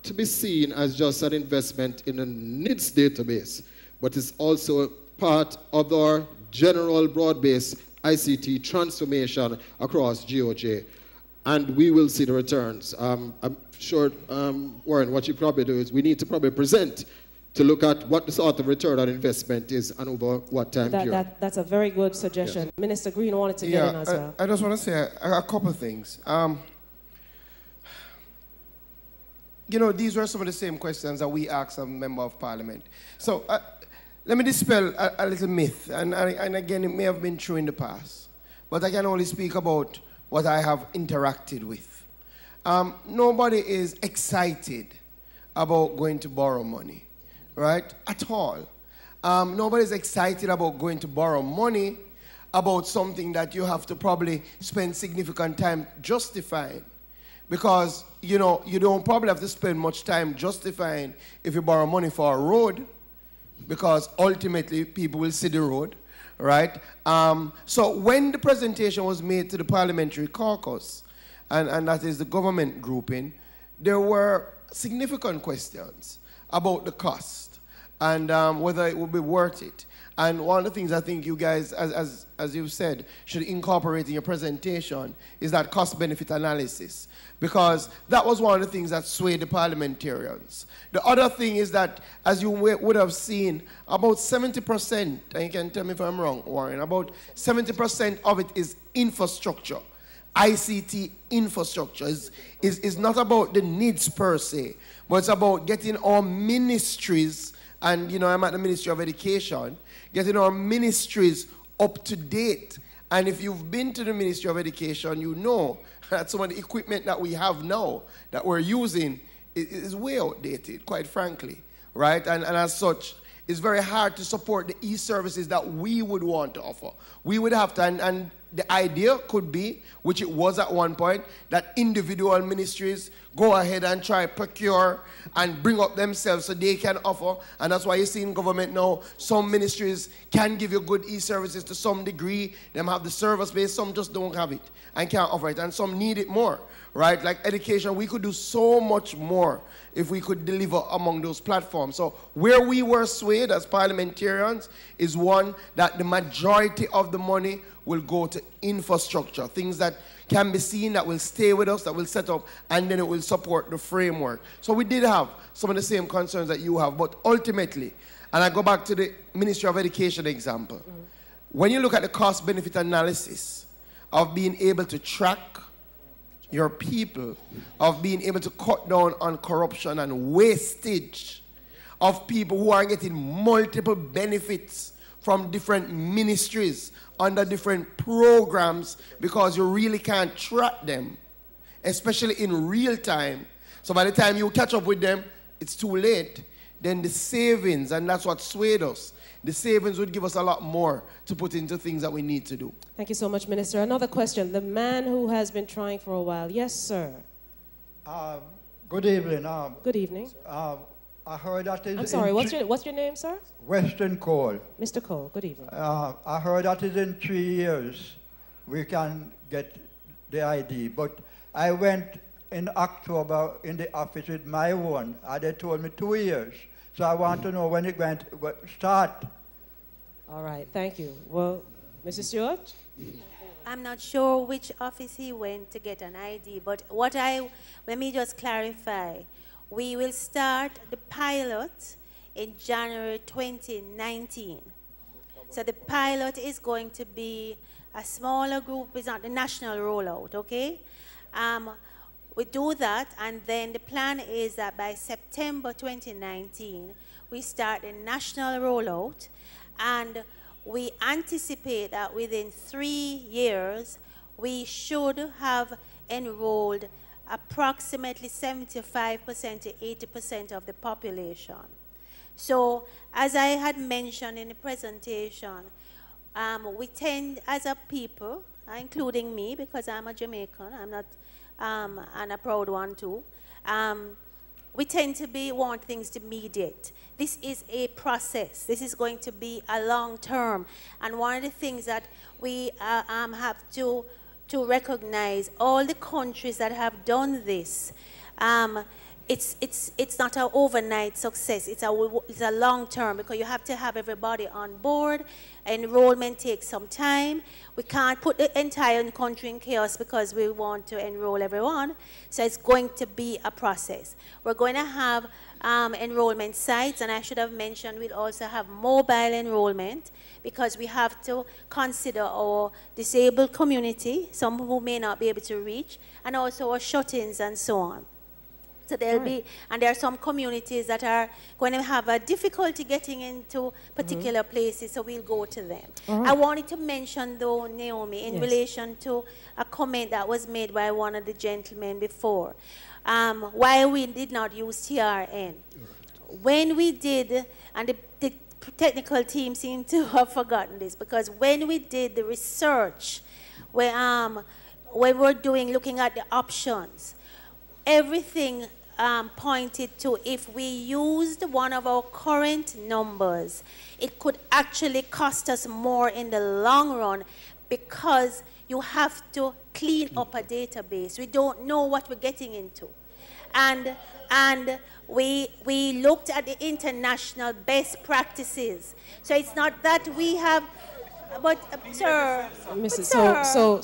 to be seen as just an investment in a NIDS database, but it's also part of our general broad-based ICT transformation across GOJ. And we will see the returns. I'm sure, Warren, what you probably do is we need to probably present to look at what the sort of return on investment is and over what time period. That's a very good suggestion. Yes. Minister Green wanted to get in as well. I just want to say a couple of things. You know, these were some of the same questions that we asked a member of parliament. So let me dispel a little myth, and again, it may have been true in the past, but I can only speak about what I have interacted with. Nobody is excited about going to borrow money, right? At all. Nobody's excited about going to borrow money about something that you have to probably spend significant time justifying. Because, you know, you don't probably have to spend much time justifying if you borrow money for a road, because ultimately people will see the road, right? So when the presentation was made to the parliamentary caucus, and that is the government grouping, there were significant questions about the cost and whether it would be worth it. And one of the things I think you guys, as you've said, should incorporate in your presentation is that cost-benefit analysis, because that was one of the things that swayed the parliamentarians. The other thing is that, as you would have seen, about 70%, and you can tell me if I'm wrong, Warren, about 70% of it is infrastructure. ICT infrastructure is not about the needs per se, but it's about getting our ministries, and you know, I'm at the Ministry of Education, getting our ministries up to date. And if you've been to the Ministry of Education, you know that some of the equipment that we have now that we're using is way outdated, quite frankly, right? And as such, it's very hard to support the e-services that we would want to offer. We would have to, and the idea could be, which it was at one point, that individual ministries go ahead and try procure and bring up themselves so they can offer. And that's why you see in government now, some ministries can give you good e-services to some degree. Them have the service base, some just don't have it and can't offer it. And some need it more, right? Like education, we could do so much more if we could deliver among those platforms. So where we were swayed as parliamentarians is one, that the majority of the money will go to infrastructure, things that can be seen, that will stay with us, that will set up, and then it will support the framework. So we did have some of the same concerns that you have, but ultimately, and I go back to the Ministry of Education example, when you look at the cost-benefit analysis of being able to track your people, of being able to cut down on corruption and wastage of people who are getting multiple benefits from different ministries under different programs, because you really can't track them, especially in real time. So by the time you catch up with them, it's too late. Then the savings, and that's what swayed us, the savings would give us a lot more to put into things that we need to do. Thank you so much, Minister. Another question. The man who has been trying for a while. Yes, sir. Good evening. Good evening. I heard that is... I'm sorry, what's your name, sir? Western Cole. Mr. Cole, good evening. I heard that is in 3 years we can get the ID, but I went in October in the office with my one, and they told me 2 years. So I want to know when it going to start. All right, thank you. Well, Mrs. Stewart? I'm not sure which office he went to get an ID, but let me just clarify. We will start the pilot in January 2019. So the pilot is going to be a smaller group, it's not the national rollout, okay? We do that, and then the plan is that by September 2019, we start the national rollout, and we anticipate that within 3 years, we should have enrolled approximately 75% to 80% of the population. So, as I had mentioned in the presentation, we tend, as a people, including me, because I'm a Jamaican, I'm not, and a proud one too, we tend to want things to immediate. This is a process. This is going to be a long term. And one of the things that we have to recognize, all the countries that have done this, it's not an overnight success. It's a long term, because you have to have everybody on board. Enrollment takes some time. We can't put the entire country in chaos because we want to enroll everyone. So it's going to be a process. We're going to have enrollment sites, and I should have mentioned we'll also have mobile enrollment, because we have to consider our disabled community, some who may not be able to reach, and also our shut-ins and so on. So there'll be, and there are some communities that are going to have a difficulty getting into particular places, so we'll go to them. I wanted to mention, though, Naomi, in relation to a comment that was made by one of the gentlemen before, why we did not use TRN. When we did, and the technical team seemed to have forgotten this, because when we did the research, when we were looking at the options, everything pointed to, if we used one of our current numbers, it could actually cost us more in the long run, because you have to clean up a database. We don't know what we're getting into. And we looked at the international best practices. So it's not that we have, but sir, Sir,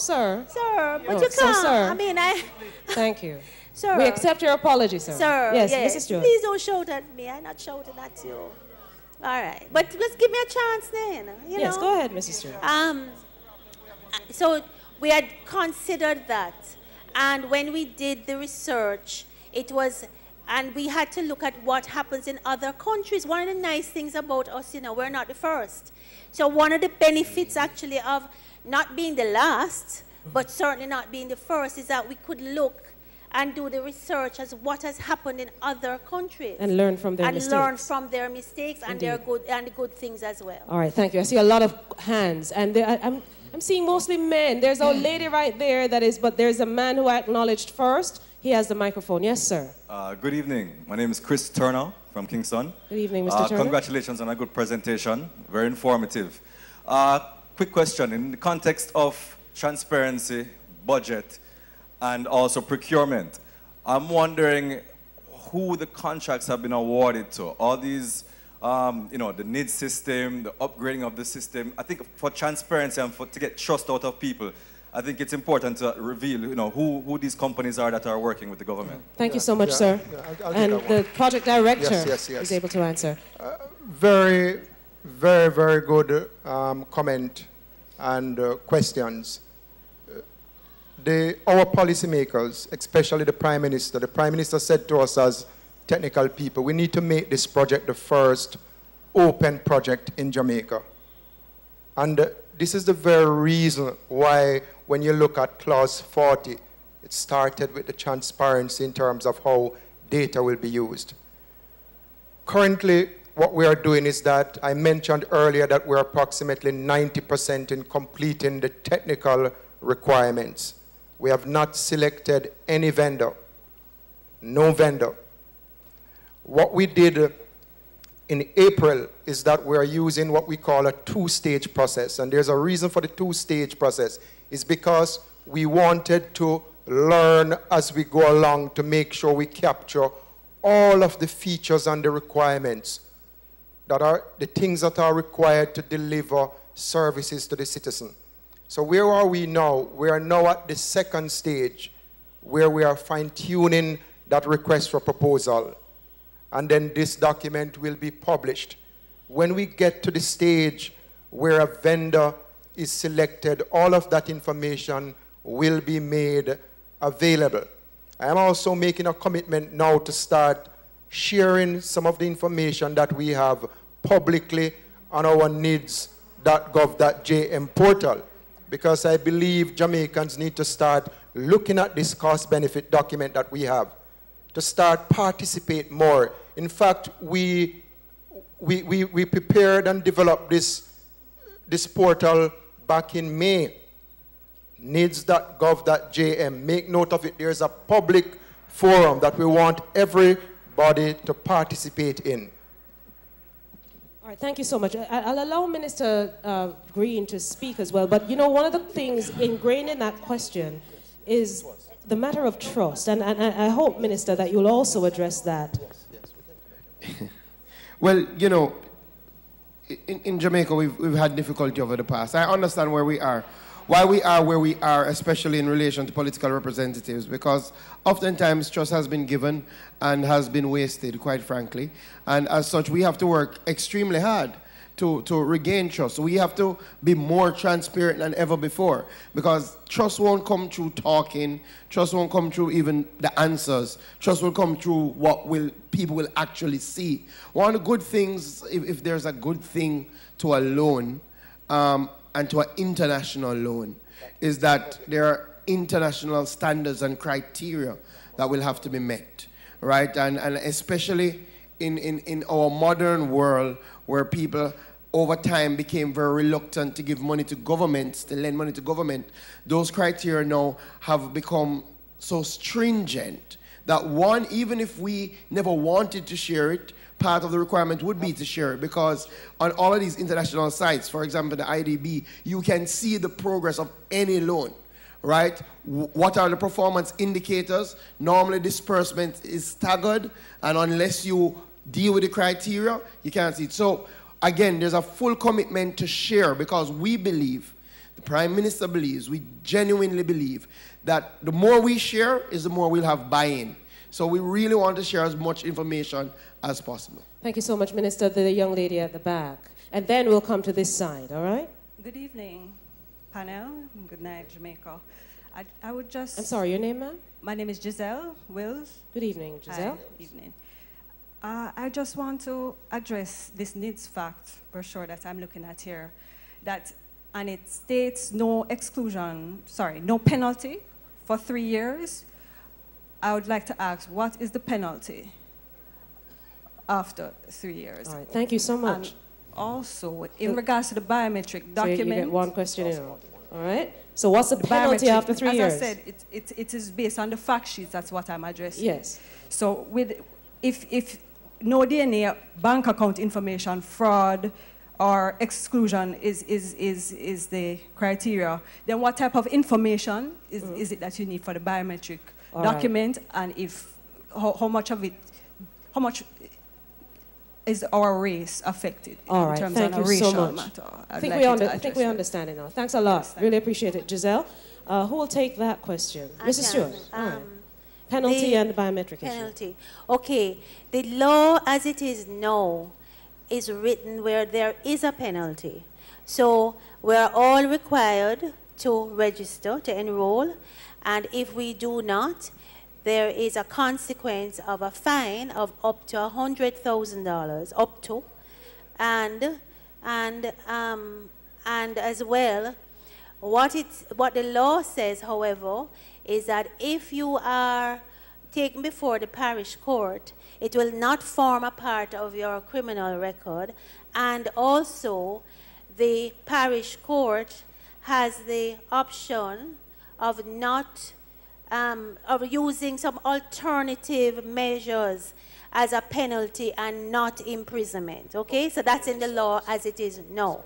but you can't. I mean, thank you. Sir. We accept your apology, sir. Sir, yes, yes. Mrs. Stewart. Please don't shout at me. I'm not shouting at you. All right. But just give me a chance then. Yes, go ahead, Mrs. Stewart. So we had considered that. And when we did the research, it was, and we had to look at what happens in other countries. One of the nice things about us, we're not the first. So one of the benefits actually of not being the last, but certainly not being the first, is that we could look and do the research as what has happened in other countries. And learn from their mistakes. And learn from their mistakes and their good things as well. All right, thank you. I see a lot of hands, and I'm seeing mostly men. There's a lady right there but there's a man who I acknowledged first. He has the microphone. Yes, sir. Good evening. My name is Chris Turner from Kingston. Good evening, Mr. Turner. Congratulations on a good presentation. Very informative. Quick question. In the context of transparency, budget, and also procurement, I'm wondering who the contracts have been awarded to. All these, the NIDS system, the upgrading of the system. I think for transparency and to get trust out of people, I think it's important to reveal, who these companies are that are working with the government. Thank you so much, sir. I'll and the project director yes. is able to answer. Very, very, very good comment and questions. Our policymakers, especially the Prime Minister said to us as technical people, we need to make this project the first open project in Jamaica. And this is the very reason why, when you look at Clause 40, it started with the transparency in terms of how data will be used. Currently, what we are doing is that I mentioned earlier that we're approximately 90% in completing the technical requirements. We have not selected any vendor, no vendor. What we did in April is that we're using what we call a two-stage process. And there's a reason for the two-stage process. It's because we wanted to learn as we go along to make sure we capture all of the features and the requirements that are the things that are required to deliver services to the citizen. So where are we now? We are now at the second stage, where we are fine-tuning that request for proposal. And then this document will be published. When we get to the stage where a vendor is selected, all of that information will be made available. I am also making a commitment now to start sharing some of the information that we have publicly on our NIDS.gov.jm portal, because I believe Jamaicans need to start looking at this cost-benefit document that we have, to start participate more. In fact, we prepared and developed this portal back in May, NIDS.gov.jm. Make note of it. There's a public forum that we want every body to participate in. All right, thank you so much. I'll allow Minister Green to speak as well, but you know, one of the things ingrained in that question is the matter of trust, and I hope, Minister, that you'll also address that. Well, you know, in Jamaica, we've had difficulty over the past. I understand where we are. Why we are where we are, especially in relation to political representatives, because oftentimes trust has been given and has been wasted, quite frankly. And as such, we have to work extremely hard to regain trust. So we have to be more transparent than ever before, because trust won't come through talking, trust won't come through even the answers, trust will come through what people will actually see. One of the good things, if there's a good thing to a loan, and to an international loan, is that there are international standards and criteria that will have to be met, right? And especially in our modern world, where people over time became very reluctant to give money to governments, to lend money to government, those criteria now have become so stringent that one, even if we never wanted to share it, part of the requirement would be to share it, because on all of these international sites, for example, the IDB, you can see the progress of any loan, right? What are the performance indicators? Normally disbursement is staggered, and unless you deal with the criteria, you can't see it. So again, there's a full commitment to share, because we believe, the Prime Minister believes, we genuinely believe that the more we share is the more we'll have buy-in. So we really want to share as much information as possible. Thank you so much, Minister. The young lady at the back. And then we'll come to this side, all right? Good evening, panel. Good night, Jamaica. I would just... I'm sorry, your name, ma'am? My name is Giselle Wills. Good evening, Giselle. Hi, evening. I just want to address this NIDS fact brochure that I'm looking at here, and it states no penalty for 3 years. I would like to ask, what is the penalty after 3 years? All right, thank you so much. And also, in regards to the biometric document... So you get one question in all right? So what's the penalty after 3 years? As I said, it is based on the fact sheets. That's what I'm addressing. Yes. So if no DNA, bank account information, fraud, or exclusion is the criteria, then what type of information is it that you need for the biometric document, and how much is our race affected in terms of a racial matter? I think we understand it now. Thanks a lot. Yes, really appreciate it. Giselle, who will take that question? Mrs. Stewart. Penalty and the biometric penalty issue. Okay. The law as it is now is written where there is a penalty. So we're all required to register, to enroll, and if we do not, there is a consequence of a fine of up to $100,000, up to, and as well, what the law says, however, is that if you are taken before the parish court, it will not form a part of your criminal record, and also the parish court has the option of not of using some alternative measures as a penalty and not imprisonment. Okay, so that's in the law as it is now.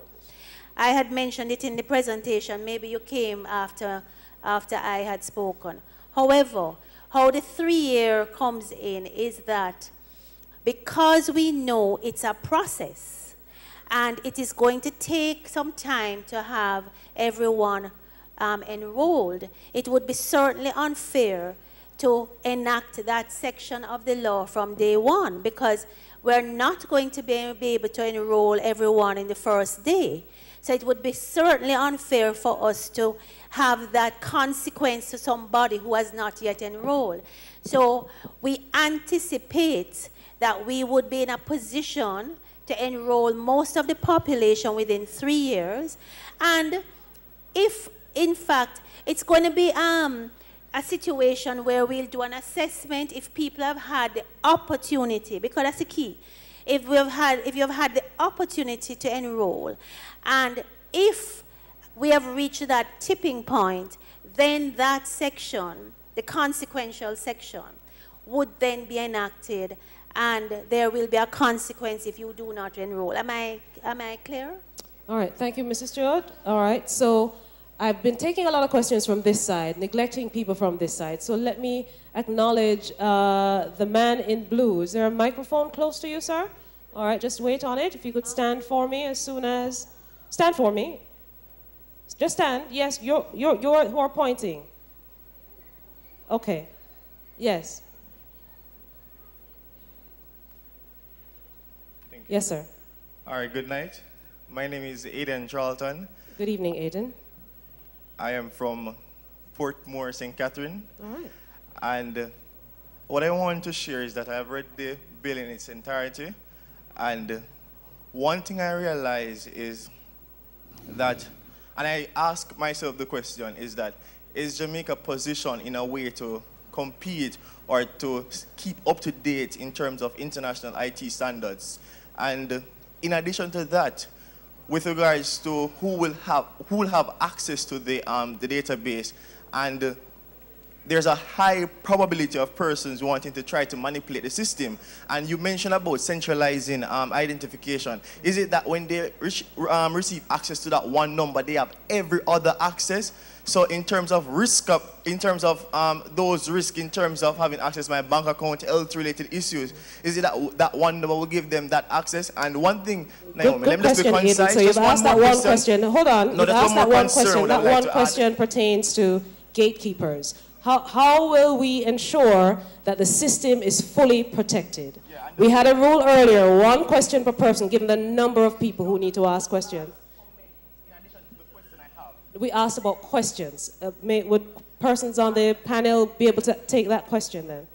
I had mentioned it in the presentation. Maybe you came after I had spoken. However, how the 3-year comes in is that because we know it's a process and it is going to take some time to have everyone enrolled, it would be certainly unfair to enact that section of the law from day one, because we're not going to be able to enroll everyone in the first day. So it would be certainly unfair for us to have that consequence to somebody who has not yet enrolled. So we anticipate that we would be in a position to enroll most of the population within 3 years. And if, in fact, it's going to be a situation where we'll do an assessment if people have had the opportunity, because that's the key. If you have had the opportunity to enroll, and if we have reached that tipping point, then that section, the consequential section, would then be enacted and there will be a consequence if you do not enroll. Am I clear? All right, thank you, Mrs. Stewart. All right, so I've been taking a lot of questions from this side, neglecting people from this side. So let me acknowledge the man in blue. Is there a microphone close to you, sir? All right, just wait on it. If you could stand for me as soon as... Stand for me. Just stand. Yes, you're who are pointing. Okay. Yes. Thank you. Yes, sir. All right, good night. My name is Aidan Charlton. Good evening, Aidan. I am from Portmore, St. Catherine. All right. And what I want to share is that I've read the bill in its entirety. And one thing I realize is that, and I ask myself the question, is that, is Jamaica positioned in a way to compete or to keep up to date in terms of international IT standards? And in addition to that, with regards to who will have access to the database, and there's a high probability of persons wanting to try to manipulate the system. And you mentioned about centralizing identification. Is it that when they receive access to that one number, they have every other access? So in terms of risk, those risks, in terms of having access to my bank account, health-related issues, is it that one number will give them that access? And one thing, Naomi, let me just be concise. Aidan. So you've asked that one question. Hold on. No, you've asked that one question. That one like question pertains to gatekeepers. How will we ensure that the system is fully protected? Yeah, we had a rule earlier, one question per person, given the number of people who need to ask questions. We asked about questions. Would persons on the panel be able to take that question then?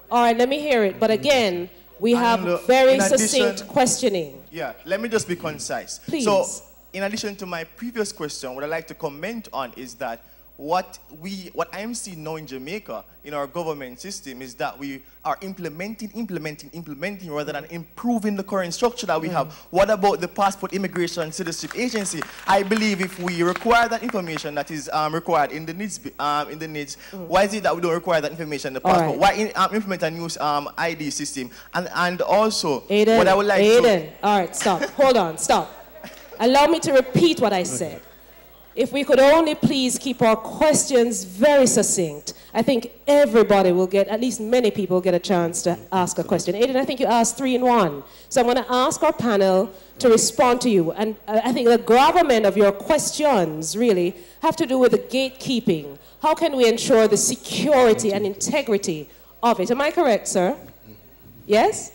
All right, let me hear it. But again, we have very succinct questioning. Yeah, let me just be concise. Please. So, in addition to my previous question, what I'd like to comment on is that what I'm seeing now in Jamaica, in our government system, is that we are implementing rather than improving the current structure that we have. What about the Passport Immigration and Citizenship Agency? I believe if we require that information that is required in the NIDS, why is it that we don't require that information in the passport? Right. Why implement a new ID system? And also, Aidan, what I would like to... All right, stop. Hold on, stop. Allow me to repeat what I said. If we could only please keep our questions very succinct, I think everybody will get, at least many people get a chance to ask a question. Aidan, I think you asked 3 in 1. So I'm going to ask our panel to respond to you. And I think the gravamen of your questions really have to do with the gatekeeping. How can we ensure the security and integrity of it? Am I correct, sir? Yes?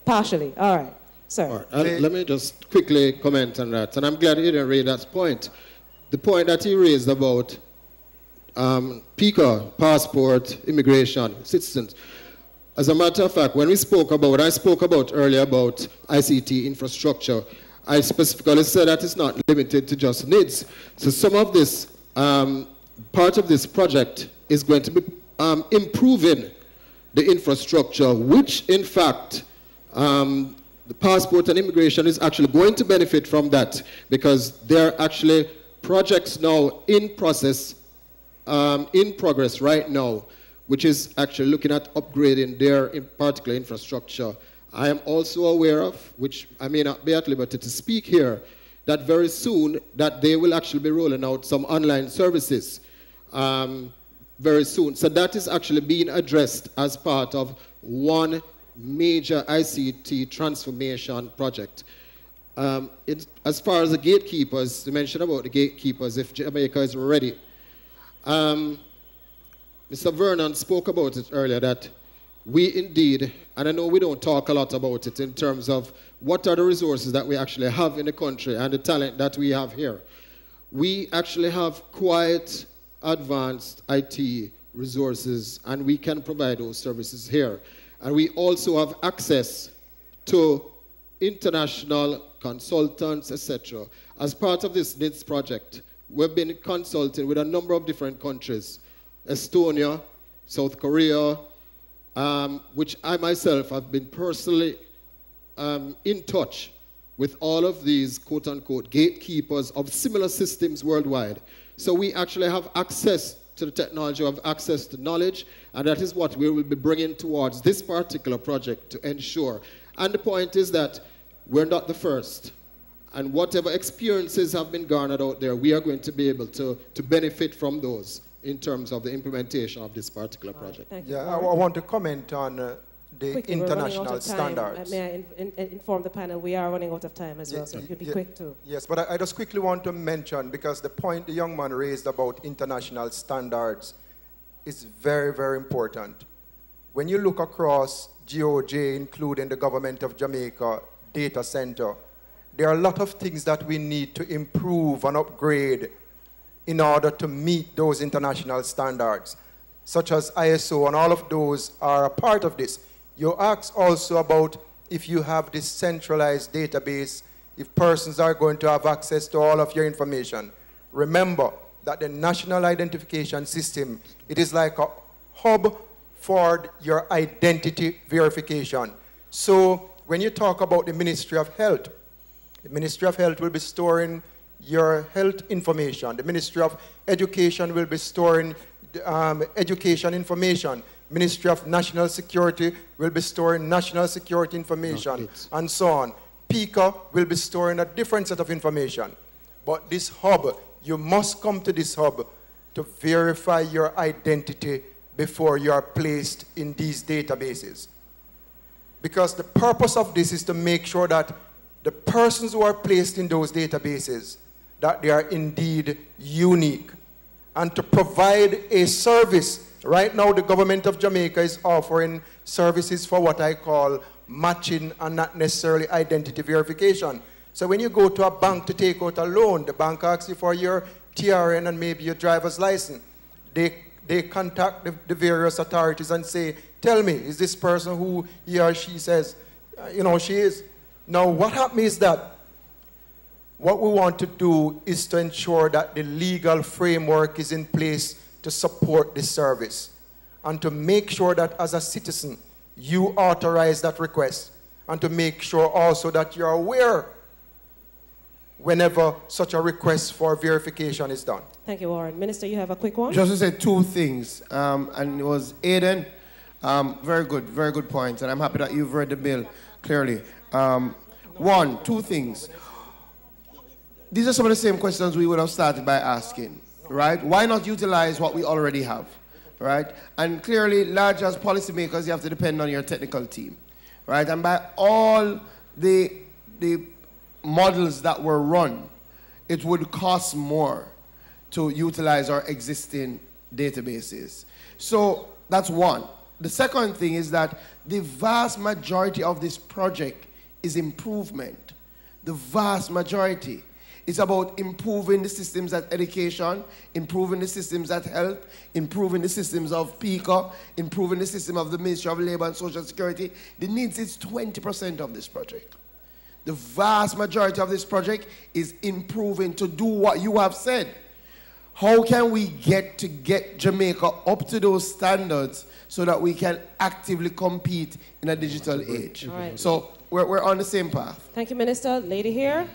Partially. All right. Sir. All right. Let me just quickly comment on that. And I'm glad you didn't raise that point. The point that he raised about PICA, passport, immigration, citizens. As a matter of fact, when I spoke about earlier about ICT infrastructure, I specifically said that it's not limited to just NIDS. So some of this, part of this project is going to be improving the infrastructure, which in fact, the passport and immigration is actually going to benefit from that, because they're actually projects now in progress right now, which is actually looking at upgrading their particular infrastructure. I am also aware of, which I may not be at liberty to speak here, that very soon that they will actually be rolling out some online services very soon. So that is actually being addressed as part of one major ICT transformation project. As far as the gatekeepers, you mentioned about the gatekeepers, if Jamaica is ready. Mr. Vernon spoke about it earlier, that we indeed, and I know we don't talk a lot about it in terms of what are the resources that we actually have in the country and the talent that we have here. We actually have quite advanced IT resources, and we can provide those services here. And we also have access to international consultants, etc. As part of this NIDS project, we've been consulting with a number of different countries, Estonia, South Korea, which I myself have been personally in touch with all of these quote-unquote gatekeepers of similar systems worldwide. So we actually have access to to the technology, who have access to knowledge, and that is what we will be bringing towards this particular project to ensure. And the point is that we're not the first. And whatever experiences have been garnered out there, we are going to be able to benefit from those in terms of the implementation of this particular project. Yeah, I want to comment on the Quickly, international standards. May I inform the panel, we are running out of time as well, so you could be quick too. Yes, but I just quickly want to mention, because the point the young man raised about international standards is very, very important. When you look across GOJ, including the government of Jamaica data center, there are a lot of things that we need to improve and upgrade in order to meet those international standards, such as ISO, and all of those are a part of this. You asked also about if you have this centralized database, if persons are going to have access to all of your information. Remember that the National Identification System, it is like a hub for your identity verification. So when you talk about the Ministry of Health, the Ministry of Health will be storing your health information. The Ministry of Education will be storing education information. Ministry of National Security will be storing national security information, and so on. PICA will be storing a different set of information. But this hub, you must come to this hub to verify your identity before you are placed in these databases. Because the purpose of this is to make sure that the persons who are placed in those databases, that they are indeed unique, and to provide a service. Right now, the government of Jamaica is offering services for what I call matching and not necessarily identity verification. So when you go to a bank to take out a loan, the bank asks you for your TRN and maybe your driver's license. They contact the various authorities and say, tell me, is this person who he or she says, she is? Now, what happens is that what we want to do is to ensure that the legal framework is in place to support this service, and to make sure that as a citizen, you authorize that request, and to make sure also that you're aware whenever such a request for verification is done. Thank you, Warren. Minister, you have a quick one? Just to say two things, and it was Aiden, very good points, and I'm happy that you've read the bill clearly. Two things. These are some of the same questions we would have started by asking, right? Why not utilize what we already have, right? And clearly, large as policymakers, you have to depend on your technical team, right? And by all the models that were run, it would cost more to utilize our existing databases. So that's one. The second thing is that the vast majority of this project is improvement. The vast majority. It's about improving the systems at education, improving the systems at health, improving the systems of PICA, improving the system of the Ministry of Labor and Social Security. The NIDS is 20% of this project. The vast majority of this project is improving to do what you have said. How can we get Jamaica up to those standards so that we can actively compete in a digital age? Right. So we're on the same path. Thank you, Minister. Lady here.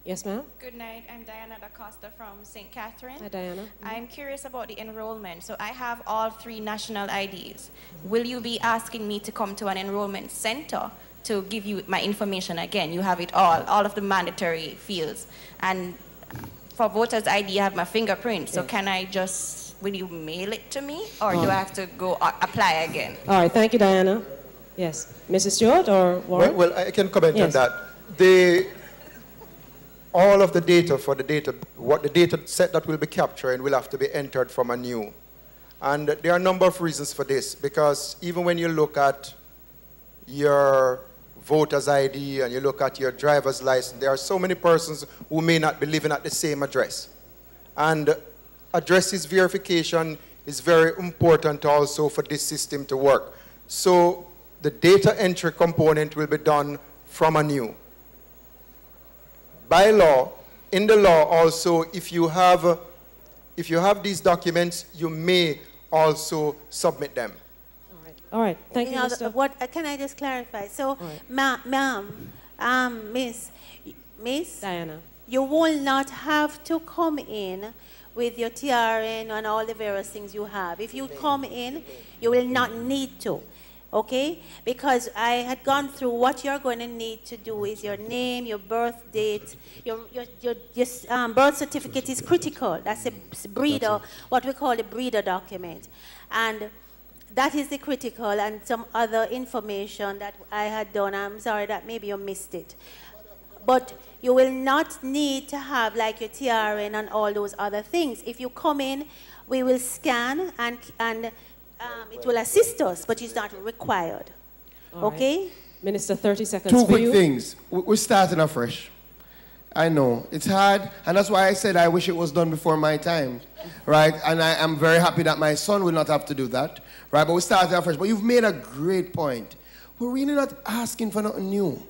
Yes, ma'am. Good night. I'm Diana Da Costa from St. Catherine. Hi, Diana. I'm curious about the enrollment. So I have all 3 national IDs. Will you be asking me to come to an enrollment center to give you my information again? You have it all of the mandatory fields. And for voter's ID, I have my fingerprint. So can I will you mail it to me? Or do I have to go apply again? All right, thank you, Diana. Yes. Mrs. Stewart or Warren? Well, I can comment on that. All of the data what the data set that will be capturing will have to be entered from anew. And there are a number of reasons for this, because even when you look at your voter's ID and you look at your driver's license, there are so many persons who may not be living at the same address. And addresses verification is very important also for this system to work. So the data entry component will be done from anew. By law, in the law also, if you have these documents, you may also submit them. All right. Thank you, Mr. What can I just clarify? So, ma'am, Miss Diana. you will not have to come in with your TRN and all the various things you have. If you come in, you will not need to, okay? Because I had gone through what you're going to need to do is your name, your birth date, your birth certificate is critical. That's a breeder, what we call a breeder document. And that is the critical, and some other information that I had done. I'm sorry that maybe you missed it. But you will not need to have like your TRN and all those other things. If you come in, we will scan and it will assist us, but it's not required. All okay? Right. Minister, 30 seconds Two for you. quick things. We're starting afresh. I know, it's hard, and that's why I said I wish it was done before my time, right? And I am very happy that my son will not have to do that, right? But we're starting afresh. But you've made a great point. We're really not asking for nothing new.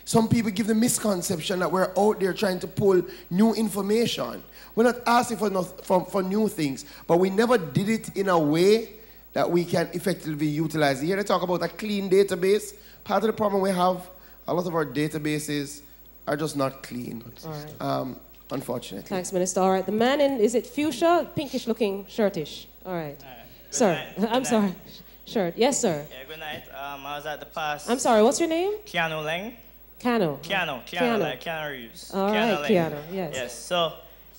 Some people give the misconception that we're out there trying to pull new information. We're not asking for new things, but we never did it in a way that we can effectively utilize it. Here they talk about a clean database. Part of the problem we have, a lot of our databases are just not clean, right. Unfortunately. Thanks, Minister. All right, the man in, is it fuchsia? Pinkish looking shirtish. All right. Sir, I'm sorry. Shirt. Yes, sir. Yeah, good night. I was at the past. I'm sorry, what's your name? Keanu Leng. Keanu, like Keanu Reeves. All right, Keanu, yes. Yes, so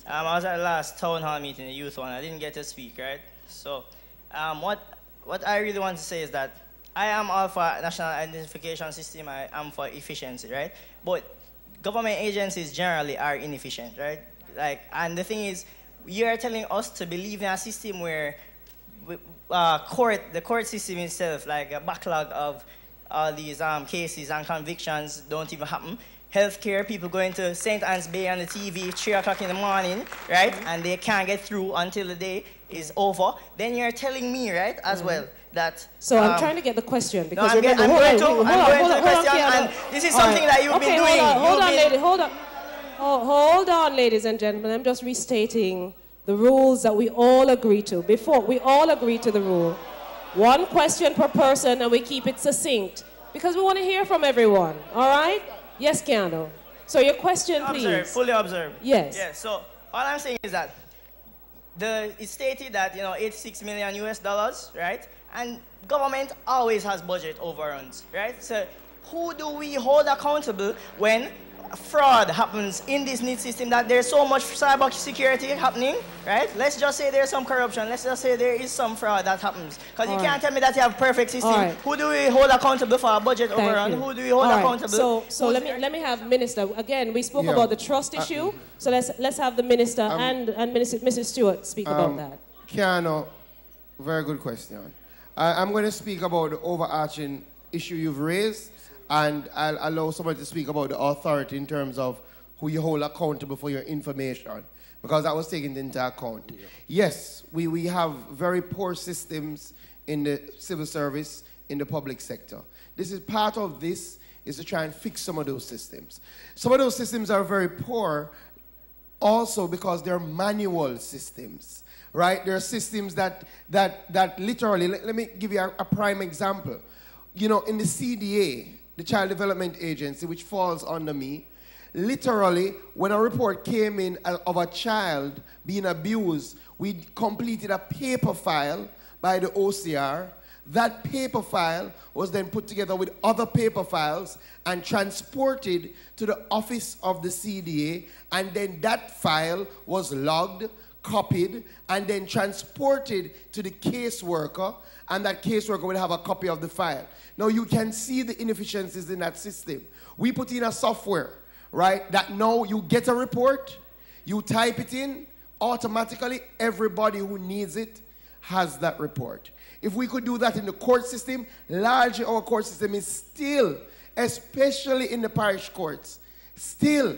I was at the last town hall meeting, the youth one. I didn't get to speak, right? So what I really want to say is that I am all for national identification system. I am for efficiency, right? But government agencies generally are inefficient, right? And the thing is, you are telling us to believe in a system where the court system itself, like a backlog of all these cases and convictions don't even happen. Healthcare, people going to St. Anne's Bay on the TV 3 o'clock in the morning, right? And they can't get through until the day is over. Then you're telling me, right, as well, that... So I'm trying to get the question, because no, I'm going to the question, and this is something that you've been doing. Hold on, ladies and gentlemen. I'm just restating the rules that we all agree to. Before, we all agree to the rule. One question per person, and we keep it succinct, because we want to hear from everyone, all right? Yes, Keanu. So your question, please. Fully observed. Yes. Yes, so all I'm saying is that it's stated that, $86 million US, right? And government always has budget overruns, right? So who do we hold accountable when fraud happens in this NIDS system, that there's so much cyber security happening, right? Let's just say there's some corruption. Let's just say there is some fraud that happens. Because you can't tell me that you have a perfect system. Right. Who do we hold accountable for a budget overrun? Who do we hold accountable? So let me have Minister. Again, we spoke about the trust issue. So let's have the Minister and Mrs. Stewart speak about that. Keanu, very good question. I'm going to speak about the overarching issue you've raised, and I'll allow somebody to speak about the authority in terms of who you hold accountable for your information, because that was taken into account. Yeah. Yes, we have very poor systems in the civil service, in the public sector. This is part of this, is to try and fix some of those systems. Some of those systems are very poor also because they're manual systems, right? There are systems that literally, let me give you a prime example. In the CDA, the Child Development Agency, which falls under me, literally, when a report came in of a child being abused, we completed a paper file by the OCR. That paper file was then put together with other paper files and transported to the office of the CDA, and then that file was logged, copied, and then transported to the caseworker, and that caseworker will have a copy of the file. Now, you can see the inefficiencies in that system. We put in a software, right, that now you get a report, you type it in, automatically everybody who needs it has that report. If we could do that in the court system, largely our court system is still, especially in the parish courts, still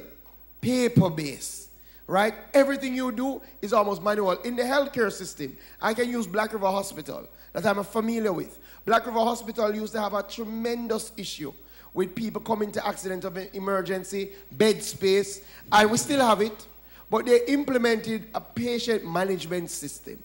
paper-based, right? Everything you do is almost manual. In the healthcare system, I can use Black River Hospital that I'm familiar with. Black River Hospital used to have a tremendous issue with people coming to accident of emergency, bed space, and we still have it, but they implemented a patient management system,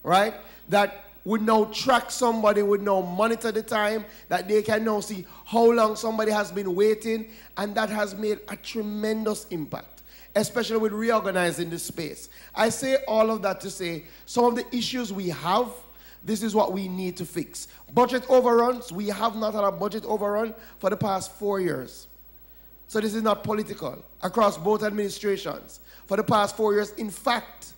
right? That would now track somebody, would now monitor the time, that they can now see how long somebody has been waiting, and that has made a tremendous impact. especially with reorganizing the space. I say all of that to say some of the issues we have, this is what we need to fix. Budget overruns, we have not had a budget overrun for the past 4 years. So this is not political, across both administrations. For the past 4 years, in fact,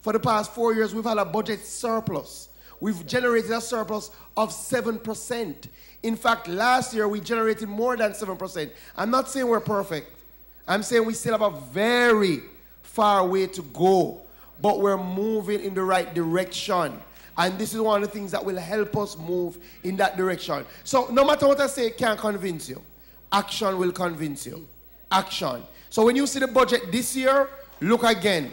for the past 4 years, we've had a budget surplus. We've generated a surplus of 7%. In fact, last year, we generated more than 7%. I'm not saying we're perfect. I'm saying we still have a very far way to go, but we're moving in the right direction. And this is one of the things that will help us move in that direction. So no matter what I say, it can't convince you. Action will convince you. Action. So when you see the budget this year, look again.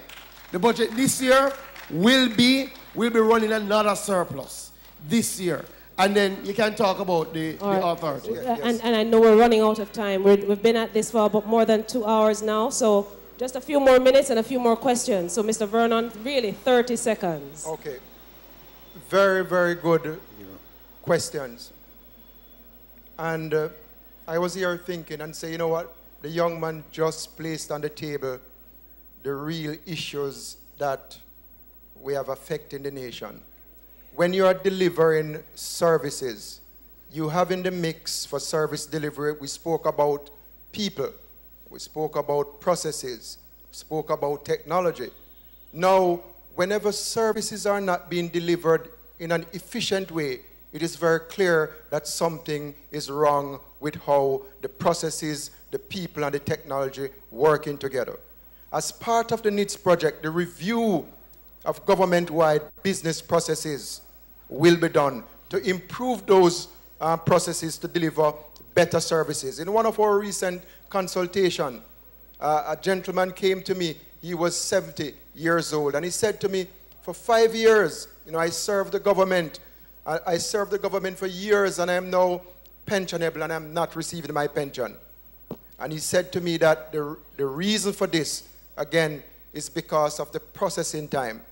The budget this year will be running another surplus this year. And then you can talk about the authority. And I know we're running out of time. We've been at this for about more than 2 hours now. So just a few more minutes and a few more questions. So Mr. Vernon, really 30 seconds. Okay. Very, very good questions. And I was here thinking and say, you know what? The young man just placed on the table the real issues that we have affecting the nation. When you are delivering services, you have in the mix for service delivery, we spoke about people, we spoke about processes, spoke about technology. Now, whenever services are not being delivered in an efficient way, it is very clear that something is wrong with how the processes, the people, and the technology working together. As part of the NIDS project, the review of government-wide business processes will be done to improve those processes to deliver better services. In one of our recent consultations, a gentleman came to me. He was 70 years old, and he said to me, for 5 years, you know, I served the government. I served the government for years, and I am now pensionable, and I'm not receiving my pension. And he said to me that the reason for this, again, is because of the processing time.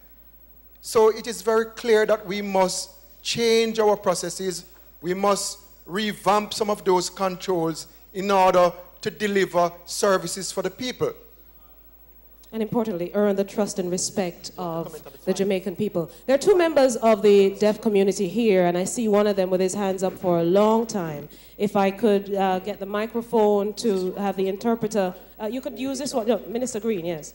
So it is very clear that we must change our processes. We must revamp some of those controls in order to deliver services for the people. And importantly, earn the trust and respect of the Jamaican people. There are two members of the deaf community here, and I see one of them with his hands up for a long time. If I could get the microphone to have the interpreter. You could use this one. No, Minister Green, yes.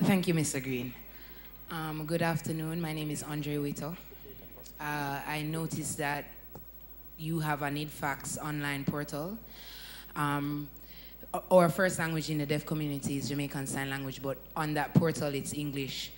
Thank you, Mr. Green. Good afternoon. My name is Andre Wito. I noticed that you have a NIDFAX online portal. Our first language in the deaf community is Jamaican Sign Language, but on that portal it's English.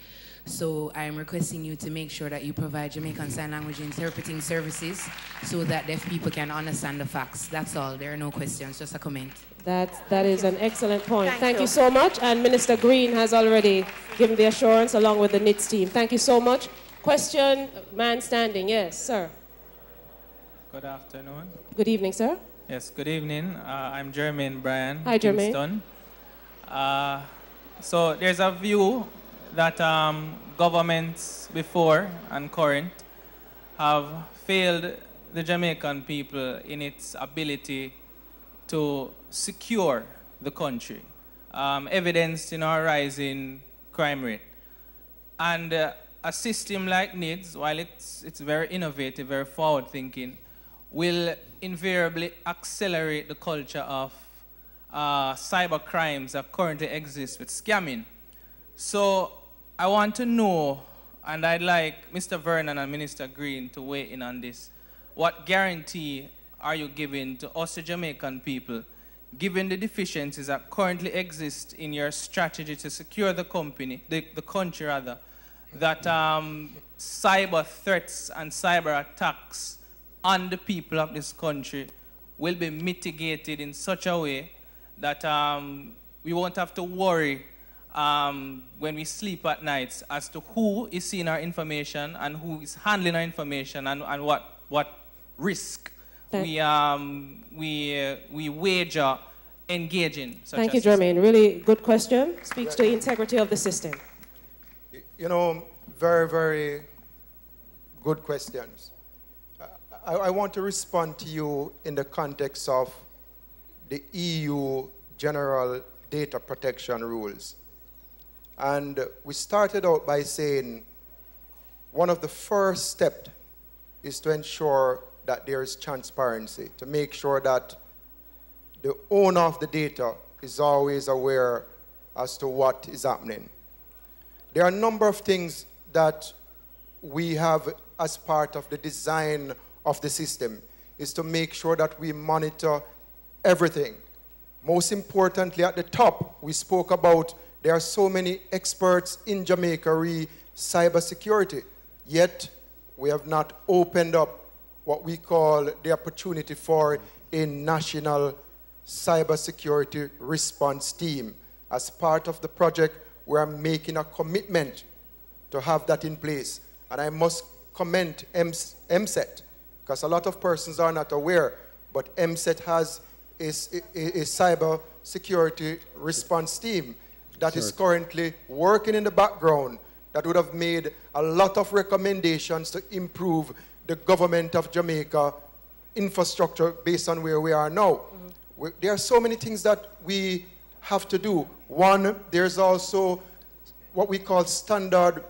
So I'm requesting you to make sure that you provide Jamaican Sign Language interpreting services so that deaf people can understand the facts. That's all. There are no questions, just a comment. That is an excellent point. Thank you so much. And Minister Green has already given the assurance along with the NIDS team. Thank you so much. Question, man standing. Yes, sir. Good afternoon. Good evening, sir. Yes, good evening. I'm Jermaine Bryan. Hi, Jermaine. Kingston. So there's a view that governments before and current have failed the Jamaican people in its ability to secure the country, evidenced in our rising crime rate. And a system like NIDS, while it's very innovative, very forward-thinking, will invariably accelerate the culture of cyber crimes that currently exist with scamming. So I want to know, and I'd like Mr. Vernon and Minister Green to weigh in on this, what guarantee are you giving to us, the Jamaican people, given the deficiencies that currently exist in your strategy to secure the country, that cyber threats and cyber attacks on the people of this country will be mitigated in such a way that we won't have to worry when we sleep at nights as to who is seeing our information and who is handling our information and what risk we wager engaging. Thank you, Jermaine. Really good question. Speaks to the integrity of the system. You know, very, very good questions. I want to respond to you in the context of the EU general data protection rules. And we started out by saying one of the first steps is to ensure that there is transparency, to make sure that the owner of the data is always aware as to what is happening. There are a number of things that we have as part of the design of the system, is to make sure that we monitor everything. Most importantly, at the top, we spoke about there are so many experts in Jamaica re cybersecurity, yet we have not opened up what we call the opportunity for a national cybersecurity response team. As part of the project, we are making a commitment to have that in place. And I must commend MSET, because a lot of persons are not aware, but MSET has a cyber security response team that is currently working in the background that would have made a lot of recommendations to improve the government of Jamaica infrastructure based on where we are now. There are so many things that we have to do. One, there's also what we call standard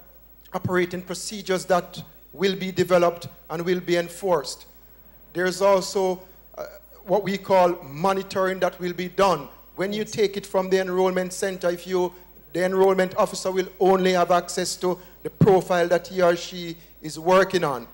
operating procedures that will be developed and will be enforced. There's also what we call monitoring that will be done. When you take it from the enrollment center, the enrollment officer will only have access to the profile that he or she is working on.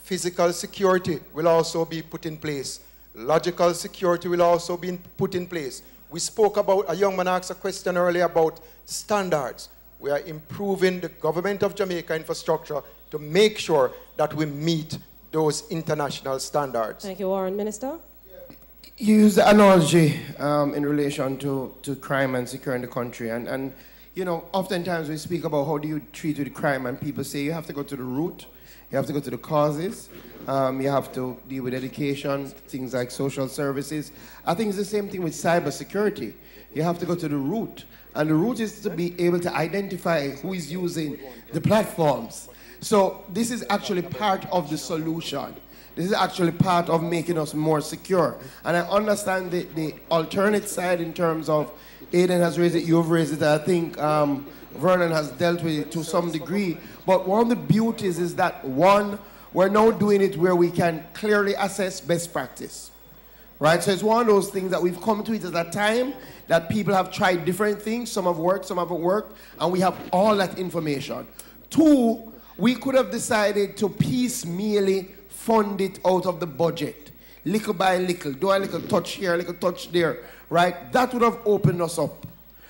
Physical security will also be put in place. Logical security will also be put in place. We spoke about, a young man asked a question earlier about standards. We are improving the government of Jamaica infrastructure to make sure that we meet those international standards. Thank you, Warren. Minister? You use the analogy in relation to crime and security in the country. And, you know, oftentimes we speak about how do you treat with crime, and people say you have to go to the root, you have to go to the causes, you have to deal with education, things like social services. I think it's the same thing with cybersecurity. You have to go to the root. And the root is to be able to identify who is using the platforms. So this is actually part of the solution. This is actually part of making us more secure. And I understand the alternate side in terms of Aiden has raised it, you've raised it, I think Vernon has dealt with it to some degree. But one of the beauties is that, one, we're now doing it where we can clearly assess best practice. Right? So it's one of those things that we've come to it at a time that people have tried different things. Some have worked, some haven't worked, and we have all that information. Two, we could have decided to piecemeally fund it out of the budget, little by little, do a little touch here, a little touch there, right? That would have opened us up.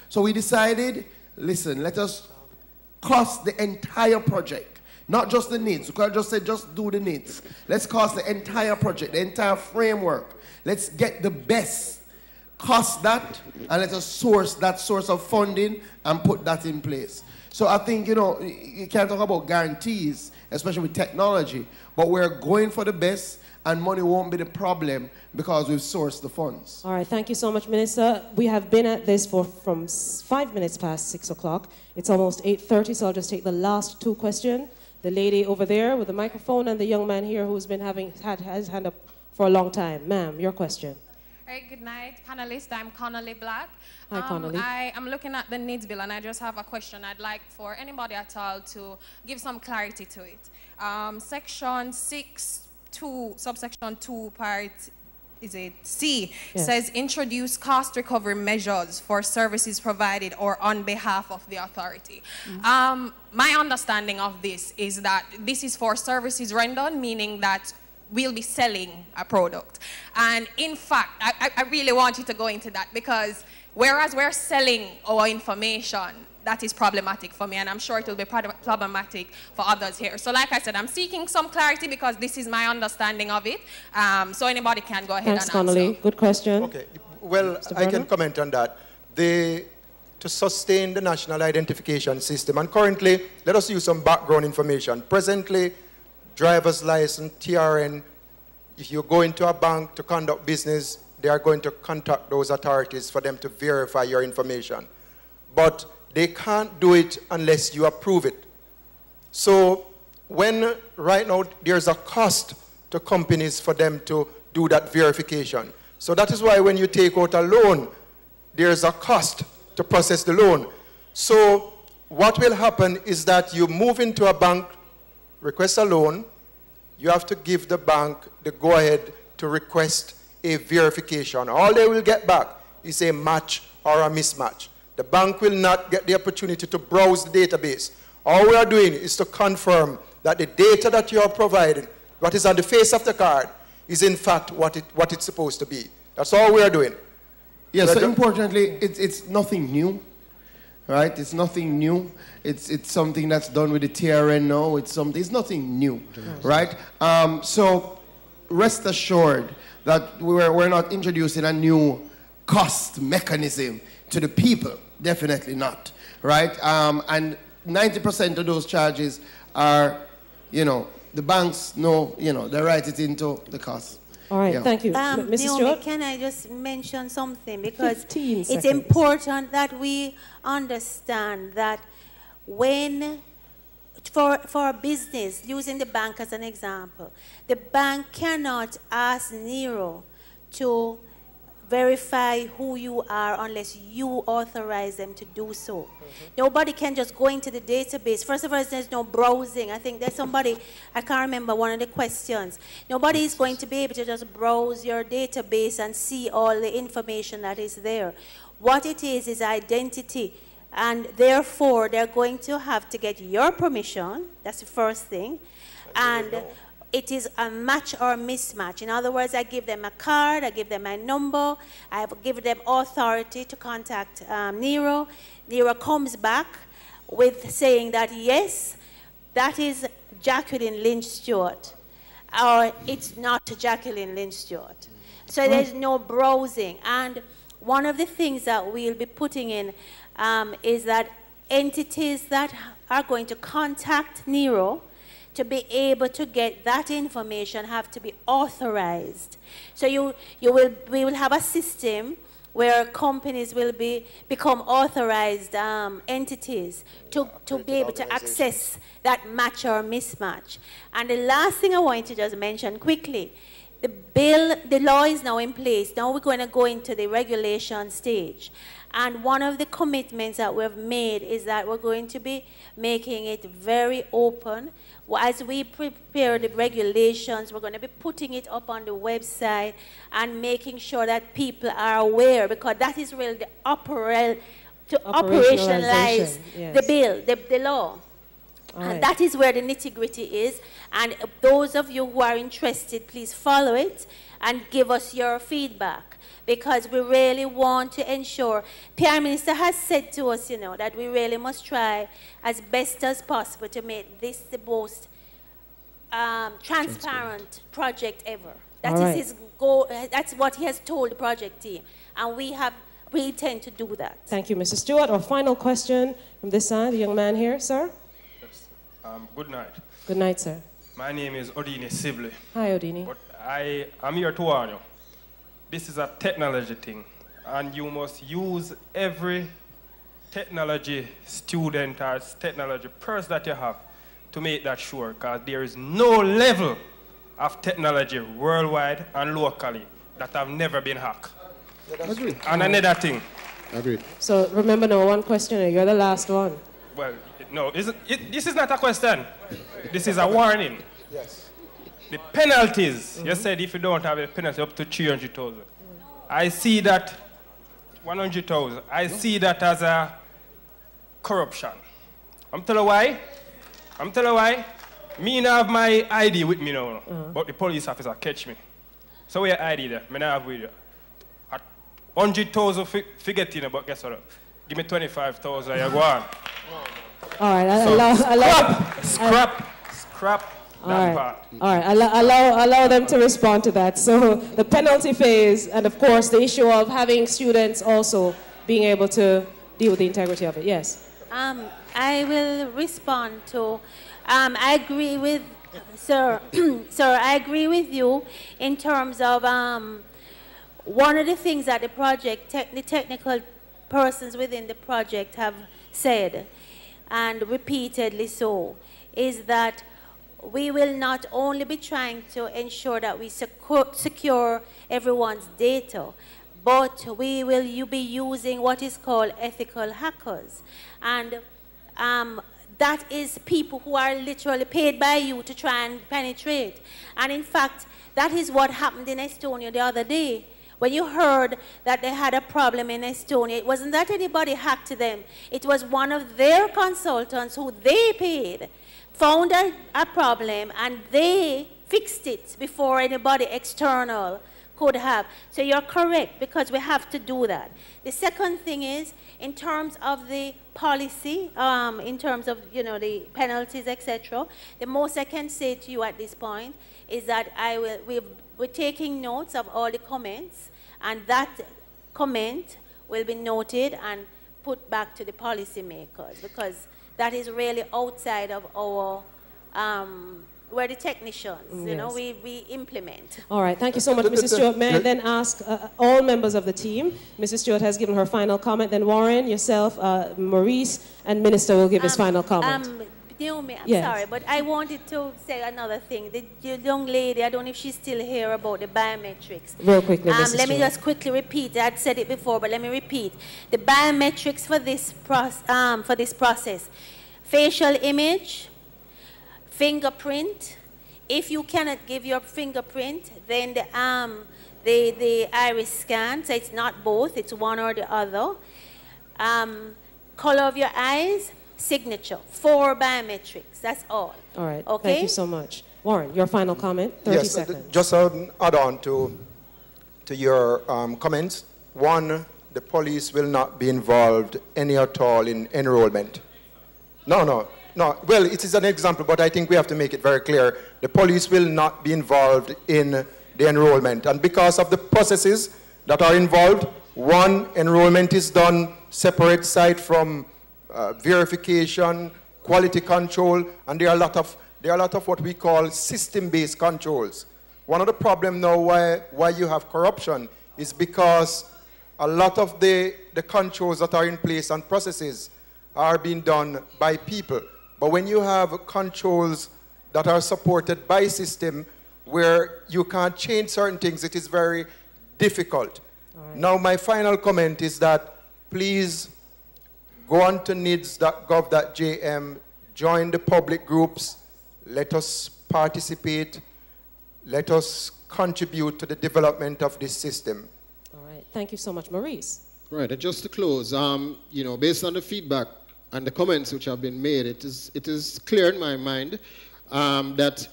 So we decided, listen, let us cost the entire project, not just the NIDS. We could have just said, just do the NIDS. Let's cost the entire project, the entire framework. Let's get the best, cost that, and let us source that source of funding and put that in place. So I think, you know, you can't talk about guarantees, especially with technology, but we're going for the best, and money won't be the problem because we've sourced the funds. All right, thank you so much, Minister. We have been at this from 5 minutes past 6 o'clock. It's almost 8:30, so I'll just take the last two questions. The lady over there with the microphone and the young man here who's been had his hand up for a long time. Ma'am, your question. All right, good night, panelists. I'm Connolly Black. Hi, Connolly. I am looking at the NIDS bill, and I just have a question. I'd like for anybody at all to give some clarity to it. Section 6.2, subsection 2, part, is it C, yes, says introduce cost recovery measures for services provided or on behalf of the authority. My understanding of this is that this is for services rendered, meaning that we'll be selling a product. And in fact, I really want you to go into that, because whereas we're selling our information, that is problematic for me, and I'm sure it will be problematic for others here. So like I said, I'm seeking some clarity because this is my understanding of it. So anybody can go ahead Thanks, and Connolly. answer. Good question. Okay, well, I can comment on that. To sustain the national identification system, and currently, let us use some background information. Presently, driver's license, TRN, if you go into a bank to conduct business, they are going to contact those authorities for them to verify your information. But they can't do it unless you approve it. So when right now there's a cost to companies for them to do that verification. So that is why when you take out a loan, there's a cost to process the loan. So what will happen is that you move into a bank, request a loan, you have to give the bank the go-ahead to request a verification. All they will get back is a match or a mismatch. The bank will not get the opportunity to browse the database. All we are doing is to confirm that the data that you are providing, what is on the face of the card, is in fact what it's supposed to be. That's all we are doing. Yes, so importantly, it's nothing new, right? It's nothing new. It's something that's done with the TRN now. It's nothing new, right? So rest assured that we're not introducing a new cost mechanism to the people. Definitely not, right? And 90% of those charges are, the banks know, they write it into the cost. All right, thank you. Mrs. Naomi, Stewart? can I just mention something? Because 15 it's seconds. important that we understand that when, for a business, using the bank as an example, the bank cannot ask Nero to verify who you are unless you authorize them to do so. Nobody can just go into the database. First of all, there's no browsing. I think there's somebody, I can't remember one of the questions. Nobody is going to be able to just browse your database and see all the information that is there. What it is identity. And therefore, they're going to have to get your permission. That's the first thing. And it is a match or mismatch. In other words, I give them a card, I give them my number, I give them authority to contact Nero. Nero comes back with saying that, yes, that is Jacqueline Lynch Stewart, or it's not Jacqueline Lynch Stewart. So there's no browsing. And one of the things that we'll be putting in is that entities that are going to contact Nero to be able to get that information have to be authorized. So we will have a system where companies will become authorized entities to be able to access that match or mismatch. And the last thing I want to just mention quickly, the law is now in place. Now we're going to go into the regulation stage. And one of the commitments that we've made is that we're going to be making it very open. As we prepare the regulations, we're going to be putting it up on the website and making sure that people are aware, because that is really the operationalize the bill, the law. And that is where the nitty-gritty is. And those of you who are interested, please follow it and give us your feedback, because we really want to ensure, Prime Minister has said to us, that we really must try as best as possible to make this the most transparent project ever. That is his goal. That's what he has told the project team. And we intend to do that. Thank you, Mr. Stewart. Our final question from this side, the young man here, sir. Yes. Good night. Good night, sir. My name is Odini Sibley. Hi, Odini. But I'm here to warn you. This is a technology thing, and you must use every technology student or technology person that you have to make that sure, because there is no level of technology worldwide and locally that have never been hacked. Agreed. And another thing. Agreed. So remember now, one questioner, you're the last one. Well, no, this is not a question. This is a warning. Yes. The penalties, you said if you don't have a penalty up to 300,000. I see that 100,000. I see that as a corruption. I'm telling you why. Me not have my ID with me now, but the police officer catch me. So where your ID there? Me not have with you. At 100,000 forgetting, but guess what? Give me 25,000. You go on. All right, Scrap. All right. Allow them to respond to that. So the penalty phase, and of course the issue of having students also being able to deal with the integrity of it. Yes. I will respond to. I agree with sir. Sir, I agree with you in terms of one of the things that the technical persons within the project have said, and repeatedly so, is that we will not only be trying to ensure that we secure everyone's data, but you be using what is called ethical hackers. And that is people who are literally paid by you to try and penetrate. And in fact, that is what happened in Estonia the other day. When you heard that they had a problem in Estonia, it wasn't that anybody hacked them. It was one of their consultants who they paid, found a problem, and they fixed it before anybody external could have. So you're correct, because we have to do that. The second thing is, in terms of the policy, in terms of the penalties, etc., the most I can say to you at this point is that we're taking notes of all the comments, and that comment will be noted and put back to the policymakers, because that is really outside of our, we're the technicians, Yes. we implement. All right, thank you so much, Mrs. Stewart. May I then ask all members of the team? Mrs. Stewart has given her final comment, then Warren, yourself, Maurice, and Minister will give his final comment. Naomi, I'm Yes. sorry, but I wanted to say another thing. The young lady, I don't know if she's still here, about the biometrics. Real quickly, Mrs. Let me Stewart. just quickly repeat. I'd said it before, but let me repeat. The biometrics for this process: facial image, fingerprint. If you cannot give your fingerprint, then the iris scan. So it's not both; it's one or the other. Color of your eyes. Signature, 4 biometrics, that's all. All right, okay? Thank you so much. Warren, your final comment, 30 seconds. Just add on to your comments. One, the police will not be involved any at all in enrollment. No. Well, it is an example, but I think we have to make it very clear. The police will not be involved in the enrollment. And because of the processes that are involved, one, enrollment is done separate side from verification, quality control, and there are a lot of what we call system-based controls. One of the problems now why you have corruption is because a lot of the controls that are in place and processes are being done by people. But when you have controls that are supported by system where you can't change certain things, it is very difficult. Right. Now, my final comment is that please go on to nids.gov.jm, join the public groups, let us participate, let us contribute to the development of this system. All right, thank you so much. Maurice. Right, and just to close, based on the feedback and the comments which have been made, it is clear in my mind that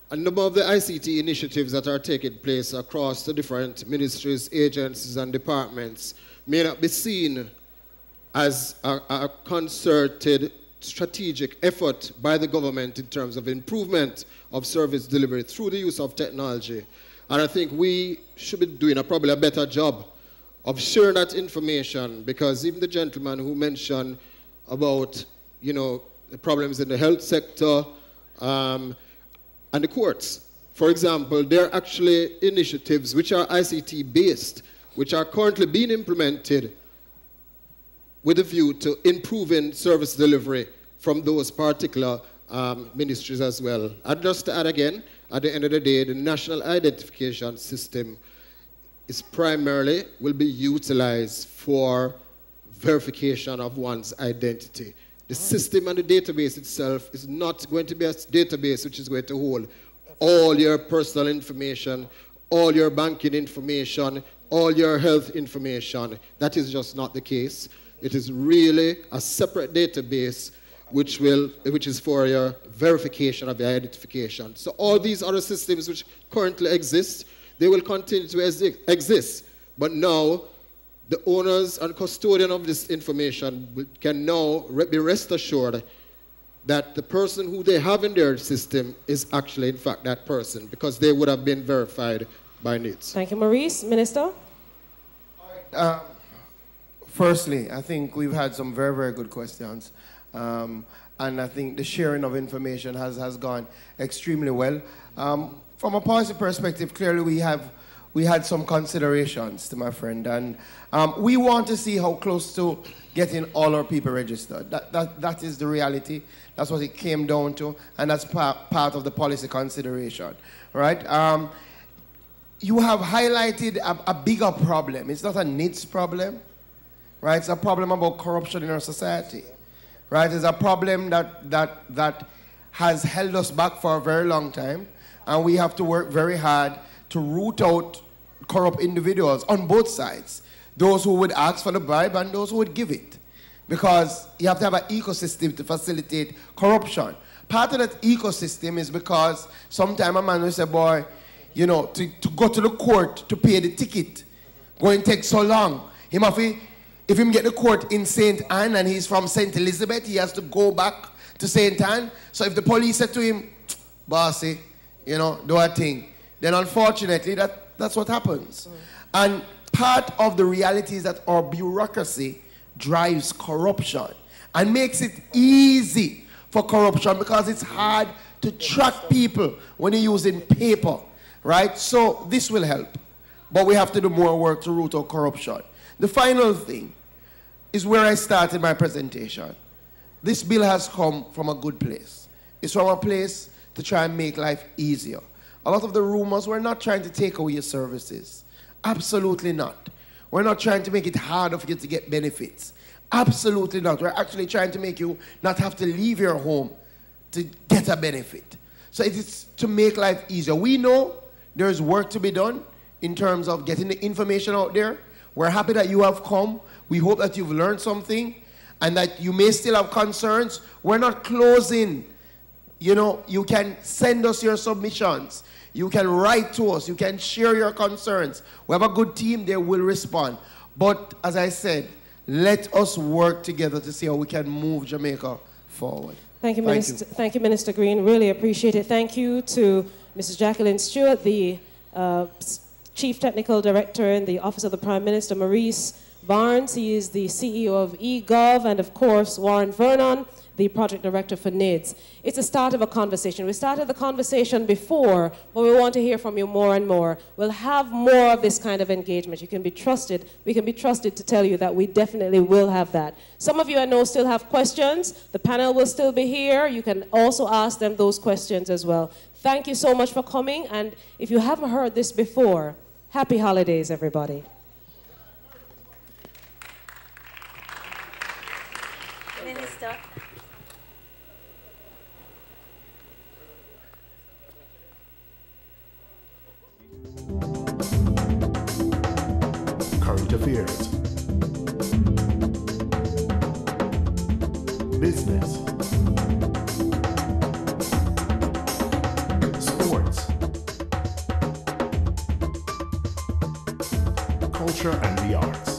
a number of the ICT initiatives that are taking place across the different ministries, agencies, and departments may not be seen as a concerted strategic effort by the government in terms of improvement of service delivery through the use of technology. And I think we should be doing probably a better job of sharing that information, because even the gentleman who mentioned about, the problems in the health sector and the courts, for example, there are actually initiatives which are ICT-based, which are currently being implemented with a view to improving service delivery from those particular ministries as well. And just to add again, at the end of the day, the national identification system is primarily will be utilized for verification of one's identity. The system and the database itself is not going to be a database which is going to hold all your personal information, all your banking information, all your health information. That is just not the case. It is really a separate database which is for your verification of your identification. So all these other systems which currently exist, they will continue to exist. But now, the owners and custodian of this information can now be rest assured that the person who they have in their system is actually, in fact, that person, because they would have been verified by NIDS. Thank you, Maurice. Minister? Firstly, I think we've had some very, very good questions. And I think the sharing of information has gone extremely well. From a policy perspective, clearly we had some considerations, to my friend, and we want to see how close to getting all our people registered. That is the reality. That's what it came down to, and that's part of the policy consideration, right? you have highlighted a bigger problem. It's not a NIDS problem, right? It's a problem about corruption in our society, right? It's a problem that has held us back for a very long time, and we have to work very hard to root out corrupt individuals on both sides, those who would ask for the bribe and those who would give it, because you have to have an ecosystem to facilitate corruption. Part of that ecosystem is because sometimes a man will say, boy, you know, to go to the court to pay the ticket, going to take so long. If him get the court in St. Anne and he's from St. Elizabeth, he has to go back to St. Anne. So if the police said to him, bossy, you know, do a thing, then unfortunately that's what happens. And part of the reality is that our bureaucracy drives corruption and makes it easy for corruption because it's hard to track people when you're using paper, right? So this will help, but we have to do more work to root out corruption. The final thing is where I started my presentation. This bill has come from a good place. It's from a place to try and make life easier. A lot of the rumors, we're not trying to take away your services. Absolutely not. We're not trying to make it harder for you to get benefits. Absolutely not. We're actually trying to make you not have to leave your home to get a benefit. So it is to make life easier. We know there's work to be done in terms of getting the information out there. We're happy that you have come. We hope that you've learned something and that you may still have concerns. We're not closing. You know, you can send us your submissions. You can write to us. You can share your concerns. We have a good team. They will respond. But as I said, let us work together to see how we can move Jamaica forward. Thank you, Minister. Thank you, Minister Green. Really appreciate it. Thank you to Mrs. Jacqueline Stewart, the Chief Technical Director in the Office of the Prime Minister, Maurice Barnes. He is the CEO of eGov, and of course, Warren Vernon, the Project Director for NIDS. It's a start of a conversation. We started the conversation before, but we want to hear from you more and more. We'll have more of this kind of engagement. You can be trusted. We can be trusted to tell you that we definitely will have that. Some of you I know still have questions. The panel will still be here. You can also ask them those questions as well. Thank you so much for coming, and if you haven't heard this before, happy holidays, everybody. Minister. Current affairs, business, sports, culture and the arts.